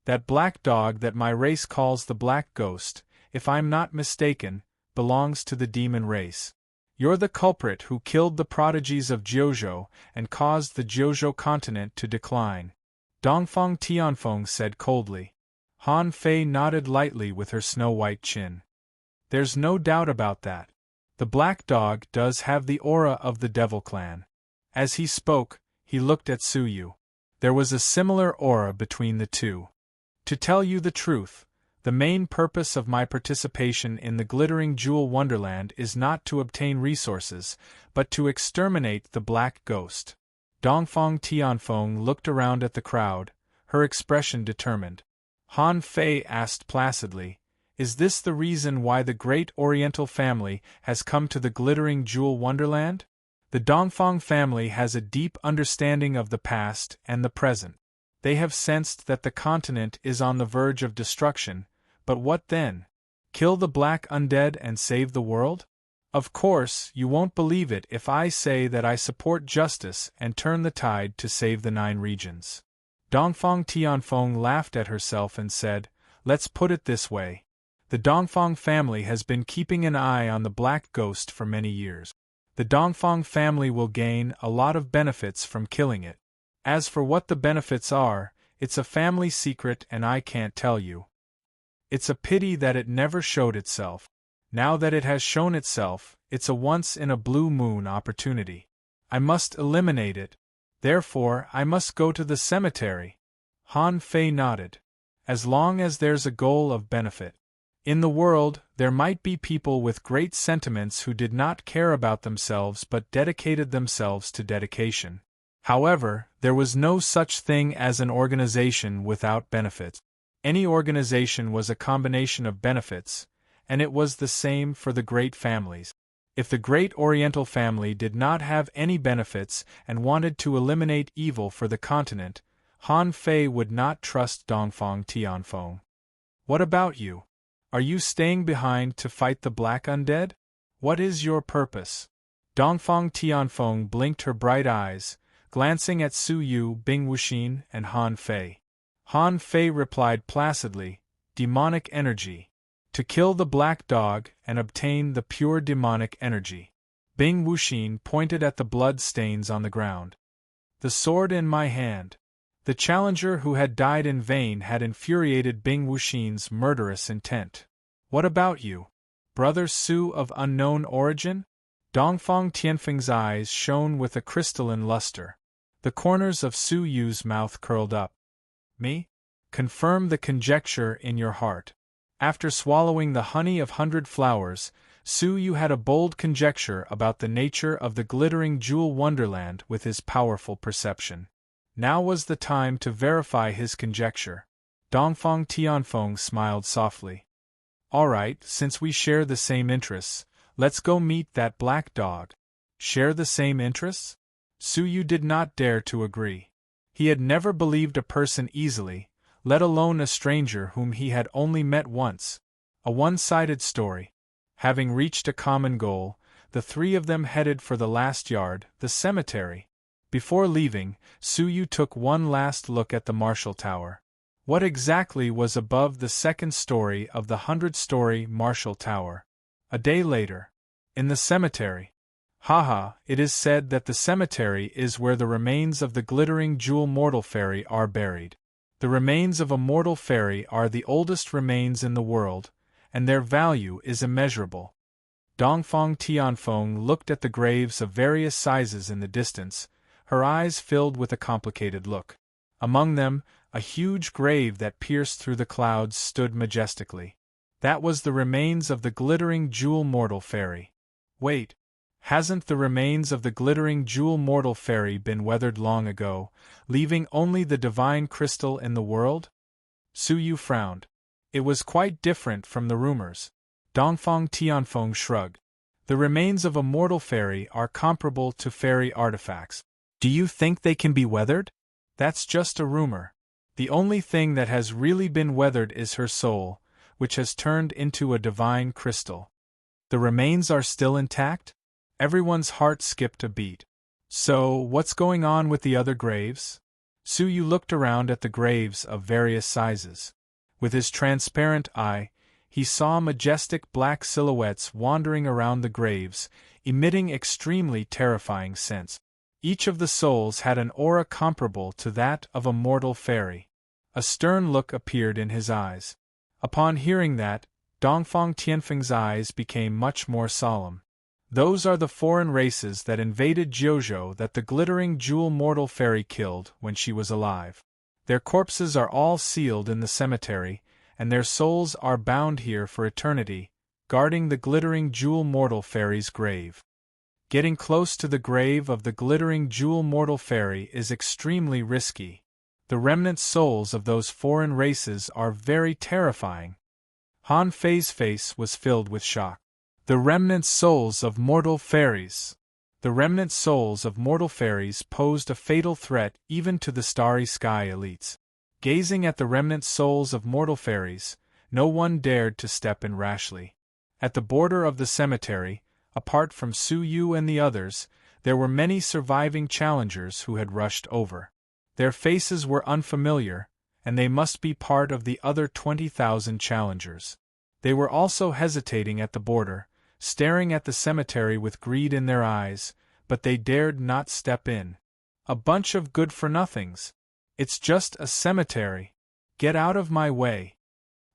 S1: That black dog that my race calls the Black Ghost, if I'm not mistaken, belongs to the demon race. You're the culprit who killed the prodigies of Jiuzhou and caused the Jiuzhou continent to decline, Dongfang Tianfeng said coldly. Han Fei nodded lightly with her snow-white chin. There's no doubt about that. The black dog does have the aura of the Devil Clan. As he spoke, he looked at Su Yu. There was a similar aura between the two. To tell you the truth, the main purpose of my participation in the Glittering Jewel Wonderland is not to obtain resources, but to exterminate the Black Ghost. Dongfang Tianfeng looked around at the crowd, her expression determined. Han Fei asked placidly, "Is this the reason why the great Oriental family has come to the Glittering Jewel Wonderland?" The Dongfang family has a deep understanding of the past and the present. They have sensed that the continent is on the verge of destruction, but what then? Kill the black undead and save the world? Of course, you won't believe it if I say that I support justice and turn the tide to save the 9 regions. Dongfang Tianfeng laughed at herself and said, "Let's put it this way. The Dongfang family has been keeping an eye on the Black Ghost for many years. The Dongfang family will gain a lot of benefits from killing it. As for what the benefits are, it's a family secret and I can't tell you. It's a pity that it never showed itself. Now that it has shown itself, it's a once-in-a-blue-moon opportunity. I must eliminate it. Therefore, I must go to the cemetery." Han Fei nodded. "As long as there's a goal of benefit. In the world, there might be people with great sentiments who did not care about themselves but dedicated themselves to dedication. However, there was no such thing as an organization without benefits. Any organization was a combination of benefits, and it was the same for the great families. If the great Oriental family did not have any benefits and wanted to eliminate evil for the continent, Han Fei would not trust Dongfang Tianfeng. What about you? Are you staying behind to fight the black undead? What is your purpose?" Dongfang Tianfeng blinked her bright eyes, glancing at Su Yu, Bing Wuxin, and Han Fei. Han Fei replied placidly, "Demonic energy. To kill the black dog and obtain the pure demonic energy." Bing Wuxin pointed at the blood stains on the ground. "The sword in my hand. The challenger who had died in vain had infuriated Bing Wuxin's murderous intent. What about you, brother Su of unknown origin? Dongfang Tianfeng's eyes shone with a crystalline luster. The corners of Su Yu's mouth curled up. Me? Confirm the conjecture in your heart. After swallowing the honey of 100 flowers, Su Yu had a bold conjecture about the nature of the glittering jewel wonderland with his powerful perception. Now was the time to verify his conjecture. Dongfang Tianfeng smiled softly. All right, since we share the same interests, let's go meet that black dog. Share the same interests? Su Yu did not dare to agree. He had never believed a person easily, let alone a stranger whom he had only met once. A one-sided story. Having reached a common goal, the three of them headed for the last yard, the cemetery. Before leaving, Su Yu took one last look at the Marshall Tower. What exactly was above the second story of the 100-story Marshall Tower? A day later. In the cemetery. Haha, it is said that the cemetery is where the remains of the glittering jewel mortal fairy are buried. The remains of a mortal fairy are the oldest remains in the world, and their value is immeasurable. Dongfang Tianfeng looked at the graves of various sizes in the distance, her eyes filled with a complicated look. Among them, a huge grave that pierced through the clouds stood majestically. That was the remains of the glittering jewel mortal fairy. Wait, hasn't the remains of the glittering jewel mortal fairy been weathered long ago, leaving only the divine crystal in the world? Su Yu frowned. It was quite different from the rumors. Dongfang Tianfeng shrugged. The remains of a mortal fairy are comparable to fairy artifacts. Do you think they can be weathered? That's just a rumor. The only thing that has really been weathered is her soul, which has turned into a divine crystal. The remains are still intact? Everyone's heart skipped a beat. So, what's going on with the other graves? Su Yu looked around at the graves of various sizes. With his transparent eye, he saw majestic black silhouettes wandering around the graves, emitting extremely terrifying scents. Each of the souls had an aura comparable to that of a mortal fairy. A stern look appeared in his eyes. Upon hearing that, Dongfang Tianfeng's eyes became much more solemn. Those are the foreign races that invaded Jiuzhou that the glittering jewel mortal fairy killed when she was alive. Their corpses are all sealed in the cemetery, and their souls are bound here for eternity, guarding the glittering jewel mortal fairy's grave. Getting close to the grave of the glittering jewel mortal fairy is extremely risky. The remnant souls of those foreign races are very terrifying. Han Fei's face was filled with shock. The remnant souls of mortal fairies. The remnant souls of mortal fairies posed a fatal threat even to the starry sky elites. Gazing at the remnant souls of mortal fairies, no one dared to step in rashly. At the border of the cemetery, apart from Su Yu and the others, there were many surviving challengers who had rushed over. Their faces were unfamiliar, and they must be part of the other 20,000 challengers. They were also hesitating at the border, staring at the cemetery with greed in their eyes, but they dared not step in. A bunch of good-for-nothings. It's just a cemetery. Get out of my way.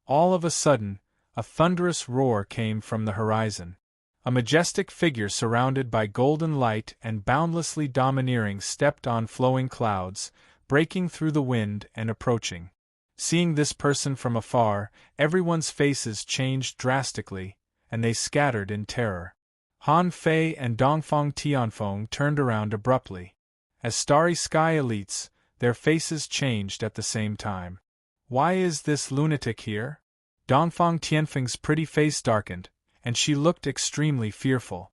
S1: All of a sudden, a thunderous roar came from the horizon. A majestic figure surrounded by golden light and boundlessly domineering stepped on flowing clouds, breaking through the wind and approaching. Seeing this person from afar, everyone's faces changed drastically, and they scattered in terror. Han Fei and Dongfang Tianfeng turned around abruptly. As starry sky elites, their faces changed at the same time. Why is this lunatic here? Dongfang Tianfeng's pretty face darkened, and she looked extremely fearful.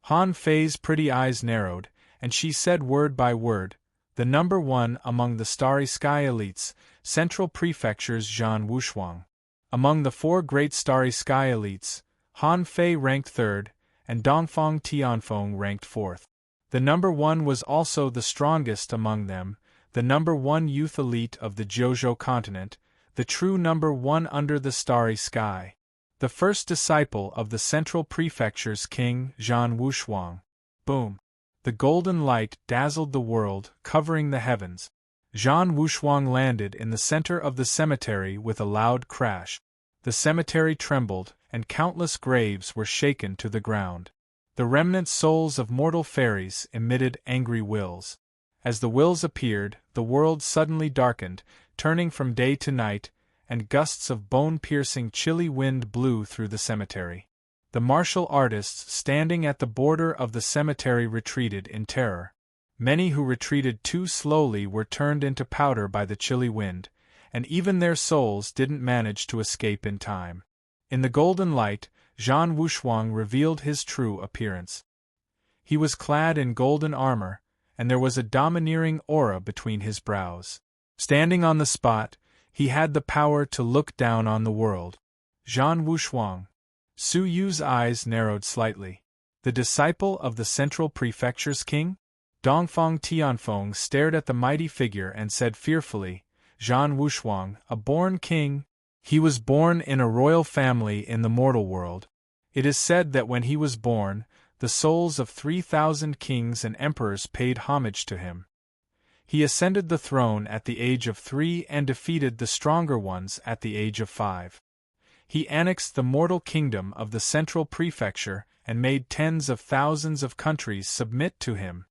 S1: Han Fei's pretty eyes narrowed, and she said word by word, the number one among the starry sky elites, Central Prefecture's Zhan Wushuang. Among the four great starry sky elites, Han Fei ranked third, and Dongfang Tianfeng ranked fourth. The number one was also the strongest among them, the number one youth elite of the Jiuzhou continent, the true number one under the starry sky. The first disciple of the Central Prefecture's king, Zhan Wushuang. Boom! The golden light dazzled the world, covering the heavens. Zhan Wushuang landed in the center of the cemetery with a loud crash. The cemetery trembled, and countless graves were shaken to the ground. The remnant souls of mortal fairies emitted angry wills. As the wills appeared, the world suddenly darkened, turning from day to night, and gusts of bone-piercing chilly wind blew through the cemetery. The martial artists standing at the border of the cemetery retreated in terror. Many who retreated too slowly were turned into powder by the chilly wind, and even their souls didn't manage to escape in time. In the golden light, Zhan Wushuang revealed his true appearance. He was clad in golden armor, and there was a domineering aura between his brows. Standing on the spot, he had the power to look down on the world. Zhan Wushuang. Su Yu's eyes narrowed slightly. The disciple of the Central Prefecture's king? Dongfang Tianfeng stared at the mighty figure and said fearfully, Zhan Wushuang, a born king? He was born in a royal family in the mortal world. It is said that when he was born, the souls of 3,000 kings and emperors paid homage to him. He ascended the throne at the age of 3 and defeated the stronger ones at the age of 5. He annexed the mortal kingdom of the Central Prefecture and made tens of thousands of countries submit to him.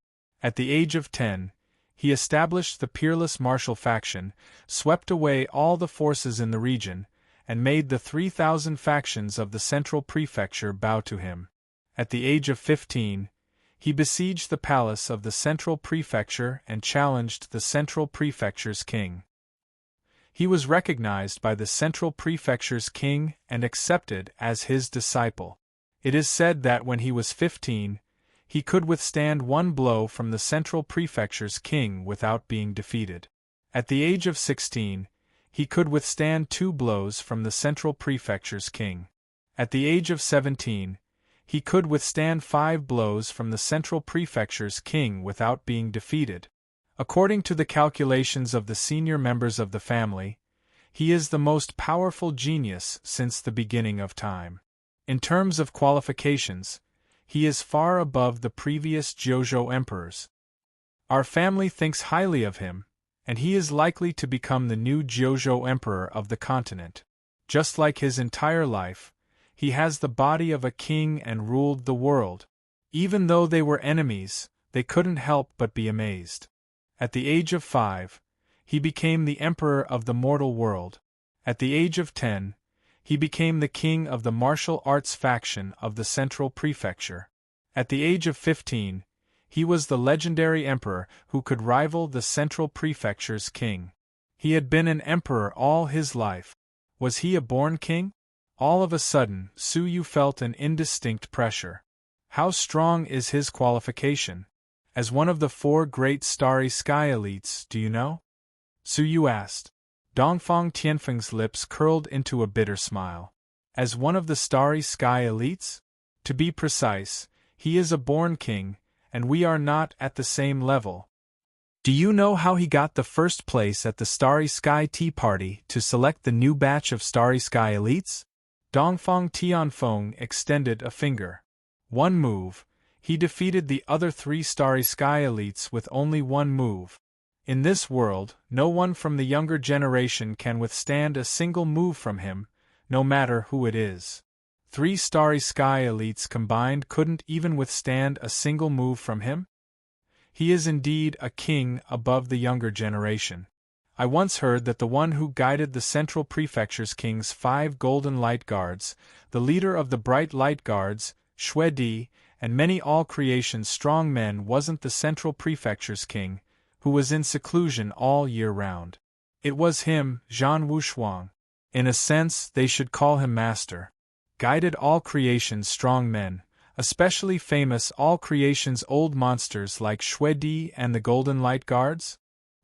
S1: At the age of 10, he established the peerless martial faction, swept away all the forces in the region, and made the 3,000 factions of the Central Prefecture bow to him. At the age of 15, he besieged the palace of the Central Prefecture and challenged the Central Prefecture's king. He was recognized by the Central Prefecture's king and accepted as his disciple. It is said that when he was 15, he could withstand one blow from the Central Prefecture's king without being defeated. At the age of 16, he could withstand 2 blows from the Central Prefecture's king. At the age of 17, he could withstand 5 blows from the Central Prefecture's king without being defeated. According to the calculations of the senior members of the family, he is the most powerful genius since the beginning of time. In terms of qualifications, he is far above the previous Jiuzhou emperors. Our family thinks highly of him, and he is likely to become the new Jiuzhou emperor of the continent. Just like his entire life, he has the body of a king and ruled the world. Even though they were enemies, they couldn't help but be amazed. At the age of 5, he became the emperor of the mortal world. At the age of 10, he became the king of the martial arts faction of the Central Prefecture. At the age of 15, he was the legendary emperor who could rival the Central Prefecture's king. He had been an emperor all his life. Was he a born king? All of a sudden, Su Yu felt an indistinct pressure. How strong is his qualification? As one of the 4 great starry sky elites, do you know? Su Yu asked. Dongfang Tianfeng's lips curled into a bitter smile. As one of the starry sky elites? To be precise, he is a born king, and we are not at the same level. Do you know how he got the first place at the Starry Sky Tea Party to select the new batch of Starry Sky elites? Dongfang Tianfeng extended a finger. One move. He defeated the other 3 Starry Sky elites with only one move. In this world, no one from the younger generation can withstand a single move from him, no matter who it is. 3 Starry Sky elites combined couldn't even withstand a single move from him? He is indeed a king above the younger generation. I once heard that the one who guided the Central Prefecture's king's 5 golden light guards, the leader of the bright light guards, Xue Di, and many all-creation strong men wasn't the Central Prefecture's king, who was in seclusion all year round. It was him, Zhan Wushuang. In a sense, they should call him master. Guided all creation's strong men, especially famous all creation's old monsters like Xue Di and the Golden Light Guards?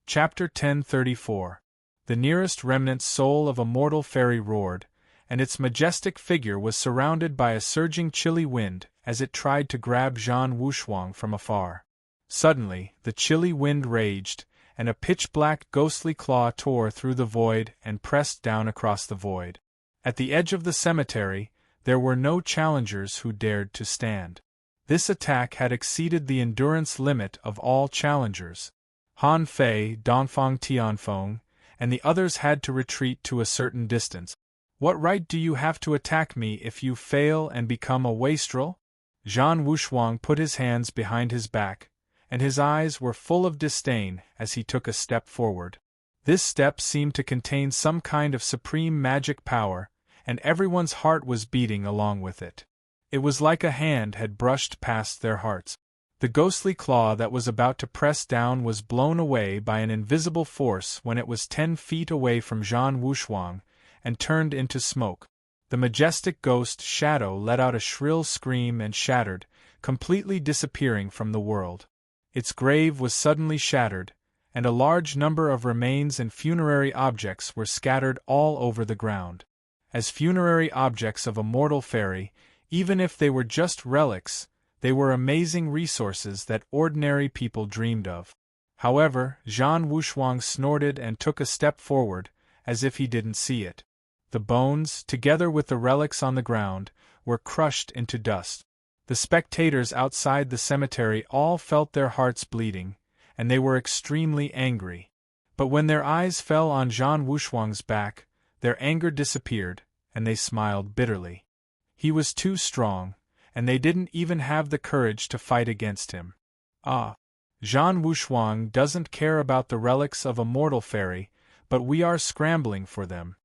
S1: Chapter 1034. The nearest remnant soul of a mortal fairy roared, and its majestic figure was surrounded by a surging chilly wind as it tried to grab Zhan Wushuang from afar. Suddenly, the chilly wind raged, and a pitch-black ghostly claw tore through the void and pressed down across the void. At the edge of the cemetery, there were no challengers who dared to stand. This attack had exceeded the endurance limit of all challengers. Han Fei, Dongfang Tianfeng, and the others had to retreat to a certain distance. What right do you have to attack me if you fail and become a wastrel? Zhan Wushuang put his hands behind his back, and his eyes were full of disdain as he took a step forward. This step seemed to contain some kind of supreme magic power, and everyone's heart was beating along with it. It was like a hand had brushed past their hearts. The ghostly claw that was about to press down was blown away by an invisible force when it was 10 feet away from Zhan Wushuang, and turned into smoke. The majestic ghost shadow let out a shrill scream and shattered, completely disappearing from the world. Its grave was suddenly shattered, and a large number of remains and funerary objects were scattered all over the ground. As funerary objects of a mortal fairy, even if they were just relics, they were amazing resources that ordinary people dreamed of. However, Zhan Wushuang snorted and took a step forward, as if he didn't see it. The bones, together with the relics on the ground, were crushed into dust. The spectators outside the cemetery all felt their hearts bleeding, and they were extremely angry. But when their eyes fell on Zhan Wushuang's back, their anger disappeared, and they smiled bitterly. He was too strong, and they didn't even have the courage to fight against him. Ah! Zhan Wushuang doesn't care about the relics of a mortal fairy, but we are scrambling for them.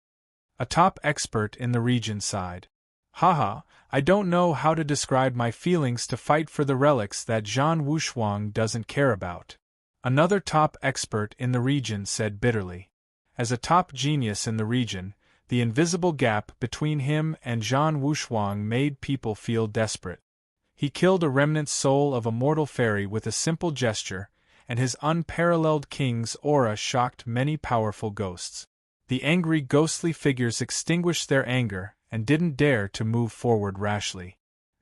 S1: A top expert in the region sighed. Haha, I don't know how to describe my feelings to fight for the relics that Zhan Wushuang doesn't care about. Another top expert in the region said bitterly. As a top genius in the region, the invisible gap between him and Zhan Wushuang made people feel desperate. He killed a remnant soul of a mortal fairy with a simple gesture, and his unparalleled king's aura shocked many powerful ghosts. The angry ghostly figures extinguished their anger and didn't dare to move forward rashly.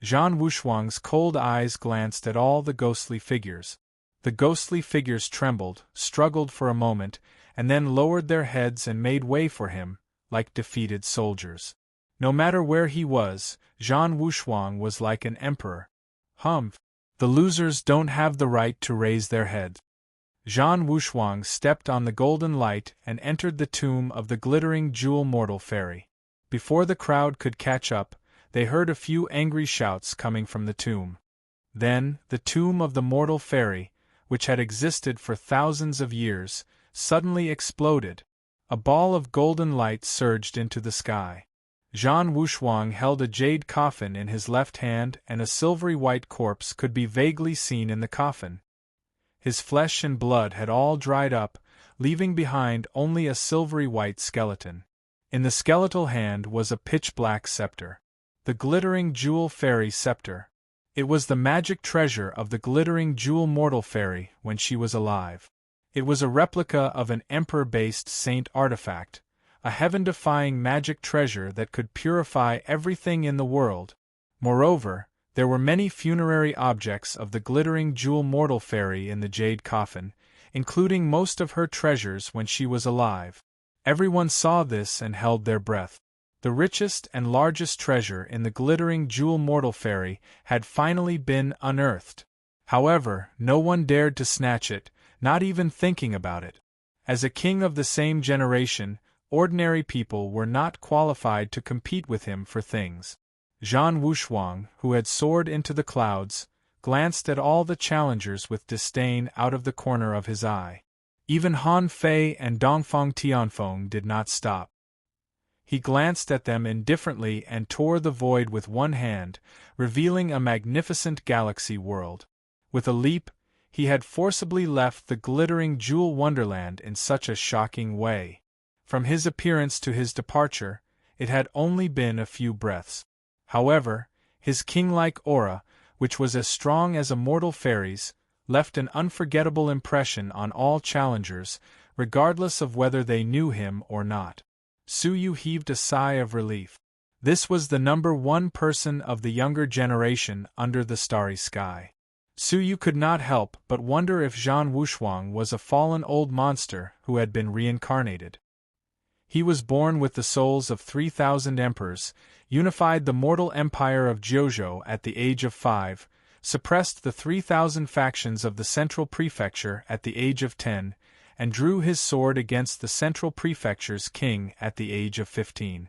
S1: Zhan Wushuang's cold eyes glanced at all the ghostly figures. The ghostly figures trembled, struggled for a moment, and then lowered their heads and made way for him, like defeated soldiers. No matter where he was, Zhan Wushuang was like an emperor. Humph! The losers don't have the right to raise their heads. Zhan Wushuang stepped on the golden light and entered the tomb of the glittering jewel mortal fairy. Before the crowd could catch up, they heard a few angry shouts coming from the tomb. Then, the tomb of the mortal fairy, which had existed for thousands of years, suddenly exploded. A ball of golden light surged into the sky. Zhan Wushuang held a jade coffin in his left hand, and a silvery white corpse could be vaguely seen in the coffin. His flesh and blood had all dried up, leaving behind only a silvery white skeleton. In the skeletal hand was a pitch-black scepter. The glittering jewel fairy scepter. It was the magic treasure of the glittering jewel mortal fairy when she was alive. It was a replica of an emperor-based saint artifact, a heaven-defying magic treasure that could purify everything in the world. Moreover, there were many funerary objects of the glittering jewel mortal fairy in the jade coffin, including most of her treasures when she was alive. Everyone saw this and held their breath. The richest and largest treasure in the glittering jewel mortal fairy had finally been unearthed. However, no one dared to snatch it, not even thinking about it. As a king of the same generation, ordinary people were not qualified to compete with him for things. Zhan Wushuang, who had soared into the clouds, glanced at all the challengers with disdain out of the corner of his eye. Even Han Fei and Dongfang Tianfeng did not stop. He glanced at them indifferently and tore the void with one hand, revealing a magnificent galaxy world. With a leap, he had forcibly left the glittering jewel wonderland in such a shocking way. From his appearance to his departure, it had only been a few breaths. However, his king-like aura, which was as strong as a mortal fairy's, left an unforgettable impression on all challengers, regardless of whether they knew him or not. Suyu heaved a sigh of relief. This was the number one person of the younger generation under the starry sky. Suyu could not help but wonder if Zhan Wushuang was a fallen old monster who had been reincarnated. He was born with the souls of 3,000 emperors, unified the mortal empire of Jiuzhou at the age of 5, suppressed the 3,000 factions of the Central Prefecture at the age of 10, and drew his sword against the Central Prefecture's king at the age of 15.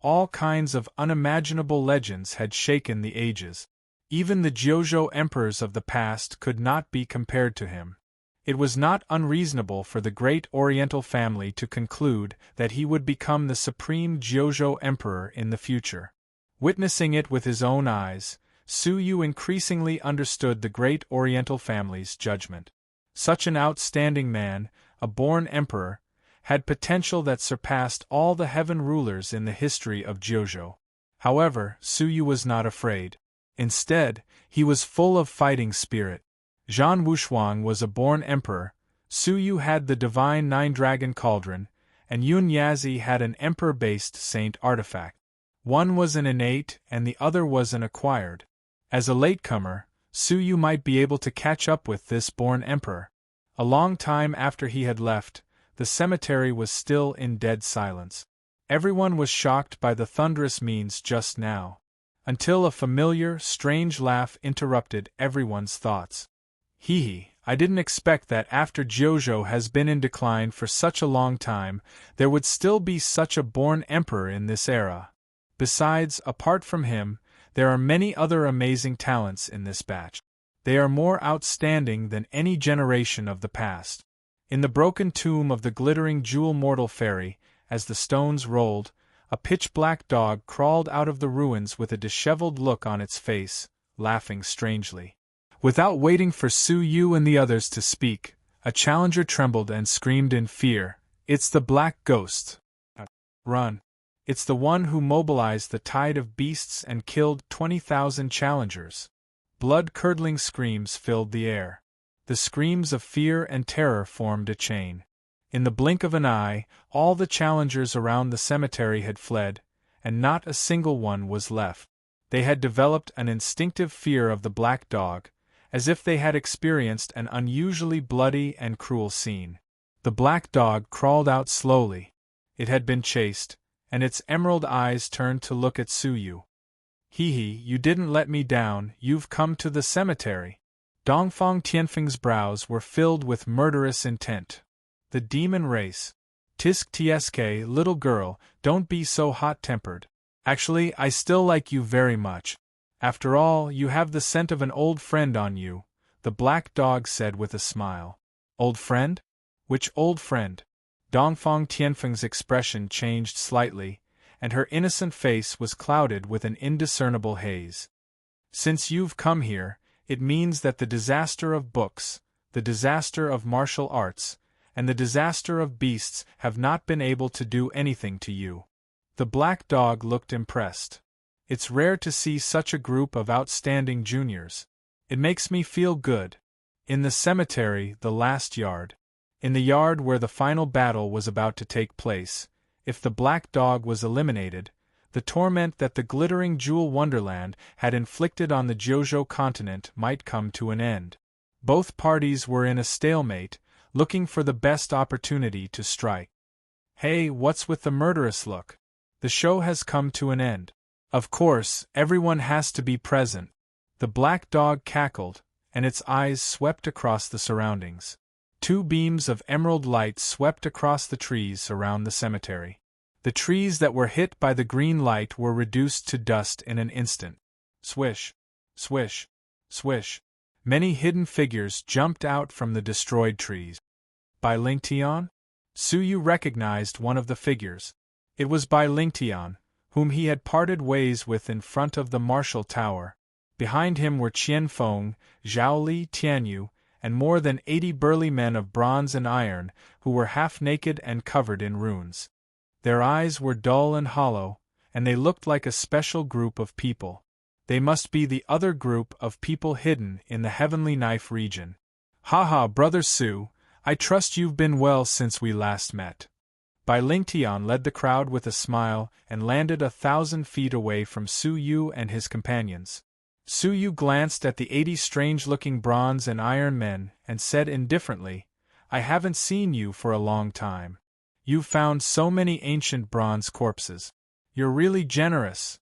S1: All kinds of unimaginable legends had shaken the ages. Even the Gyojou emperors of the past could not be compared to him. It was not unreasonable for the great Oriental family to conclude that he would become the supreme Gyojou emperor in the future. Witnessing it with his own eyes, Su Yu increasingly understood the great Oriental family's judgment. Such an outstanding man, a born emperor, had potential that surpassed all the heaven rulers in the history of Gyojou. However, Su Yu was not afraid. Instead, he was full of fighting spirit. Zhan Wushuang was a born emperor, Su Yu had the divine nine-dragon cauldron, and Yun Yazi had an emperor-based saint artifact. One was an innate and the other was an acquired. As a latecomer, Su Yu might be able to catch up with this born emperor. A long time after he had left, the cemetery was still in dead silence. Everyone was shocked by the thunderous means just now, until a familiar, strange laugh interrupted everyone's thoughts. Hee, I didn't expect that after Gyojou has been in decline for such a long time, there would still be such a born emperor in this era. Besides, apart from him, there are many other amazing talents in this batch. They are more outstanding than any generation of the past. In the broken tomb of the glittering jewel mortal fairy, as the stones rolled, a pitch-black dog crawled out of the ruins with a disheveled look on its face, laughing strangely. Without waiting for Su Yu and the others to speak, a challenger trembled and screamed in fear, "It's the Black Ghost! Run! It's the one who mobilized the tide of beasts and killed 20,000 challengers." Blood-curdling screams filled the air. The screams of fear and terror formed a chain. In the blink of an eye, all the challengers around the cemetery had fled, and not a single one was left. They had developed an instinctive fear of the black dog, as if they had experienced an unusually bloody and cruel scene. The black dog crawled out slowly. It had been chased, and its emerald eyes turned to look at Su Yu. "Hee, you didn't let me down, you've come to the cemetery." Dongfang Tianfeng's brows were filled with murderous intent. The demon race. Tisk tsk, little girl, don't be so hot-tempered. Actually, I still like you very much. After all, you have the scent of an old friend on you, the black dog said with a smile. Old friend? Which old friend? Dongfang Tianfeng's expression changed slightly, and her innocent face was clouded with an indiscernible haze. Since you've come here, it means that the disaster of books, the disaster of martial arts, and the disaster of beasts have not been able to do anything to you. The black dog looked impressed. It's rare to see such a group of outstanding juniors. It makes me feel good. In the cemetery, the last yard. In the yard where the final battle was about to take place, if the black dog was eliminated, the torment that the glittering jewel wonderland had inflicted on the Gyojou continent might come to an end. Both parties were in a stalemate, looking for the best opportunity to strike. Hey, what's with the murderous look? The show has come to an end. Of course, everyone has to be present. The black dog cackled, and its eyes swept across the surroundings. Two beams of emerald light swept across the trees around the cemetery. The trees that were hit by the green light were reduced to dust in an instant. Swish, swish, swish. Many hidden figures jumped out from the destroyed trees. Bai Lingtian? Su Yu recognized one of the figures. It was Bai Lingtian, whom he had parted ways with in front of the martial tower. Behind him were Qian Feng, Zhao Li Tianyu, and more than 80 burly men of bronze and iron, who were half-naked and covered in runes. Their eyes were dull and hollow, and they looked like a special group of people. They must be the other group of people hidden in the Heavenly Knife region. "Ha, Brother Su, I trust you've been well since we last met." Bai Lingtian led the crowd with a smile and landed 1,000 feet away from Su Yu and his companions. Su Yu glanced at the 80 strange-looking bronze and iron men and said indifferently, "I haven't seen you for a long time. You've found so many ancient bronze corpses. You're really generous."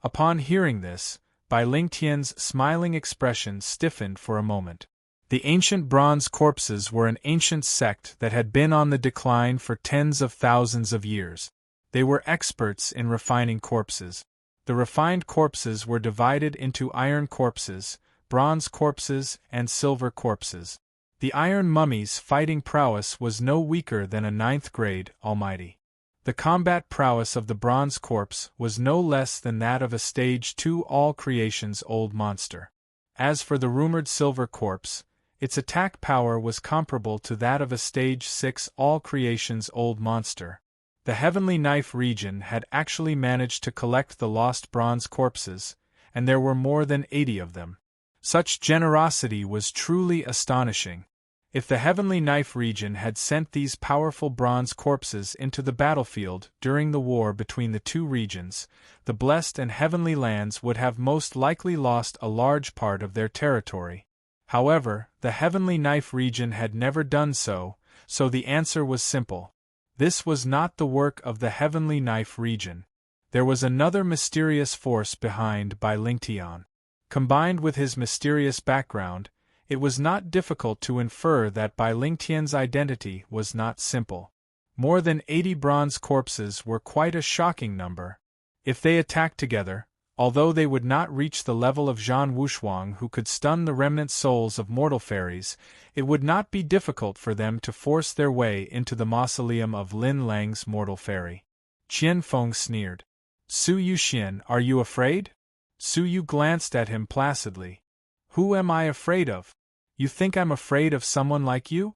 S1: Upon hearing this, Bai Lingtian's smiling expression stiffened for a moment. The ancient bronze corpses were an ancient sect that had been on the decline for tens of thousands of years. They were experts in refining corpses. The refined corpses were divided into iron corpses, bronze corpses, and silver corpses. The iron mummy's fighting prowess was no weaker than a 9th grade almighty. The combat prowess of the bronze corpse was no less than that of a stage 2 all creation's old monster. As for the rumored silver corpse, its attack power was comparable to that of a stage 6 all creation's old monster. The Heavenly Knife region had actually managed to collect the lost bronze corpses, and there were more than 80 of them. Such generosity was truly astonishing. If the Heavenly Knife region had sent these powerful bronze corpses into the battlefield during the war between the two regions, the Blessed and Heavenly Lands would have most likely lost a large part of their territory. However, the Heavenly Knife region had never done so, so the answer was simple. This was not the work of the Heavenly Knife region. There was another mysterious force behind Bai Lingtian. Combined with his mysterious background, it was not difficult to infer that Bai Lingtian's identity was not simple. More than 80 bronze corpses were quite a shocking number. If they attacked together, although they would not reach the level of Zhan Wushuang who could stun the remnant souls of mortal fairies, it would not be difficult for them to force their way into the mausoleum of Lin Lang's mortal fairy. Qian Feng sneered. Su Yuxian, are you afraid? Su Yu glanced at him placidly. Who am I afraid of? You think I'm afraid of someone like you?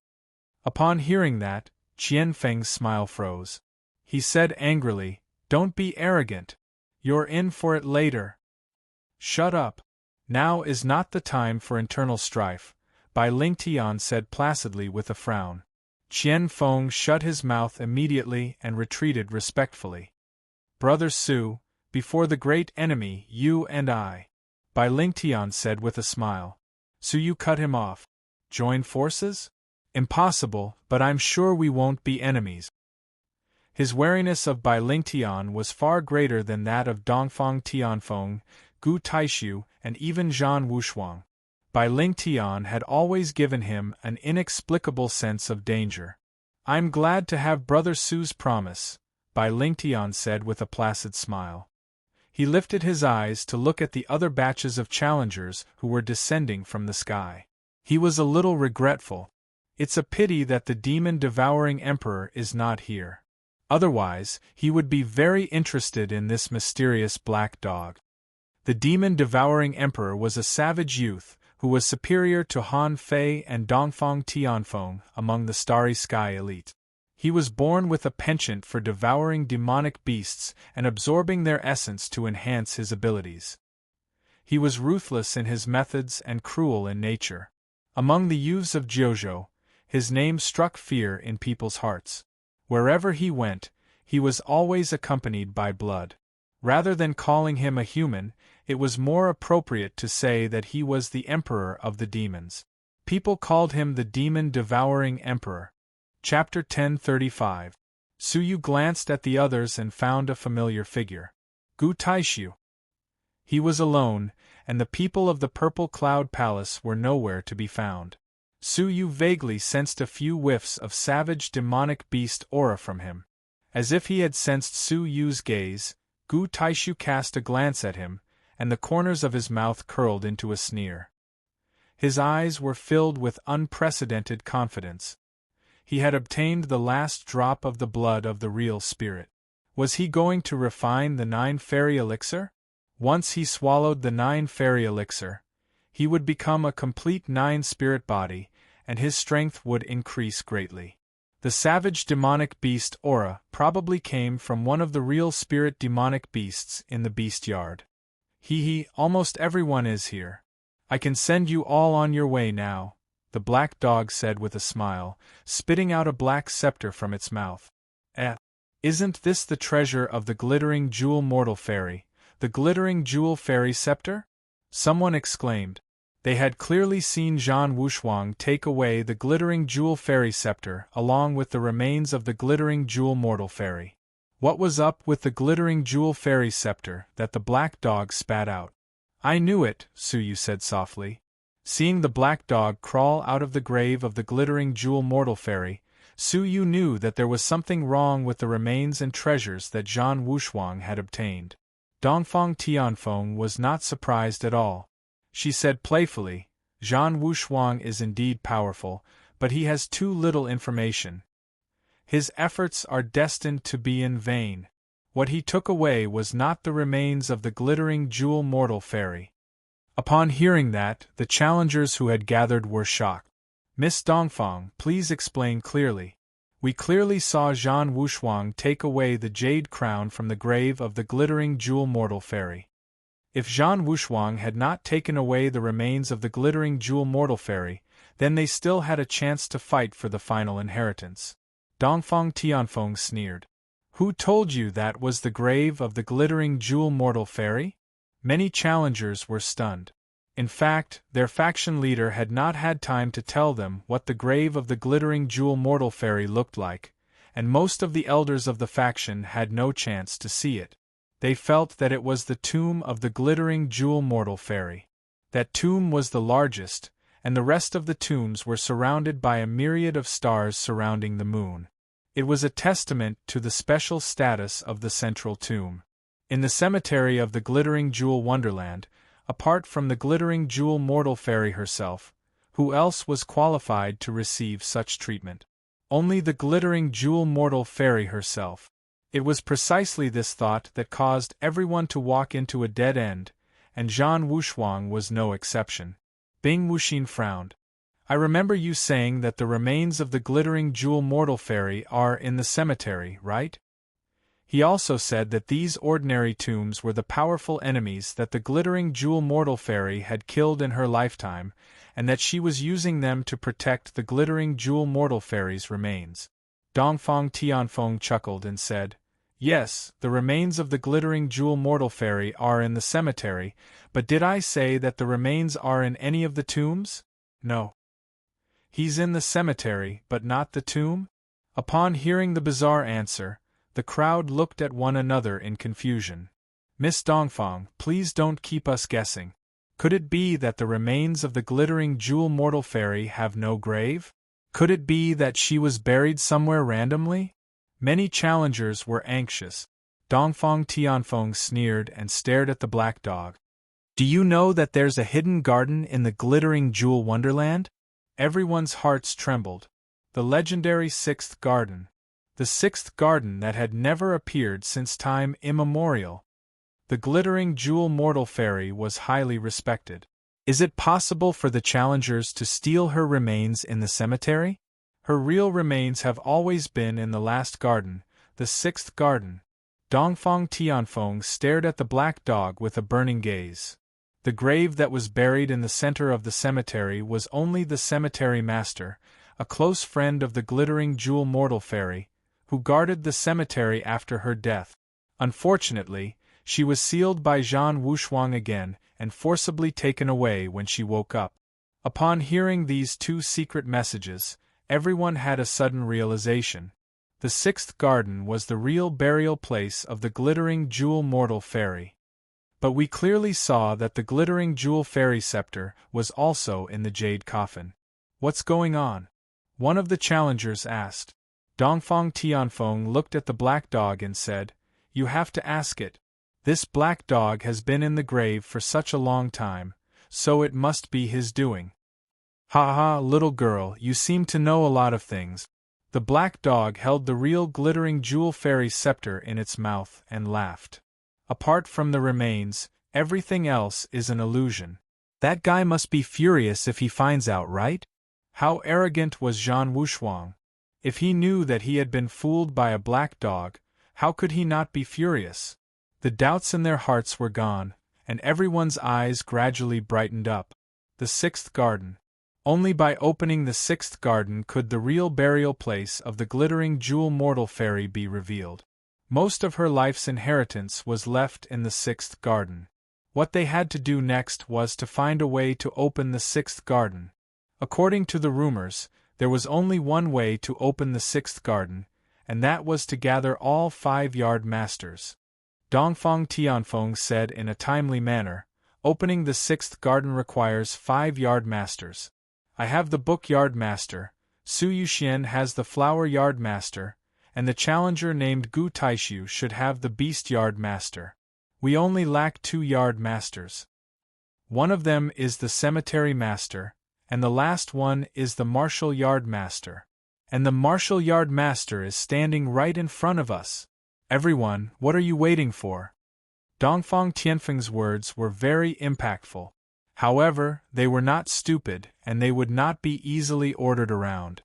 S1: Upon hearing that, Qian Feng's smile froze. He said angrily, Don't be arrogant. You're in for it later. Shut up. Now is not the time for internal strife, Bai Lingtian said placidly with a frown. Qian Feng shut his mouth immediately and retreated respectfully. Brother Su, before the great enemy, you and I, Bai Lingtian said with a smile. Su Yu cut him off. Join forces? Impossible, but I'm sure we won't be enemies. His wariness of Bai Lingtian was far greater than that of Dongfang Tianfeng, Gu Taishu, and even Zhan Wushuang. Bai Lingtian had always given him an inexplicable sense of danger. I'm glad to have Brother Su's promise, Bai Lingtian said with a placid smile. He lifted his eyes to look at the other batches of challengers who were descending from the sky. He was a little regretful. It's a pity that the demon-devouring emperor is not here. Otherwise, he would be very interested in this mysterious black dog. The demon-devouring emperor was a savage youth who was superior to Han Fei and Dongfang Tianfeng among the Starry Sky elite. He was born with a penchant for devouring demonic beasts and absorbing their essence to enhance his abilities. He was ruthless in his methods and cruel in nature. Among the youths of Jiuzhou, his name struck fear in people's hearts. Wherever he went, he was always accompanied by blood. Rather than calling him a human, it was more appropriate to say that he was the emperor of the demons. People called him the demon-devouring emperor. Chapter 1035. Su Yu glanced at the others and found a familiar figure. Gu Taishu. He was alone, and the people of the Purple Cloud Palace were nowhere to be found. Su Yu vaguely sensed a few whiffs of savage demonic beast aura from him. As if he had sensed Su Yu's gaze, Gu Taishu cast a glance at him, and the corners of his mouth curled into a sneer. His eyes were filled with unprecedented confidence. He had obtained the last drop of the blood of the real spirit. Was he going to refine the 9 fairy elixir? Once he swallowed the 9 fairy elixir, he would become a complete 9 spirit body, and his strength would increase greatly. The savage demonic beast aura probably came from one of the real spirit demonic beasts in the beast yard. Almost everyone is here. I can send you all on your way now, the black dog said with a smile, spitting out a black scepter from its mouth. Isn't this the treasure of the glittering jewel mortal fairy, the glittering jewel fairy scepter? Someone exclaimed. They had clearly seen Zhan Wushuang take away the glittering jewel fairy scepter along with the remains of the glittering jewel mortal fairy. What was up with the glittering jewel fairy scepter that the black dog spat out? I knew it, Suyu said softly. Seeing the black dog crawl out of the grave of the glittering jewel mortal fairy, Suyu knew that there was something wrong with the remains and treasures that Zhan Wushuang had obtained. Dongfang Tianfeng was not surprised at all. She said playfully, Zhan Wushuang is indeed powerful, but he has too little information. His efforts are destined to be in vain. What he took away was not the remains of the glittering jewel mortal fairy. Upon hearing that, the challengers who had gathered were shocked. Miss Dongfang, please explain clearly. We clearly saw Zhan Wushuang take away the jade crown from the grave of the glittering jewel mortal fairy. If Zhan Wushuang had not taken away the remains of the glittering jewel mortal fairy, then they still had a chance to fight for the final inheritance. Dongfang Tianfeng sneered. Who told you that was the grave of the glittering jewel mortal fairy? Many challengers were stunned. In fact, their faction leader had not had time to tell them what the grave of the glittering jewel mortal fairy looked like, and most of the elders of the faction had no chance to see it. They felt that it was the tomb of the glittering jewel mortal fairy. That tomb was the largest, and the rest of the tombs were surrounded by a myriad of stars surrounding the moon. It was a testament to the special status of the central tomb. In the cemetery of the glittering jewel wonderland, apart from the glittering jewel mortal fairy herself, who else was qualified to receive such treatment? Only the glittering jewel mortal fairy herself. It was precisely this thought that caused everyone to walk into a dead end, and Zhan Wushuang was no exception. Bing Wuxin frowned. I remember you saying that the remains of the glittering jewel mortal fairy are in the cemetery, right? He also said that these ordinary tombs were the powerful enemies that the glittering jewel mortal fairy had killed in her lifetime, and that she was using them to protect the glittering jewel mortal fairy's remains. Dongfang Tianfeng chuckled and said, Yes, the remains of the glittering jewel mortal fairy are in the cemetery, but did I say that the remains are in any of the tombs? No. He's in the cemetery, but not the tomb? Upon hearing the bizarre answer, the crowd looked at one another in confusion. Miss Dongfang, please don't keep us guessing. Could it be that the remains of the glittering jewel mortal fairy have no grave? Could it be that she was buried somewhere randomly? Many challengers were anxious. Dongfang Tianfeng sneered and stared at the black dog. Do you know that there's a hidden garden in the glittering jewel wonderland? Everyone's hearts trembled. The legendary sixth garden. The sixth garden that had never appeared since time immemorial. The glittering jewel mortal fairy was highly respected. Is it possible for the challengers to steal her remains in the cemetery? Her real remains have always been in the last garden, the sixth garden. Dongfang Tianfeng stared at the black dog with a burning gaze. The grave that was buried in the center of the cemetery was only the cemetery master, a close friend of the glittering jewel mortal fairy, who guarded the cemetery after her death. Unfortunately, she was sealed by Zhan Wushuang again and forcibly taken away when she woke up. Upon hearing these two secret messages, everyone had a sudden realization. The sixth garden was the real burial place of the glittering jewel mortal fairy. But we clearly saw that the glittering jewel fairy scepter was also in the jade coffin. What's going on? One of the challengers asked. Dongfang Tianfeng looked at the black dog and said, You have to ask it. This black dog has been in the grave for such a long time, so it must be his doing. Ha ha, little girl, you seem to know a lot of things. The black dog held the real glittering jewel fairy scepter in its mouth and laughed. Apart from the remains, everything else is an illusion. That guy must be furious if he finds out, right? How arrogant was Zhan Wushuang? If he knew that he had been fooled by a black dog, how could he not be furious? The doubts in their hearts were gone, and everyone's eyes gradually brightened up. The sixth garden. Only by opening the sixth garden could the real burial place of the glittering jewel mortal fairy be revealed. Most of her life's inheritance was left in the sixth garden. What they had to do next was to find a way to open the sixth garden. According to the rumors, there was only one way to open the sixth garden, and that was to gather all 5 yard masters. Dongfang Tianfeng said in a timely manner, Opening the 6th garden requires 5 yard masters. I have the book yard master, Su Yuxian has the flower yard master, and the challenger named Gu Taishu should have the beast yard master. We only lack 2 yard masters. One of them is the cemetery master, and the last one is the martial yard master. And the martial yard master is standing right in front of us. Everyone, what are you waiting for? Dongfang Tianfeng's words were very impactful. However, they were not stupid, and they would not be easily ordered around.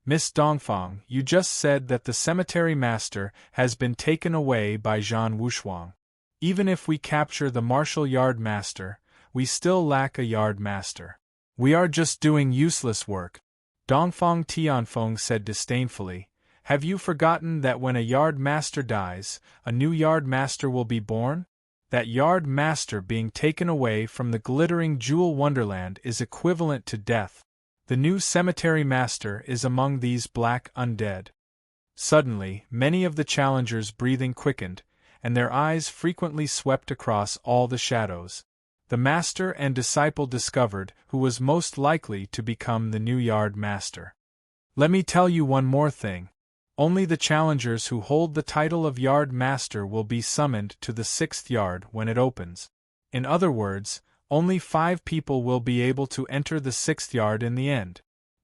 S1: Miss Dongfang, you just said that the cemetery master has been taken away by Zhan Wushuang. Even if we capture the martial yard master, we still lack a yard master. We are just doing useless work. Dongfang Tianfeng said disdainfully. Have you forgotten that when a yard master dies, a new yard master will be born? That yard master being taken away from the glittering jewel wonderland is equivalent to death. The new cemetery master is among these black undead. Suddenly, many of the challengers' breathing quickened, and their eyes frequently swept across all the shadows. The master and disciple discovered who was most likely to become the new yard master. Let me tell you one more thing. Only the challengers who hold the title of Yard Master will be summoned to the 6th yard when it opens. In other words, only 5 people will be able to enter the 6th yard in the end.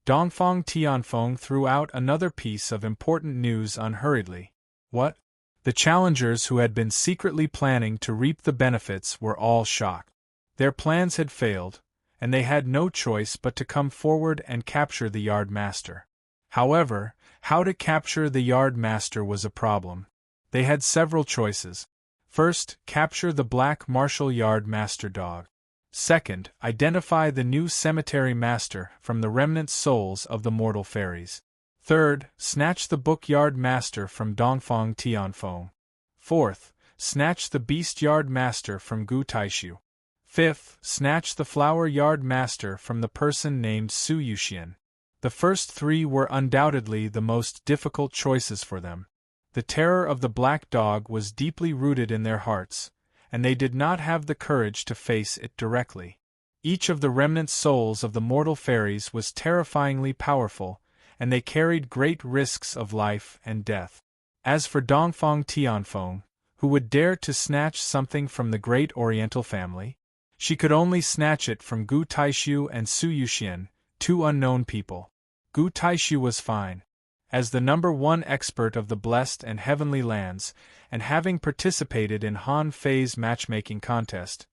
S1: Dongfang Tianfeng threw out another piece of important news unhurriedly. What? The challengers who had been secretly planning to reap the benefits were all shocked. Their plans had failed, and they had no choice but to come forward and capture the yard master. However, how to capture the yard master was a problem. They had several choices. First, capture the black martial yard master dog. Second, identify the new cemetery master from the remnant souls of the mortal fairies. Third, snatch the book yard master from Dongfang Tianfeng. Fourth, snatch the beast yard master from Gu Taishu. Fifth, snatch the flower yard master from the person named Su Yuxian. The first 3 were undoubtedly the most difficult choices for them. The terror of the black dog was deeply rooted in their hearts, and they did not have the courage to face it directly. Each of the remnant souls of the mortal fairies was terrifyingly powerful, and they carried great risks of life and death. As for Dongfang Tianfeng, who would dare to snatch something from the great Oriental family? She could only snatch it from Gu Taishu and Su Yuxian, 2 unknown people. Gu Taishu was fine. As the number 1 expert of the blessed and heavenly lands, and having participated in Han Fei's matchmaking contest,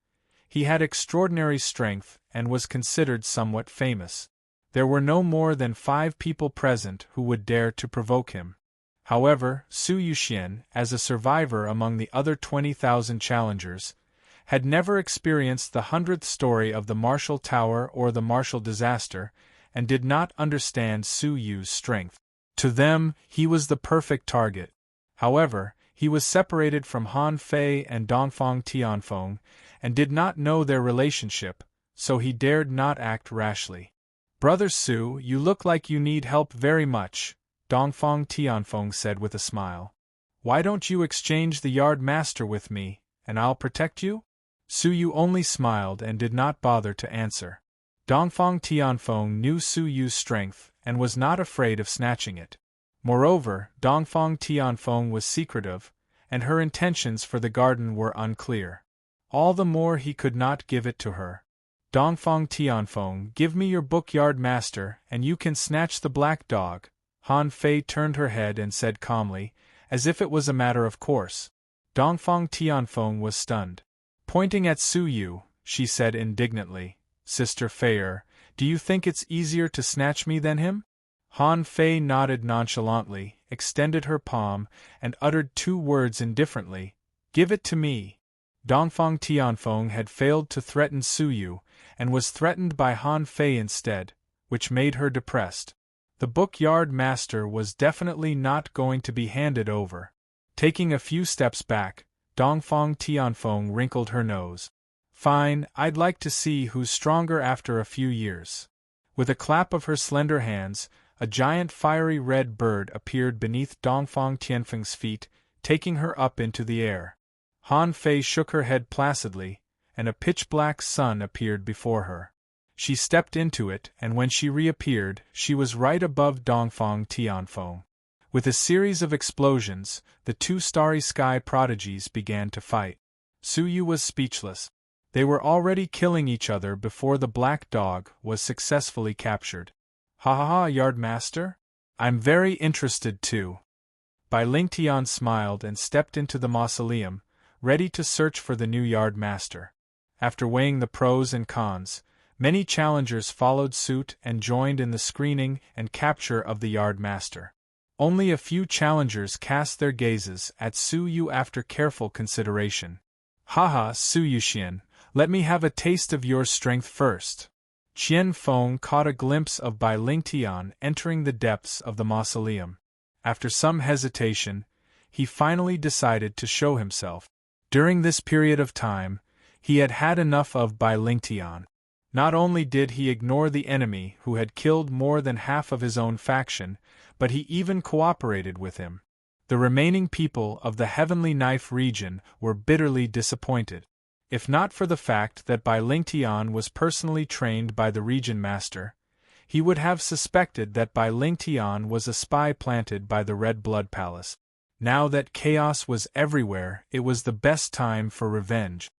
S1: he had extraordinary strength and was considered somewhat famous. There were no more than 5 people present who would dare to provoke him. However, Su Yuxian, as a survivor among the other 20,000 challengers, had never experienced the 100th story of the martial tower or the martial disaster, and did not understand Su Yu's strength. To them, he was the perfect target. However, he was separated from Han Fei and Dongfang Tianfeng, and did not know their relationship, so he dared not act rashly. Brother Su, you look like you need help very much, Dongfang Tianfeng said with a smile. Why don't you exchange the yard master with me, and I'll protect you? Su Yu only smiled and did not bother to answer. Dongfang Tianfeng knew Su Yu's strength and was not afraid of snatching it. Moreover, Dongfang Tianfeng was secretive, and her intentions for the garden were unclear. All the more he could not give it to her. Dongfang Tianfeng, give me your book yard master, and you can snatch the black dog. Han Fei turned her head and said calmly, as if it was a matter of course. Dongfang Tianfeng was stunned. Pointing at Su Yu, she said indignantly, Sister Fei, do you think it's easier to snatch me than him? Han Fei nodded nonchalantly, extended her palm, and uttered 2 words indifferently, give it to me. Dongfang Tianfeng had failed to threaten Su Yu, and was threatened by Han Fei instead, which made her depressed. The book yard master was definitely not going to be handed over. Taking a few steps back, Dongfang Tianfeng wrinkled her nose. Fine, I'd like to see who's stronger after a few years. With a clap of her slender hands, a giant fiery red bird appeared beneath Dongfang Tianfeng's feet, taking her up into the air. Han Fei shook her head placidly, and a pitch-black sun appeared before her. She stepped into it, and when she reappeared, she was right above Dongfang Tianfeng. With a series of explosions, the two starry sky prodigies began to fight. Su Yu was speechless. They were already killing each other before the black dog was successfully captured. Ha ha ha, Yardmaster? I'm very interested too. Bai Lingtian smiled and stepped into the mausoleum, ready to search for the new Yardmaster. After weighing the pros and cons, many challengers followed suit and joined in the screening and capture of the Yardmaster. Only a few challengers cast their gazes at Su Yu after careful consideration. Haha, Su Yuxian, let me have a taste of your strength first. Qian Feng caught a glimpse of Bai Lingtian entering the depths of the mausoleum. After some hesitation, he finally decided to show himself. During this period of time, he had had enough of Bai Lingtian. Not only did he ignore the enemy who had killed more than half of his own faction, but he even cooperated with him. The remaining people of the Heavenly Knife region were bitterly disappointed. If not for the fact that Bai Lingtian was personally trained by the region master, he would have suspected that Bai Lingtian was a spy planted by the Red Blood Palace. Now that chaos was everywhere, it was the best time for revenge.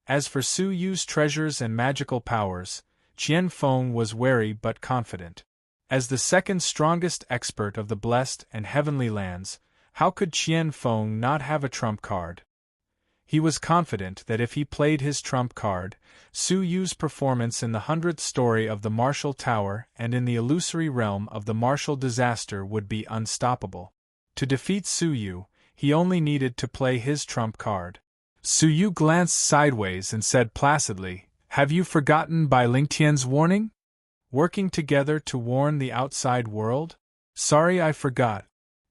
S1: As for Su Yu's treasures and magical powers, Qian Feng was wary but confident. As the second strongest expert of the Blessed and Heavenly Lands, how could Qian Feng not have a trump card? He was confident that if he played his trump card, Su Yu's performance in the 100th story of the Martial Tower and in the illusory realm of the Martial Disaster would be unstoppable. To defeat Su Yu, he only needed to play his trump card. Su Yu glanced sideways and said placidly, "Have you forgotten Bai Lingtian's warning? Working together to warn the outside world? Sorry, I forgot."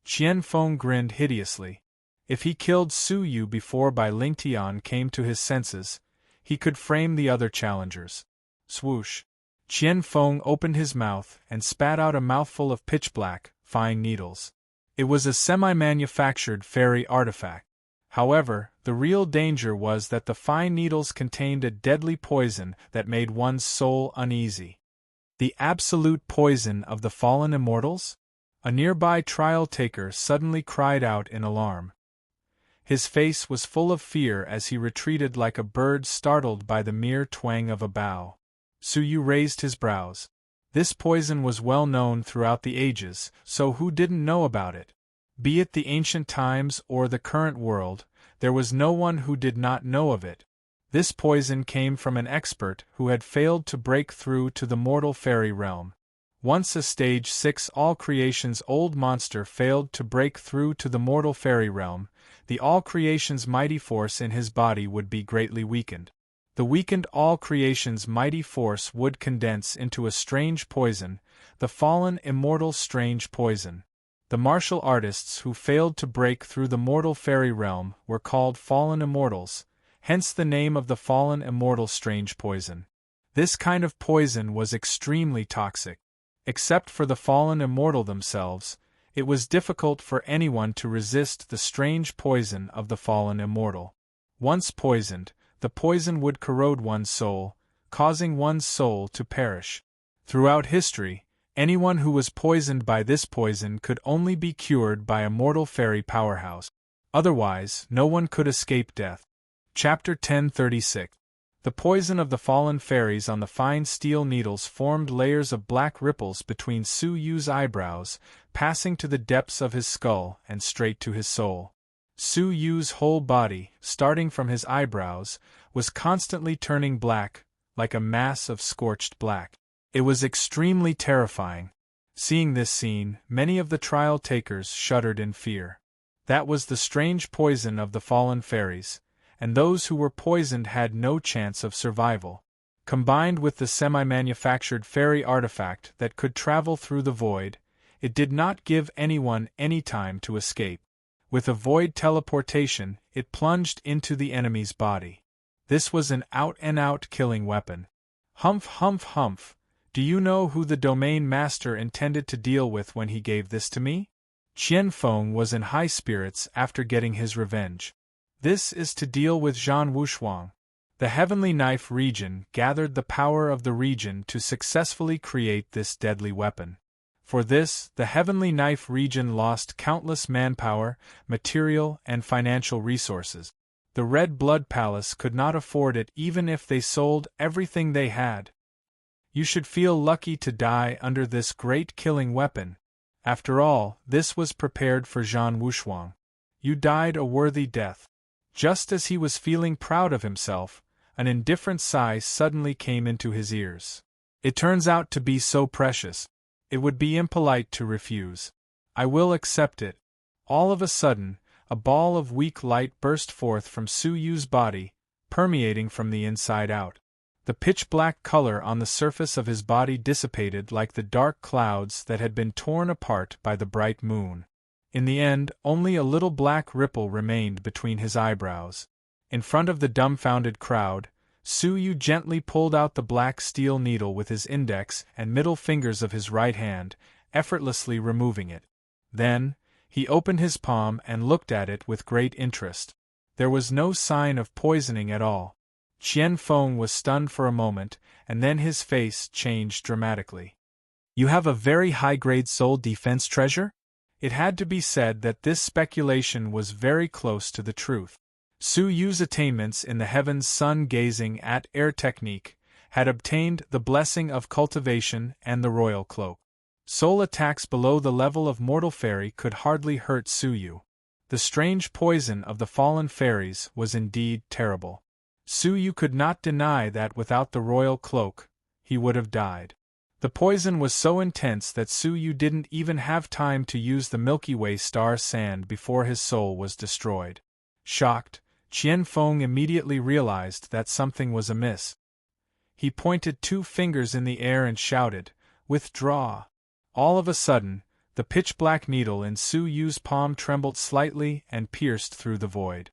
S1: Qian Feng grinned hideously. If he killed Su Yu before Bai Lingtian came to his senses, he could frame the other challengers. Swoosh! Qian Feng opened his mouth and spat out a mouthful of pitch-black, fine needles. It was a semi-manufactured fairy artifact. However, the real danger was that the fine needles contained a deadly poison that made one's soul uneasy. The absolute poison of the fallen immortals? A nearby trial-taker suddenly cried out in alarm. His face was full of fear as he retreated like a bird startled by the mere twang of a bough. Su Yu raised his brows. This poison was well known throughout the ages, so who didn't know about it? Be it the ancient times or the current world, there was no one who did not know of it. This poison came from an expert who had failed to break through to the mortal fairy realm. Once a stage 6 all creation's old monster failed to break through to the mortal fairy realm, the all creation's mighty force in his body would be greatly weakened. The weakened all creation's mighty force would condense into a strange poison, the fallen immortal strange poison. The martial artists who failed to break through the mortal fairy realm were called fallen immortals, hence the name of the fallen immortal strange poison. This kind of poison was extremely toxic. Except for the fallen immortal themselves, it was difficult for anyone to resist the strange poison of the fallen immortal. Once poisoned, the poison would corrode one's soul, causing one's soul to perish. Throughout history, anyone who was poisoned by this poison could only be cured by a mortal fairy powerhouse. Otherwise, no one could escape death. Chapter 1036. The poison of the fallen fairies on the fine steel needles formed layers of black ripples between Su Yu's eyebrows, passing to the depths of his skull and straight to his soul. Su Yu's whole body, starting from his eyebrows, was constantly turning black, like a mass of scorched black. It was extremely terrifying. Seeing this scene, many of the trial takers shuddered in fear. That was the strange poison of the fallen fairies, and those who were poisoned had no chance of survival. Combined with the semi-manufactured fairy artifact that could travel through the void, it did not give anyone any time to escape. With a void teleportation, it plunged into the enemy's body. This was an out-and-out killing weapon. Humph, humph, humph. Do you know who the domain master intended to deal with when he gave this to me? Qian Feng was in high spirits after getting his revenge. This is to deal with Zhan Wushuang. The Heavenly Knife region gathered the power of the region to successfully create this deadly weapon. For this, the Heavenly Knife region lost countless manpower, material, and financial resources. The Red Blood Palace could not afford it even if they sold everything they had. You should feel lucky to die under this great killing weapon. After all, this was prepared for Zhan Wushuang. You died a worthy death. Just as he was feeling proud of himself, an indifferent sigh suddenly came into his ears. It turns out to be so precious. It would be impolite to refuse. I will accept it. All of a sudden, a ball of weak light burst forth from Su Yu's body, permeating from the inside out. The pitch-black color on the surface of his body dissipated like the dark clouds that had been torn apart by the bright moon. In the end, only a little black ripple remained between his eyebrows. In front of the dumbfounded crowd, Su Yu gently pulled out the black steel needle with his index and middle fingers of his right hand, effortlessly removing it. Then, he opened his palm and looked at it with great interest. There was no sign of poisoning at all. Qian Feng was stunned for a moment, and then his face changed dramatically. "You have a very high-grade soul defense treasure?" It had to be said that this speculation was very close to the truth. Su Yu's attainments in the heavens sun-gazing at air technique had obtained the blessing of cultivation and the royal cloak. Soul attacks below the level of mortal fairy could hardly hurt Su Yu. The strange poison of the fallen fairies was indeed terrible. Su Yu could not deny that without the royal cloak, he would have died. The poison was so intense that Su Yu didn't even have time to use the Milky Way star sand before his soul was destroyed. Shocked, Qian Feng immediately realized that something was amiss. He pointed 2 fingers in the air and shouted, "Withdraw!" All of a sudden, the pitch-black needle in Su Yu's palm trembled slightly and pierced through the void.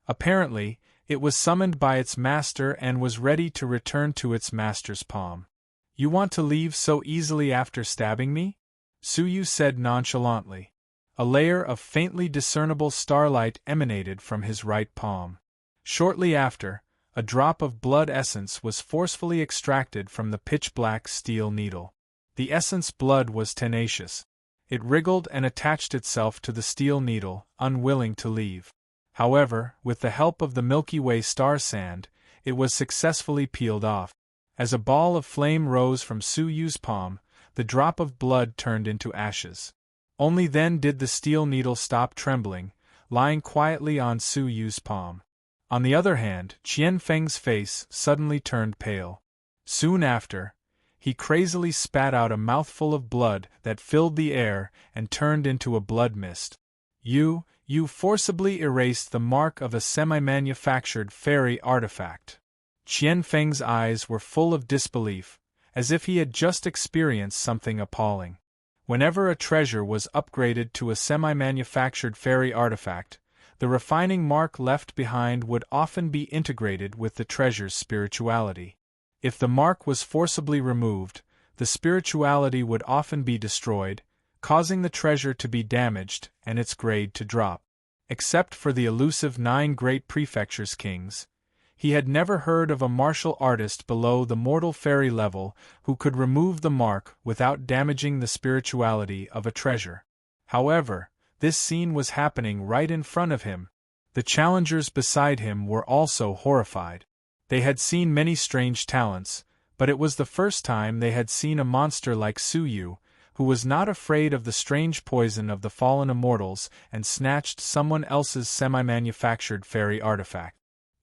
S1: Apparently, it was summoned by its master and was ready to return to its master's palm. "You want to leave so easily after stabbing me?" Su Yu said nonchalantly. A layer of faintly discernible starlight emanated from his right palm. Shortly after, a drop of blood essence was forcefully extracted from the pitch-black steel needle. The essence blood was tenacious. It wriggled and attached itself to the steel needle, unwilling to leave. However, with the help of the Milky Way star sand, it was successfully peeled off. As a ball of flame rose from Su Yu's palm, the drop of blood turned into ashes. Only then did the steel needle stop trembling, lying quietly on Su Yu's palm. On the other hand, Qian Feng's face suddenly turned pale. Soon after, he crazily spat out a mouthful of blood that filled the air and turned into a blood mist. You forcibly erased the mark of a semi-manufactured fairy artifact." Qian Feng's eyes were full of disbelief, as if he had just experienced something appalling. Whenever a treasure was upgraded to a semi-manufactured fairy artifact, the refining mark left behind would often be integrated with the treasure's spirituality. If the mark was forcibly removed, the spirituality would often be destroyed, causing the treasure to be damaged and its grade to drop. Except for the elusive 9 great prefectures kings, he had never heard of a martial artist below the mortal fairy level who could remove the mark without damaging the spirituality of a treasure. However, this scene was happening right in front of him. The challengers beside him were also horrified. They had seen many strange talents, but it was the first time they had seen a monster like Su Yu, who was not afraid of the strange poison of the fallen immortals and snatched someone else's semi-manufactured fairy artifact.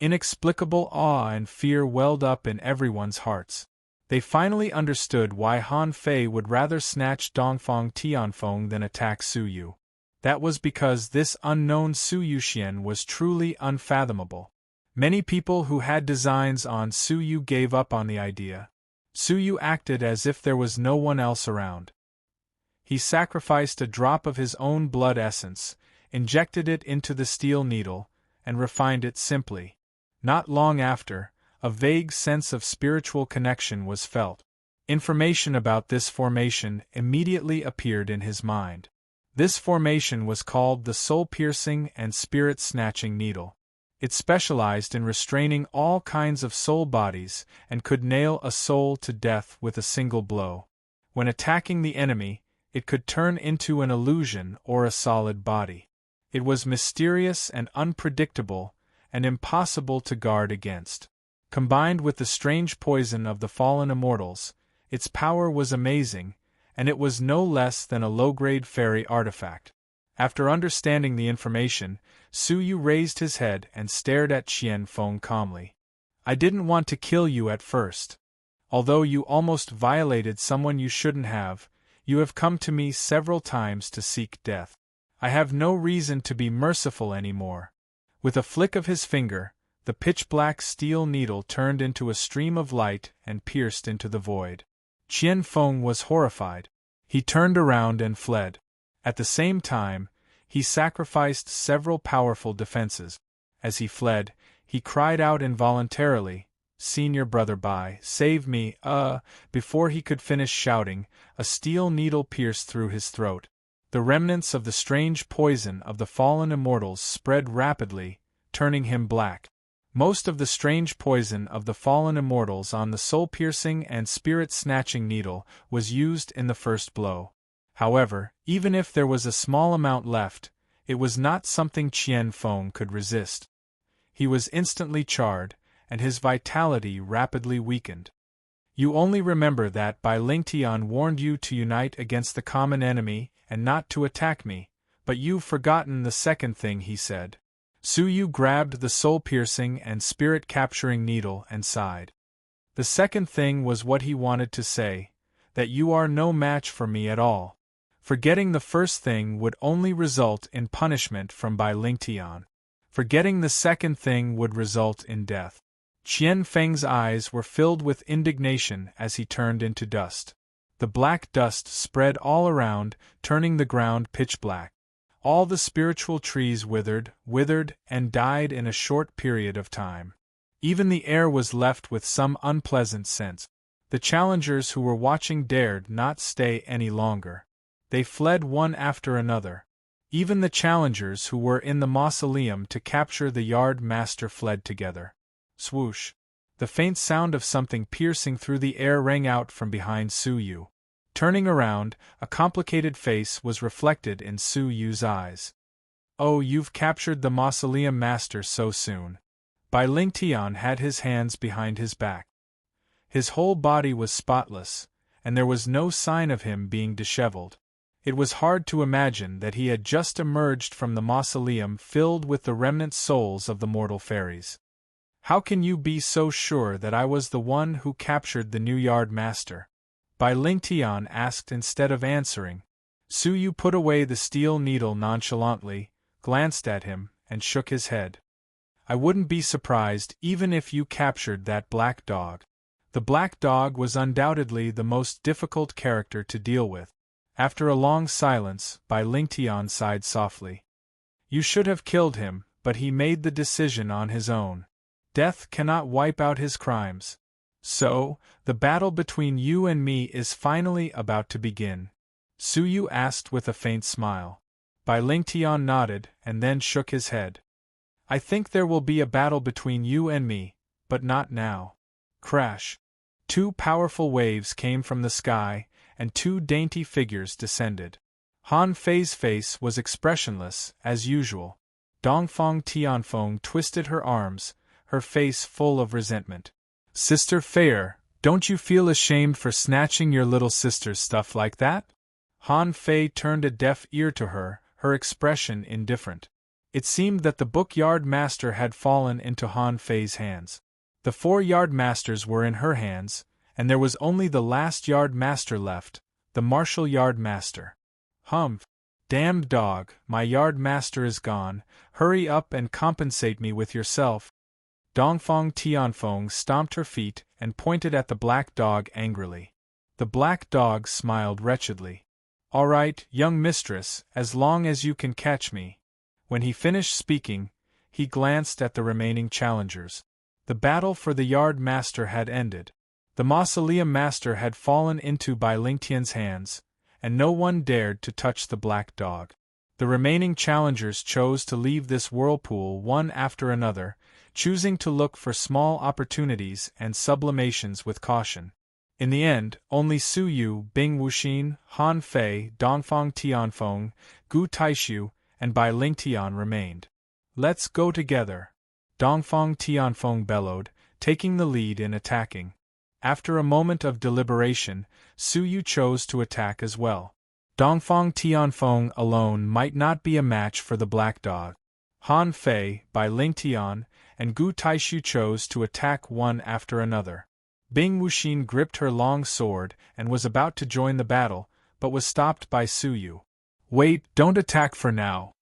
S1: Inexplicable awe and fear welled up in everyone's hearts. They finally understood why Han Fei would rather snatch Dongfang Tianfeng than attack Su Yu. That was because this unknown Su Yuxian was truly unfathomable. Many people who had designs on Su Yu gave up on the idea. Su Yu acted as if there was no one else around. He sacrificed a drop of his own blood essence, injected it into the steel needle, and refined it simply. Not long after, a vague sense of spiritual connection was felt. Information about this formation immediately appeared in his mind. This formation was called the soul-piercing and spirit-snatching needle. It specialized in restraining all kinds of soul bodies and could nail a soul to death with a single blow. When attacking the enemy, it could turn into an illusion or a solid body. It was mysterious and unpredictable, and impossible to guard against. Combined with the strange poison of the fallen immortals, its power was amazing, and it was no less than a low-grade fairy artifact. After understanding the information, Su Yu raised his head and stared at Qian Feng calmly. I didn't want to kill you at first. Although you almost violated someone you shouldn't have, you have come to me several times to seek death. I have no reason to be merciful anymore. With a flick of his finger, the pitch-black steel needle turned into a stream of light and pierced into the void. Qian Feng was horrified. He turned around and fled. At the same time, he sacrificed several powerful defenses. As he fled, he cried out involuntarily, "Senior Brother Bai, save me, Before he could finish shouting, a steel needle pierced through his throat. The remnants of the strange poison of the fallen immortals spread rapidly, turning him black. Most of the strange poison of the fallen immortals on the soul-piercing and spirit-snatching needle was used in the first blow. However, even if there was a small amount left, it was not something Qian Feng could resist. He was instantly charred, and his vitality rapidly weakened. You only remember that Bai Lingtian warned you to unite against the common enemy and not to attack me, but you've forgotten the second thing he said. Su Yu grabbed the soul-piercing and spirit-capturing needle and sighed. The second thing was what he wanted to say, that you are no match for me at all. Forgetting the first thing would only result in punishment from Bai Lingtian. Forgetting the second thing would result in death. Qian Feng's eyes were filled with indignation as he turned into dust. The black dust spread all around, turning the ground pitch black. All the spiritual trees withered, and died in a short period of time. Even the air was left with some unpleasant scent. The challengers who were watching dared not stay any longer. They fled one after another. Even the challengers who were in the mausoleum to capture the Yard Master fled together. Swoosh! The faint sound of something piercing through the air rang out from behind Su Yu. Turning around, a complicated face was reflected in Su Yu's eyes. Oh, you've captured the Mausoleum Master so soon. Bai Lingtian had his hands behind his back. His whole body was spotless, and there was no sign of him being disheveled. It was hard to imagine that he had just emerged from the mausoleum filled with the remnant souls of the mortal fairies. How can you be so sure that I was the one who captured the new Yard Master? Bai Lingtian asked instead of answering. Su Yu put away the steel needle nonchalantly, glanced at him, and shook his head. I wouldn't be surprised even if you captured that black dog. The black dog was undoubtedly the most difficult character to deal with. After a long silence, Bai Lingtian sighed softly. You should have killed him, but he made the decision on his own. Death cannot wipe out his crimes. So, the battle between you and me is finally about to begin. Su Yu asked with a faint smile. Bai Lingtian nodded and then shook his head. I think there will be a battle between you and me, but not now. Crash! 2 powerful waves came from the sky, and 2 dainty figures descended. Han Fei's face was expressionless, as usual. Dongfang Tianfeng twisted her arms, her face full of resentment. Sister Fair, don't you feel ashamed for snatching your little sister's stuff like that? Han Fei turned a deaf ear to her, her expression indifferent. It seemed that the book Yard Master had fallen into Han Fei's hands. The 4 Yard Masters were in her hands, and there was only the last Yard Master left, the Martial Yard Master. Humph! Damned dog, my Yard Master is gone, hurry up and compensate me with yourself. Dongfang Tianfeng stomped her feet and pointed at the black dog angrily. The black dog smiled wretchedly. All right, young mistress, as long as you can catch me. When he finished speaking, he glanced at the remaining challengers. The battle for the Yard Master had ended. The Mausoleum Master had fallen into Bai Lingtian's hands, and no one dared to touch the black dog. The remaining challengers chose to leave this whirlpool one after another, choosing to look for small opportunities and sublimations with caution. In the end, only Su Yu, Bing Wuxin, Han Fei, Dongfang Tianfeng, Gu Taishu, and Bai Ling Tian remained. "Let's go together," Dongfang Tianfeng bellowed, taking the lead in attacking. After a moment of deliberation, Su Yu chose to attack as well. Dongfang Tianfeng alone might not be a match for the Black Dog. Han Fei, Bai Ling Tian, and Gu Taishu chose to attack one after another. Bing Wuxin gripped her long sword and was about to join the battle, but was stopped by Su Yu. "Wait, don't attack for now."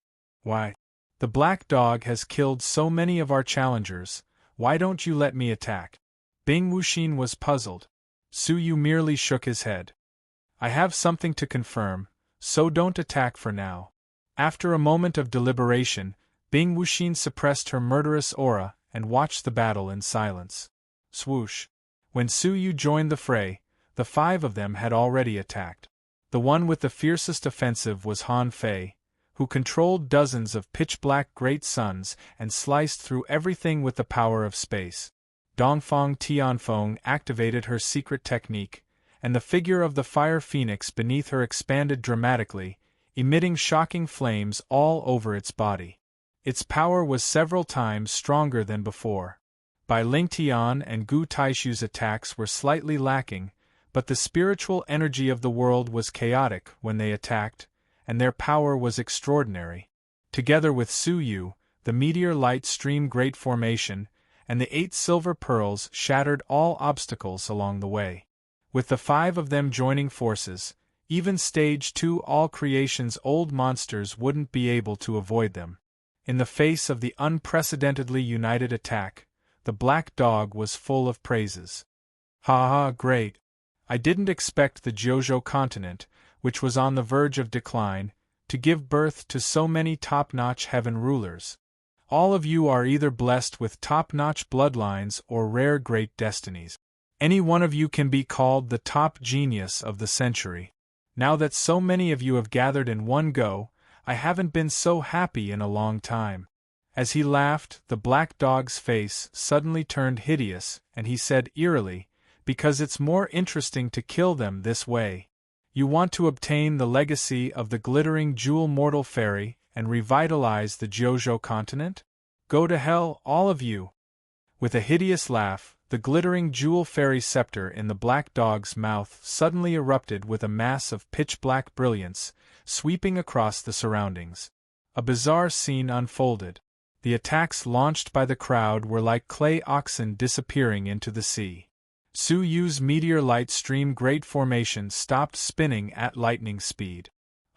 S1: "Why? The Black Dog has killed so many of our challengers, why don't you let me attack?" Bing Wuxin was puzzled. Su Yu merely shook his head. "I have something to confirm, so don't attack for now." After a moment of deliberation, Bing Wuxin suppressed her murderous aura and watched the battle in silence. Swoosh! When Su Yu joined the fray, the 5 of them had already attacked. The one with the fiercest offensive was Han Fei, who controlled dozens of pitch-black great suns and sliced through everything with the power of space. Dongfang Tianfeng activated her secret technique, and the figure of the fire phoenix beneath her expanded dramatically, emitting shocking flames all over its body. Its power was several times stronger than before. Bai Ling Tian and Gu Taishu's attacks were slightly lacking, but the spiritual energy of the world was chaotic when they attacked, and their power was extraordinary. Together with Su Yu, the meteor light stream great formation, and the 8 silver pearls shattered all obstacles along the way. With the 5 of them joining forces, even Stage 2 all creation's old monsters wouldn't be able to avoid them. In the face of the unprecedentedly united attack, the Black Dog was full of praises. "Ha ha, great! I didn't expect the Jiuzhou continent, which was on the verge of decline, to give birth to so many top-notch heaven rulers. All of you are either blessed with top-notch bloodlines or rare great destinies. Any one of you can be called the top genius of the century. Now that so many of you have gathered in one go, I haven't been so happy in a long time." As he laughed, the Black Dog's face suddenly turned hideous, and he said eerily, "Because it's more interesting to kill them this way. You want to obtain the legacy of the glittering jewel mortal fairy and revitalize the Jiuzhou continent? Go to hell, all of you!" With a hideous laugh, the glittering jewel fairy scepter in the Black Dog's mouth suddenly erupted with a mass of pitch-black brilliance, sweeping across the surroundings. A bizarre scene unfolded. The attacks launched by the crowd were like clay oxen disappearing into the sea. Su Yu's meteor light stream great formation stopped spinning at lightning speed.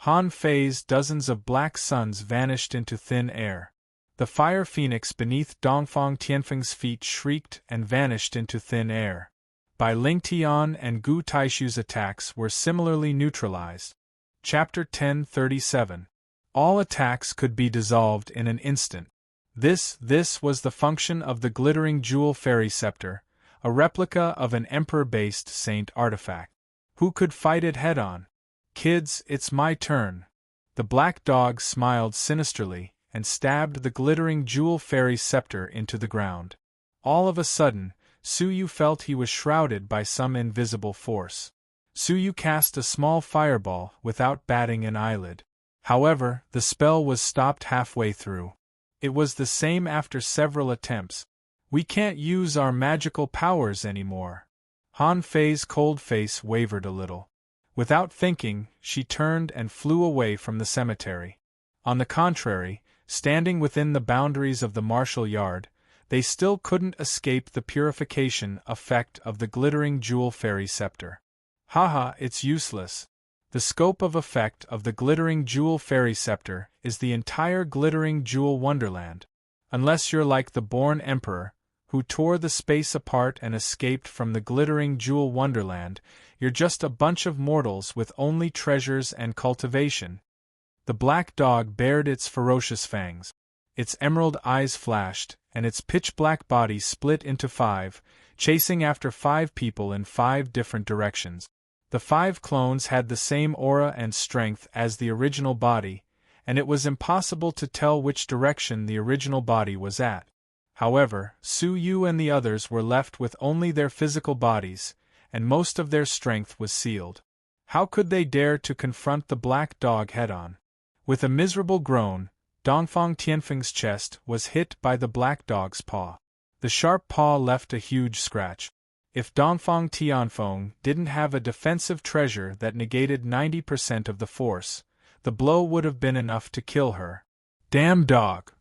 S1: Han Fei's dozens of black suns vanished into thin air. The fire phoenix beneath Dongfang Tianfeng's feet shrieked and vanished into thin air. Bai Ling Tian and Gu Taishu's attacks were similarly neutralized. Chapter 1037. All attacks could be dissolved in an instant. This was the function of the glittering jewel fairy scepter, a replica of an emperor-based saint artifact. Who could fight it head-on? "Kids, it's my turn." The Black Dog smiled sinisterly and stabbed the glittering jewel fairy scepter into the ground. All of a sudden, Su Yu felt he was shrouded by some invisible force. Su Yu cast a small fireball without batting an eyelid. However, the spell was stopped halfway through. It was the same after several attempts. "We can't use our magical powers anymore." Han Fei's cold face wavered a little. Without thinking, she turned and flew away from the cemetery. On the contrary, standing within the boundaries of the martial yard, they still couldn't escape the purification effect of the glittering jewel fairy scepter. Haha, it's useless. The scope of effect of the glittering jewel fairy scepter is the entire glittering jewel wonderland. Unless you're like the born emperor, who tore the space apart and escaped from the glittering jewel wonderland, you're just a bunch of mortals with only treasures and cultivation. The Black Dog bared its ferocious fangs. Its emerald eyes flashed, and its pitch-black body split into 5, chasing after 5 people in 5 different directions. The 5 clones had the same aura and strength as the original body, and it was impossible to tell which direction the original body was at. However, Su Yu and the others were left with only their physical bodies, and most of their strength was sealed. How could they dare to confront the black dog head-on? With a miserable groan, Dongfang Tianfeng's chest was hit by the black dog's paw. The sharp paw left a huge scratch. If Dongfang Tianfeng didn't have a defensive treasure that negated 90% of the force, the blow would have been enough to kill her. Damn dog!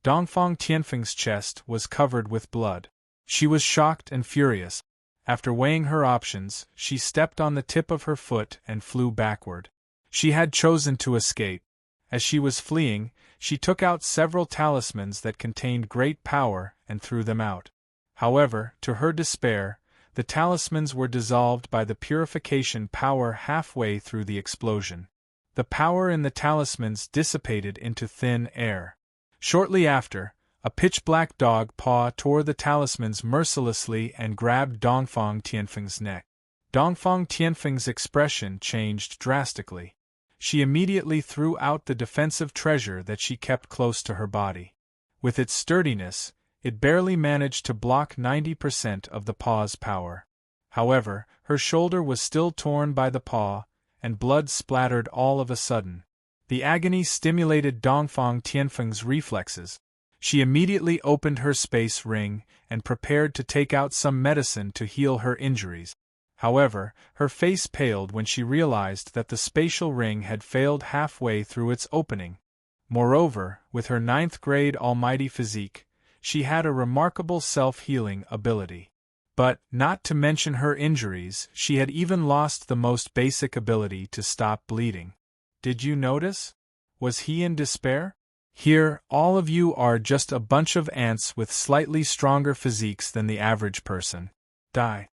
S1: Dongfang Tianfeng's chest was covered with blood. She was shocked and furious. After weighing her options, she stepped on the tip of her foot and flew backward. She had chosen to escape. As she was fleeing, she took out several talismans that contained great power and threw them out. However, to her despair, the talismans were dissolved by the purification power halfway through the explosion. The power in the talismans dissipated into thin air. Shortly after, a pitch-black dog paw tore the talismans mercilessly and grabbed Dongfang Tianfeng's neck. Dongfang Tianfeng's expression changed drastically. She immediately threw out the defensive treasure that she kept close to her body. With its sturdiness, it barely managed to block 90% of the paw's power. However, her shoulder was still torn by the paw, and blood splattered all of a sudden. The agony stimulated Dongfang Tianfeng's reflexes. She immediately opened her space ring and prepared to take out some medicine to heal her injuries. However, her face paled when she realized that the spatial ring had failed halfway through its opening. Moreover, with her 9th-grade almighty physique, she had a remarkable self-healing ability. But, not to mention her injuries, she had even lost the most basic ability to stop bleeding. Did you notice? Was he in despair? Here, all of you are just a bunch of ants with slightly stronger physiques than the average person. Die.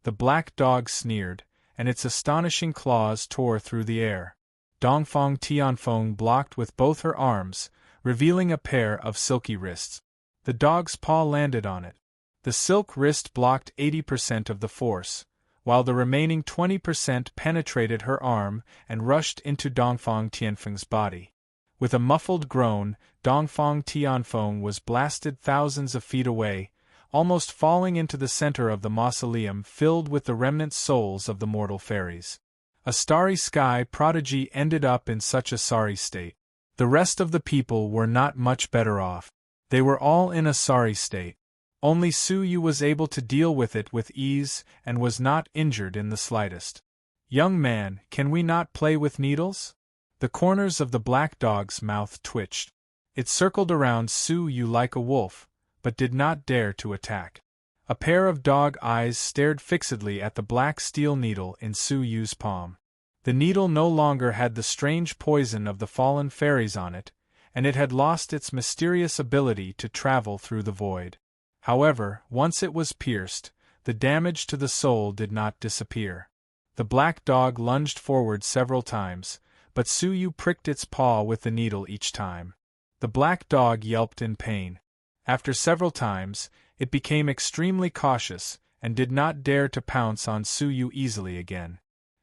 S1: The black dog sneered, and its astonishing claws tore through the air. Dongfang Tianfeng blocked with both her arms, revealing a pair of silky wrists. The dog's paw landed on it. The silk wrist blocked 80% of the force, while the remaining 20% penetrated her arm and rushed into Dongfang Tianfeng's body. With a muffled groan, Dongfang Tianfeng was blasted thousands of feet away, almost falling into the center of the mausoleum filled with the remnant souls of the mortal fairies. A starry sky prodigy ended up in such a sorry state. The rest of the people were not much better off. They were all in a sorry state. Only Su Yu was able to deal with it with ease and was not injured in the slightest. "Young man, can we not play with needles?" The corners of the black dog's mouth twitched. It circled around Su Yu like a wolf, but did not dare to attack. A pair of dog eyes stared fixedly at the black steel needle in Su Yu's palm. The needle no longer had the strange poison of the fallen fairies on it, and it had lost its mysterious ability to travel through the void. However, once it was pierced, the damage to the soul did not disappear. The black dog lunged forward several times, but Su Yu pricked its paw with the needle each time. The black dog yelped in pain. After several times, it became extremely cautious and did not dare to pounce on Su Yu easily again.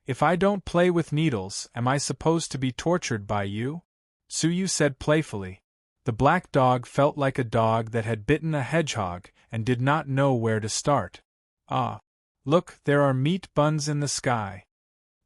S1: "If I don't play with needles, am I supposed to be tortured by you?" Su Yu said playfully. The black dog felt like a dog that had bitten a hedgehog and did not know where to start. "Ah! Look, there are meat buns in the sky."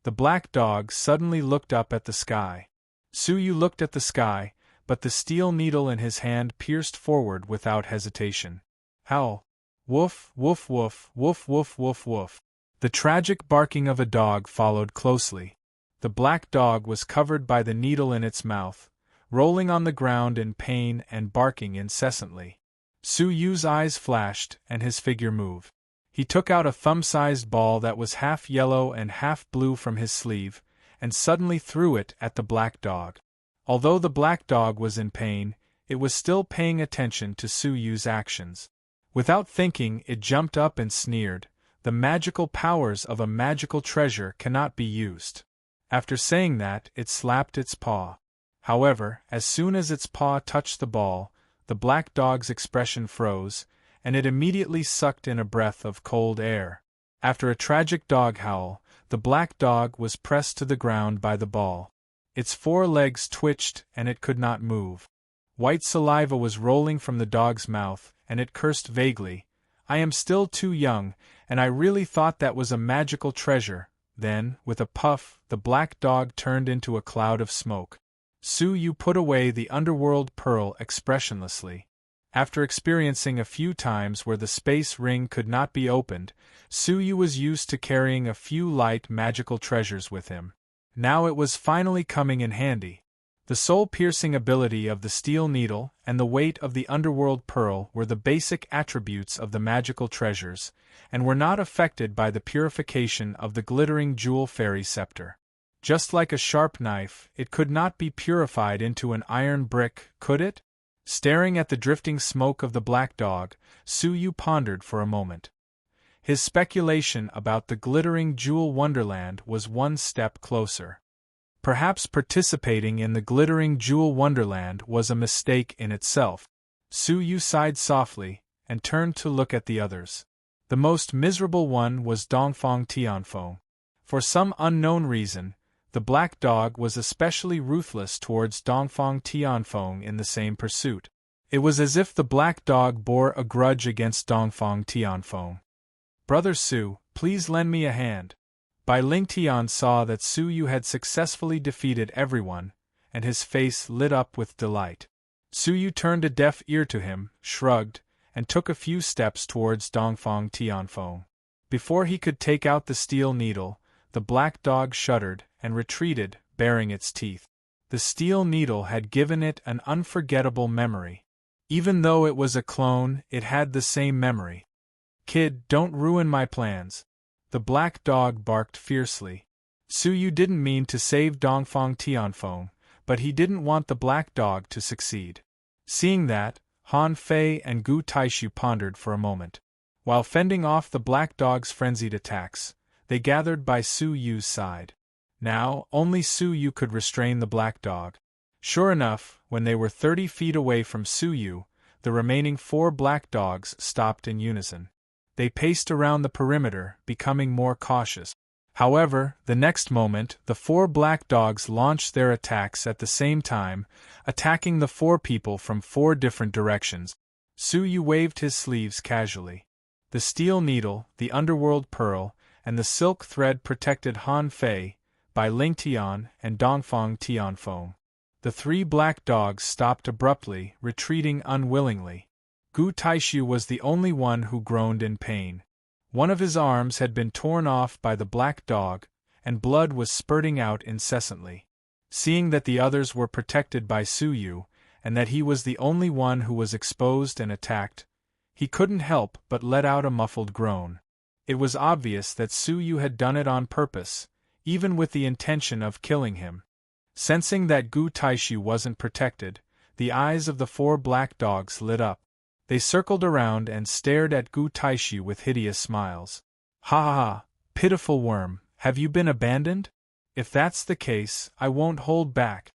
S1: The black dog suddenly looked up at the sky. Su Yu looked at the sky, but the steel needle in his hand pierced forward without hesitation. Howl! Woof, woof, woof, woof, woof, woof, woof. The tragic barking of a dog followed closely. The black dog was covered by the needle in its mouth, rolling on the ground in pain and barking incessantly. Su Yu's eyes flashed and his figure moved. He took out a thumb-sized ball that was half yellow and half blue from his sleeve, and suddenly threw it at the black dog. Although the black dog was in pain, it was still paying attention to Su Yu's actions. Without thinking, it jumped up and sneered, "The magical powers of a magical treasure cannot be used." After saying that, it slapped its paw. However, as soon as its paw touched the ball, the black dog's expression froze, and it immediately sucked in a breath of cold air. After a tragic dog howl, the black dog was pressed to the ground by the ball. Its 4 legs twitched and it could not move. White saliva was rolling from the dog's mouth, and it cursed vaguely. I am still too young, and I really thought that was a magical treasure. Then, with a puff, the black dog turned into a cloud of smoke. Su Yu put away the underworld pearl expressionlessly. After experiencing a few times where the space ring could not be opened, Su Yu was used to carrying a few light magical treasures with him. Now it was finally coming in handy. The soul-piercing ability of the steel needle and the weight of the underworld pearl were the basic attributes of the magical treasures, and were not affected by the purification of the glittering jewel fairy scepter. Just like a sharp knife, it could not be purified into an iron brick, could it? Staring at the drifting smoke of the black dog, Su Yu pondered for a moment. His speculation about the glittering jewel wonderland was one step closer. Perhaps participating in the glittering jewel wonderland was a mistake in itself. Su Yu sighed softly, and turned to look at the others. The most miserable one was Dongfang Tianfeng. For some unknown reason, the black dog was especially ruthless towards Dongfang Tianfeng in the same pursuit. It was as if the black dog bore a grudge against Dongfang Tianfeng. "Brother Su, please lend me a hand." Bai Lingtian saw that Su Yu had successfully defeated everyone, and his face lit up with delight. Su Yu turned a deaf ear to him, shrugged, and took a few steps towards Dongfang Tianfeng. Before he could take out the steel needle, the black dog shuddered and retreated, baring its teeth. The steel needle had given it an unforgettable memory. Even though it was a clone, it had the same memory. "Kid, don't ruin my plans." The black dog barked fiercely. Su Yu didn't mean to save Dongfang Tianfeng, but he didn't want the black dog to succeed. Seeing that, Han Fei and Gu Taishu pondered for a moment. While fending off the black dog's frenzied attacks, they gathered by Su Yu's side. Now, only Su Yu could restrain the black dog. Sure enough, when they were 30 feet away from Su Yu, the remaining 4 black dogs stopped in unison. They paced around the perimeter, becoming more cautious. However, the next moment, the 4 black dogs launched their attacks at the same time, attacking the 4 people from 4 different directions. Su Yu waved his sleeves casually. The steel needle, the underworld pearl, and the silk thread protected Han Fei, Bai Lingtian, and Dongfang Tianfeng. The 3 black dogs stopped abruptly, retreating unwillingly. Gu Taishu was the only one who groaned in pain. One of his arms had been torn off by the black dog, and blood was spurting out incessantly. Seeing that the others were protected by Su Yu, and that he was the only one who was exposed and attacked, he couldn't help but let out a muffled groan. It was obvious that Su Yu had done it on purpose, even with the intention of killing him. Sensing that Gu Taishu wasn't protected, the eyes of the 4 black dogs lit up. They circled around and stared at Gu Taishu with hideous smiles. "Ha ha ha, pitiful worm, have you been abandoned? If that's the case, I won't hold back."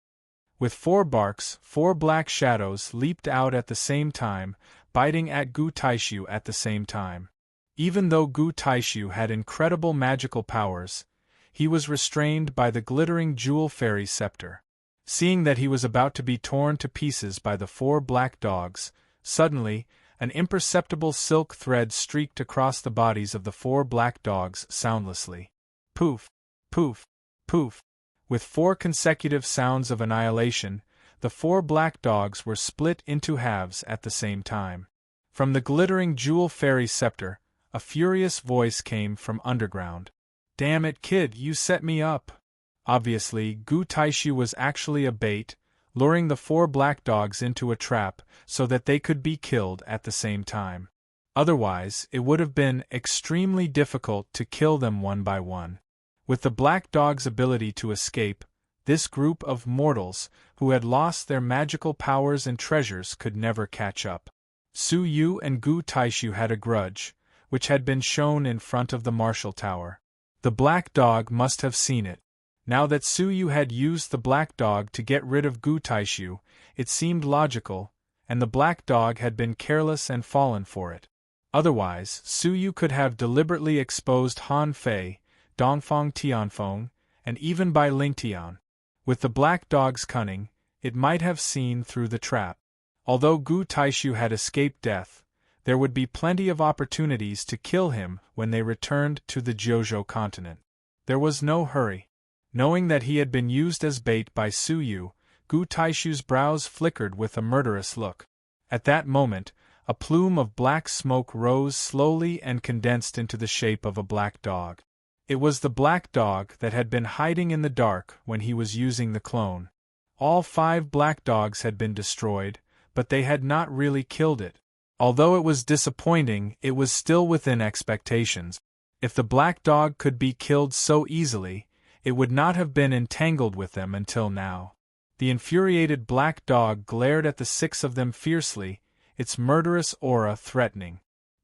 S1: With 4 barks, 4 black shadows leaped out at the same time, biting at Gu Taishu at the same time. Even though Gu Taishu had incredible magical powers, he was restrained by the glittering jewel fairy scepter. Seeing that he was about to be torn to pieces by the 4 black dogs, suddenly, an imperceptible silk thread streaked across the bodies of the 4 black dogs soundlessly. Poof! Poof! Poof! With 4 consecutive sounds of annihilation, the 4 black dogs were split into halves at the same time. From the glittering jewel fairy scepter, a furious voice came from underground. "Damn it, kid, you set me up!" Obviously, Gu Taishu was actually a bait, luring the 4 black dogs into a trap so that they could be killed at the same time. Otherwise, it would have been extremely difficult to kill them one by one. With the black dog's ability to escape, this group of mortals, who had lost their magical powers and treasures, could never catch up. Su Yu and Gu Taishu had a grudge, which had been shown in front of the Marshal Tower. The black dog must have seen it. Now that Su Yu had used the black dog to get rid of Gu Taishu, it seemed logical, and the black dog had been careless and fallen for it. Otherwise, Su Yu could have deliberately exposed Han Fei, Dongfang Tianfeng, and even Bai Lingtian. With the black dog's cunning, it might have seen through the trap. Although Gu Taishu had escaped death, there would be plenty of opportunities to kill him when they returned to the Jiuzhou continent. There was no hurry. Knowing that he had been used as bait by Su Yu, Gu Taishu's brows flickered with a murderous look. At that moment, a plume of black smoke rose slowly and condensed into the shape of a black dog. It was the black dog that had been hiding in the dark when he was using the clone. All 5 black dogs had been destroyed, but they had not really killed it. Although it was disappointing, it was still within expectations. If the black dog could be killed so easily, it would not have been entangled with them until now. The infuriated black dog glared at the 6 of them fiercely, its murderous aura threatening.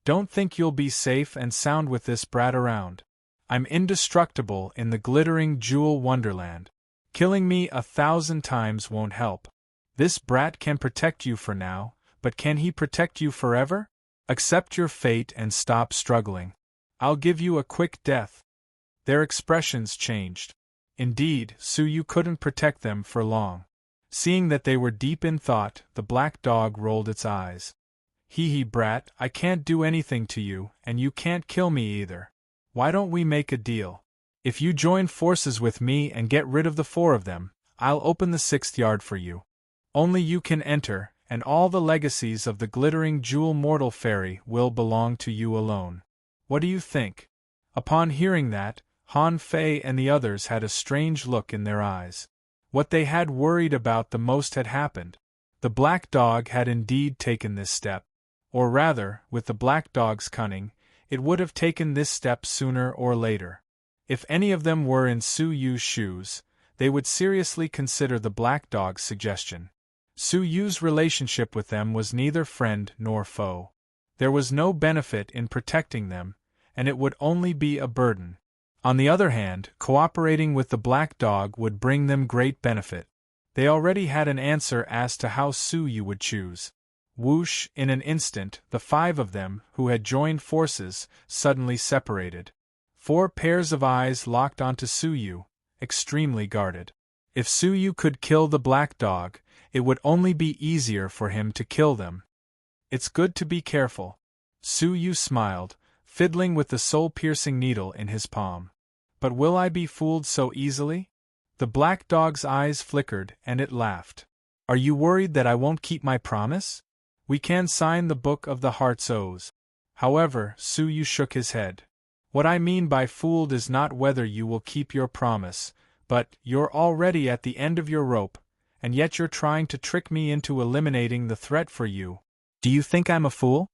S1: "Don't think you'll be safe and sound with this brat around. I'm indestructible in the glittering jewel wonderland. Killing me 1,000 times won't help. This brat can protect you for now, but can he protect you forever? Accept your fate and stop struggling. I'll give you a quick death." Their expressions changed. Indeed, Su Yu couldn't protect them for long. Seeing that they were deep in thought, the black dog rolled its eyes. "Hee brat, I can't do anything to you, and you can't kill me either. Why don't we make a deal? If you join forces with me and get rid of the 4 of them, I'll open the 6th yard for you. Only you can enter, and all the legacies of the glittering jewel mortal fairy will belong to you alone. What do you think?" Upon hearing that, Han Fei and the others had a strange look in their eyes. What they had worried about the most had happened. The black dog had indeed taken this step. Or rather, with the black dog's cunning, it would have taken this step sooner or later. If any of them were in Su Yu's shoes, they would seriously consider the black dog's suggestion. Su Yu's relationship with them was neither friend nor foe. There was no benefit in protecting them, and it would only be a burden. On the other hand, cooperating with the black dog would bring them great benefit. They already had an answer as to how Su Yu would choose. Whoosh, in an instant, the 5 of them, who had joined forces, suddenly separated. 4 pairs of eyes locked onto Su Yu, extremely guarded. If Su Yu could kill the black dog, it would only be easier for him to kill them. "It's good to be careful." Su Yu smiled, fiddling with the soul-piercing needle in his palm. "But will I be fooled so easily?" The black dog's eyes flickered and it laughed. "Are you worried that I won't keep my promise? We can sign the Book of the Heart's Oaths." However, Su Yu shook his head. "What I mean by fooled is not whether you will keep your promise, but you're already at the end of your rope, and yet you're trying to trick me into eliminating the threat for you. Do you think I'm a fool?"